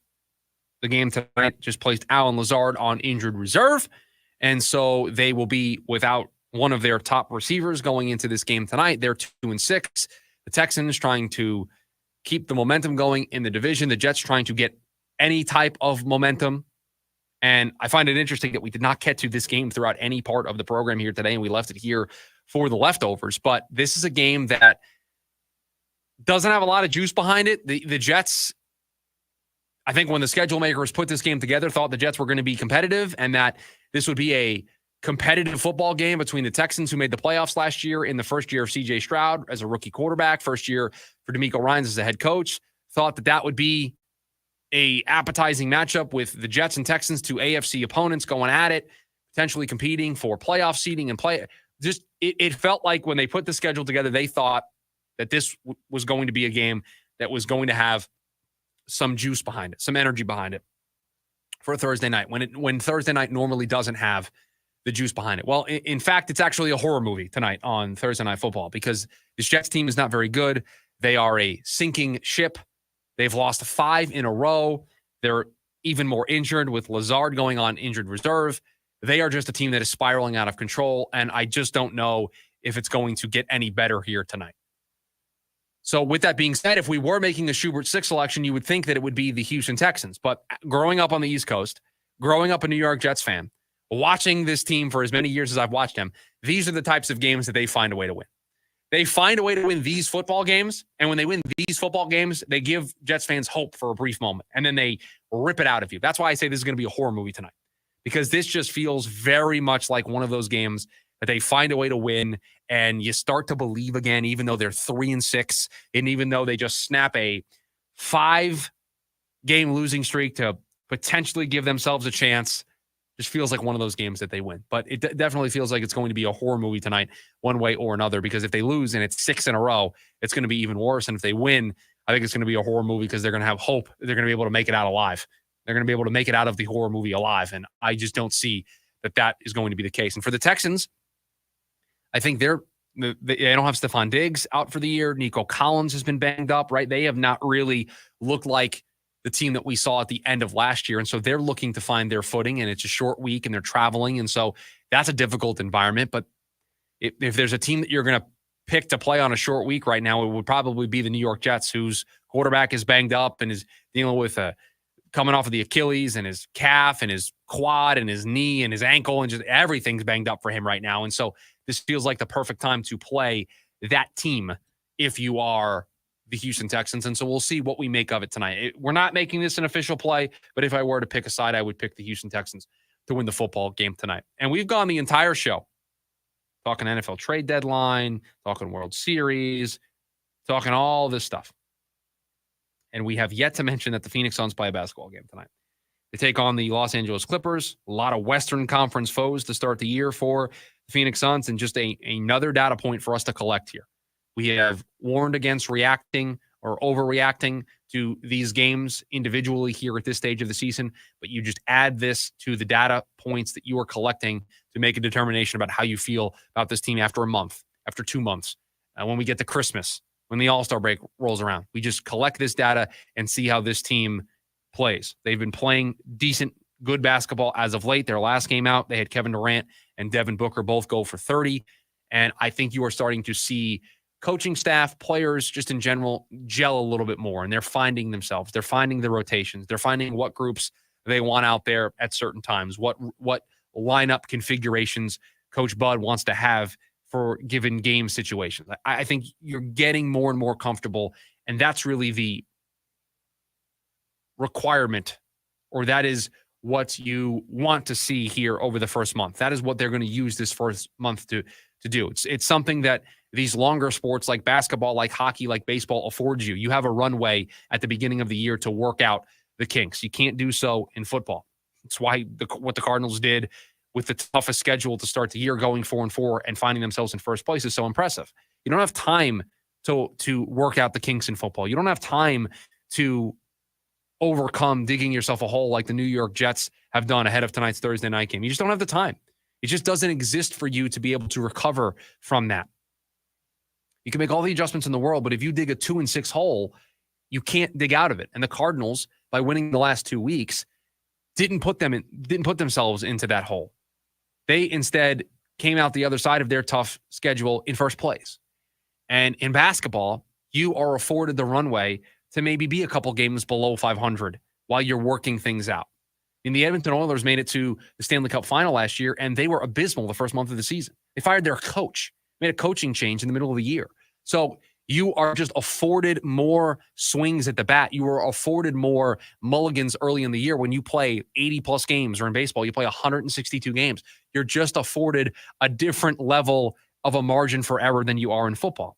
Speaker 1: the game tonight, just placed Allen Lazard on injured reserve. And so they will be without one of their top receivers going into this game tonight. They're 2-6. The Texans trying to keep the momentum going in the division. The Jets trying to get any type of momentum. And I find it interesting that we did not get to this game throughout any part of the program here today, and we left it here for the leftovers. But this is a game that doesn't have a lot of juice behind it. The Jets, I think when the schedule makers put this game together, thought the Jets were going to be competitive and that this would be a competitive football game between the Texans, who made the playoffs last year in the first year of C.J. Stroud as a rookie quarterback, first year for DeMeco Ryans as a head coach. Thought that would be a appetizing matchup with the Jets and Texans, two AFC opponents going at it, potentially competing for playoff seeding and play. Just it felt like when they put the schedule together, they thought that this was going to be a game that was going to have some juice behind it, some energy behind it for a Thursday night, when Thursday night normally doesn't have the juice behind it. Well, in fact, it's actually a horror movie tonight on Thursday Night Football because this Jets team is not very good. They are a sinking ship. They've lost 5 in a row. They're even more injured with Lazard going on injured reserve. They are just a team that is spiraling out of control, and I just don't know if it's going to get any better here tonight. So with that being said, if we were making a Schubert 6 selection, you would think that it would be the Houston Texans. But growing up on the East Coast, growing up a New York Jets fan, watching this team for as many years as I've watched them, these are the types of games that they find a way to win. They find a way to win these football games, and when they win these football games, they give Jets fans hope for a brief moment, and then they rip it out of you. That's why I say this is going to be a horror movie tonight, because this just feels very much like one of those games that they find a way to win, and you start to believe again, even though they're 3-6, and even though they just snap a 5-game losing streak to potentially give themselves a chance. Just feels like one of those games that they win. But it definitely feels like it's going to be a horror movie tonight, one way or another, because if they lose and it's 6 in a row, it's going to be even worse. And if they win, I think it's going to be a horror movie because they're going to have hope. They're going to be able to make it out alive. They're going to be able to make it out of the horror movie alive. And I just don't see that is going to be the case. And for the Texans, I think they don't have Stephon Diggs out for the year. Nico Collins has been banged up, right? They have not really looked like the team that we saw at the end of last year. And so they're looking to find their footing, and it's a short week and they're traveling. And so that's a difficult environment. But if there's a team that you're going to pick to play on a short week right now, it would probably be the New York Jets, whose quarterback is banged up and is dealing with coming off of the Achilles and his calf and his quad and his knee and his ankle, and just everything's banged up for him right now. And so this feels like the perfect time to play that team if you are the Houston Texans. And so we'll see what we make of it tonight. We're not making this an official play, but if I were to pick a side, I would pick the Houston Texans to win the football game tonight. And we've gone the entire show talking NFL trade deadline, talking World Series, talking all this stuff. And we have yet to mention that the Phoenix Suns play a basketball game tonight. They take on the Los Angeles Clippers, a lot of Western Conference foes to start the year for the Phoenix Suns, and just another data point for us to collect here. We have warned against reacting or overreacting to these games individually here at this stage of the season, but you just add this to the data points that you are collecting to make a determination about how you feel about this team after a month, after 2 months, when we get to Christmas, when the All-Star break rolls around. We just collect this data and see how this team plays. They've been playing decent, good basketball as of late. Their last game out, they had Kevin Durant and Devin Booker both go for 30, and I think you are starting to see coaching staff, players, just in general, gel a little bit more, and they're finding themselves. They're finding the rotations. They're finding what groups they want out there at certain times, what lineup configurations Coach Bud wants to have for given game situations. I think you're getting more and more comfortable, and that's really the requirement, or that is what you want to see here over the first month. That is what they're going to use this first month to do. It's something that these longer sports like basketball, like hockey, like baseball affords you. You have a runway at the beginning of the year to work out the kinks. You can't do so in football. It's why what the Cardinals did with the toughest schedule to start the year, going 4-4 and finding themselves in first place, is so impressive. You don't have time to work out the kinks in football. You don't have time to overcome digging yourself a hole like the New York Jets have done ahead of tonight's Thursday night game. You just don't have the time. It just doesn't exist for you to be able to recover from that. You can make all the adjustments in the world, but if you dig a 2-6 hole, you can't dig out of it. And the Cardinals, by winning the last 2 weeks, didn't put themselves into that hole. They instead came out the other side of their tough schedule in first place. And in basketball, you are afforded the runway to maybe be a couple games below 500 while you're working things out. And the Edmonton Oilers made it to the Stanley Cup final last year, and they were abysmal the first month of the season. They fired their coach, made a coaching change in the middle of the year. So you are just afforded more swings at the bat. You are afforded more mulligans early in the year when you play 80-plus games, or in baseball, you play 162 games. You're just afforded a different level of a margin for error than you are in football.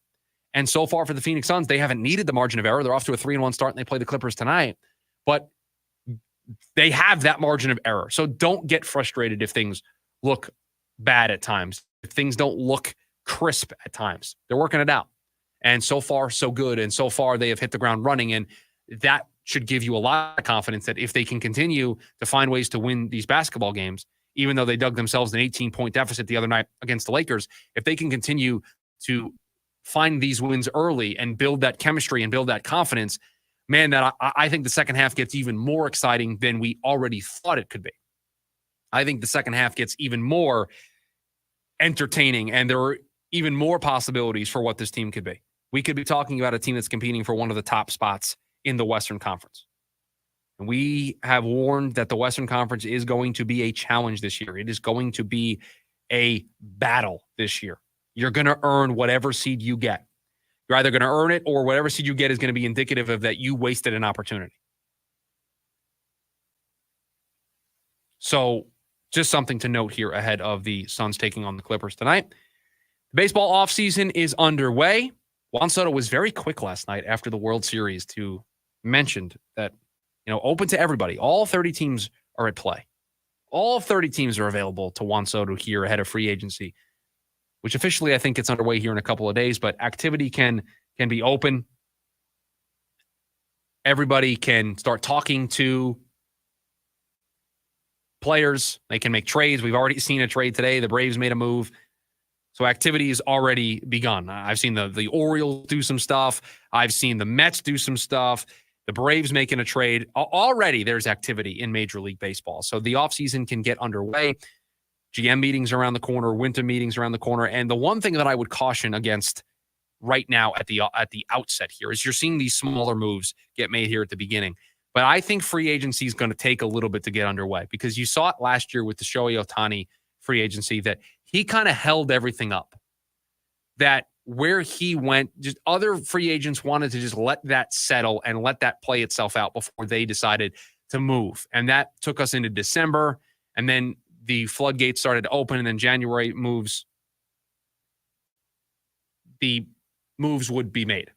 Speaker 1: And so far for the Phoenix Suns, they haven't needed the margin of error. They're off to a 3-1 start, and they play the Clippers tonight. But they have that margin of error. So don't get frustrated if things look bad at times, if things don't look crisp at times. They're working it out. And so far, so good. And so far, they have hit the ground running. And that should give you a lot of confidence that if they can continue to find ways to win these basketball games, even though they dug themselves an 18-point deficit the other night against the Lakers, if they can continue to find these wins early and build that chemistry and build that confidence, man, that I think the second half gets even more exciting than we already thought it could be. I think the second half gets even more entertaining, and there are even more possibilities for what this team could be. We could be talking about a team that's competing for one of the top spots in the Western Conference. And we have warned that the Western Conference is going to be a challenge this year. It is going to be a battle this year. You're going to earn whatever seed you get. You're either going to earn it, or whatever seed you get is going to be indicative of that you wasted an opportunity. So just something to note here ahead of the Suns taking on the Clippers tonight. The baseball offseason is underway. Juan Soto was very quick last night after the World Series to mention that, open to everybody. All 30 teams are at play. All 30 teams are available to Juan Soto here ahead of free agency, which officially I think gets underway here in a couple of days, but activity can be open. Everybody can start talking to players. They can make trades. We've already seen a trade today. The Braves made a move. So activity has already begun. I've seen the Orioles do some stuff. I've seen the Mets do some stuff. The Braves making a trade. Already there's activity in Major League Baseball. So the offseason can get underway. GM meetings around the corner, winter meetings around the corner. And the one thing that I would caution against right now at the outset here is you're seeing these smaller moves get made here at the beginning. But I think free agency is going to take a little bit to get underway, because you saw it last year with the Shohei Ohtani free agency that he kind of held everything up. That where he went, just other free agents wanted to just let that settle and let that play itself out before they decided to move. And that took us into December. And then the floodgates started to open, and then January the moves would be made.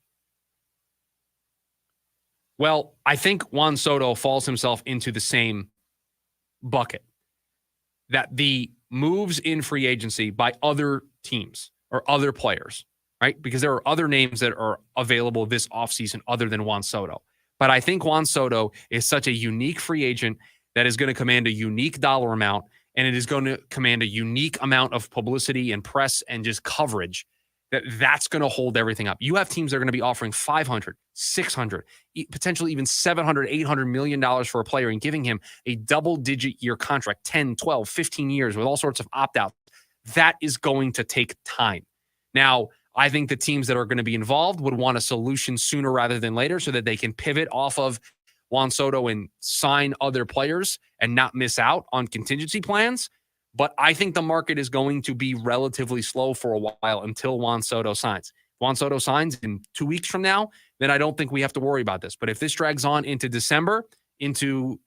Speaker 1: Well, I think Juan Soto falls himself into the same bucket. That the moves in free agency by other teams or other players, right? Because there are other names that are available this offseason other than Juan Soto. But I think Juan Soto is such a unique free agent that is going to command a unique dollar amount, and it is going to command a unique amount of publicity and press and just coverage that's going to hold everything up. You have teams that are going to be offering $500, $600, potentially even $700, $800 million for a player and giving him a double-digit year contract, 10, 12, 15 years with all sorts of opt-outs. That is going to take time. Now, I think the teams that are going to be involved would want a solution sooner rather than later so that they can pivot off of Juan Soto and sign other players and not miss out on contingency plans. But I think the market is going to be relatively slow for a while until Juan Soto signs. If Juan Soto signs in 2 weeks from now, then I don't think we have to worry about this. But if this drags on into December, into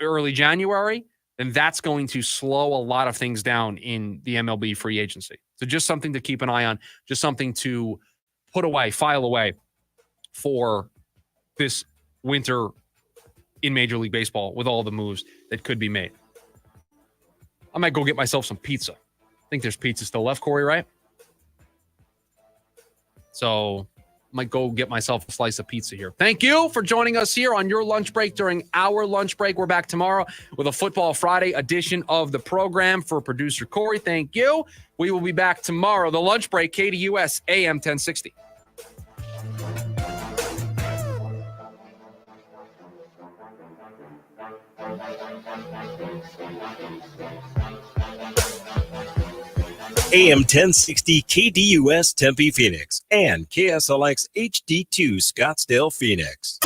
Speaker 1: early January, then that's going to slow a lot of things down in the MLB free agency. So just something to keep an eye on, just something to put away, file away for this winter in Major League Baseball with all the moves that could be made. I might go get myself some pizza. I think there's pizza still left, Corey, right? So might go get myself a slice of pizza here. Thank you for joining us here on your lunch break during our lunch break. We're back tomorrow with a Football Friday edition of the program. For producer Corey, thank you. We will be back tomorrow. The lunch break, KDUS AM 1060.
Speaker 2: AM 1060 KDUS Tempe Phoenix and KSLX HD2 Scottsdale Phoenix.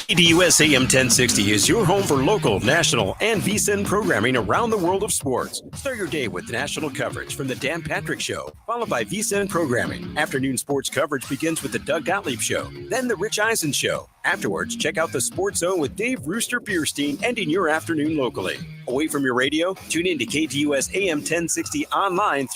Speaker 2: KDUS AM 1060 is your home for local, national, and VSiN programming around the world of sports. Start your day with national coverage from the Dan Patrick Show, followed by VSiN programming. Afternoon sports coverage begins with the Doug Gottlieb Show, then the Rich Eisen Show. Afterwards, check out the Sports Zone with Dave Rooster Bierstein, ending your afternoon locally. Away from your radio, tune in to KDUS AM 1060 online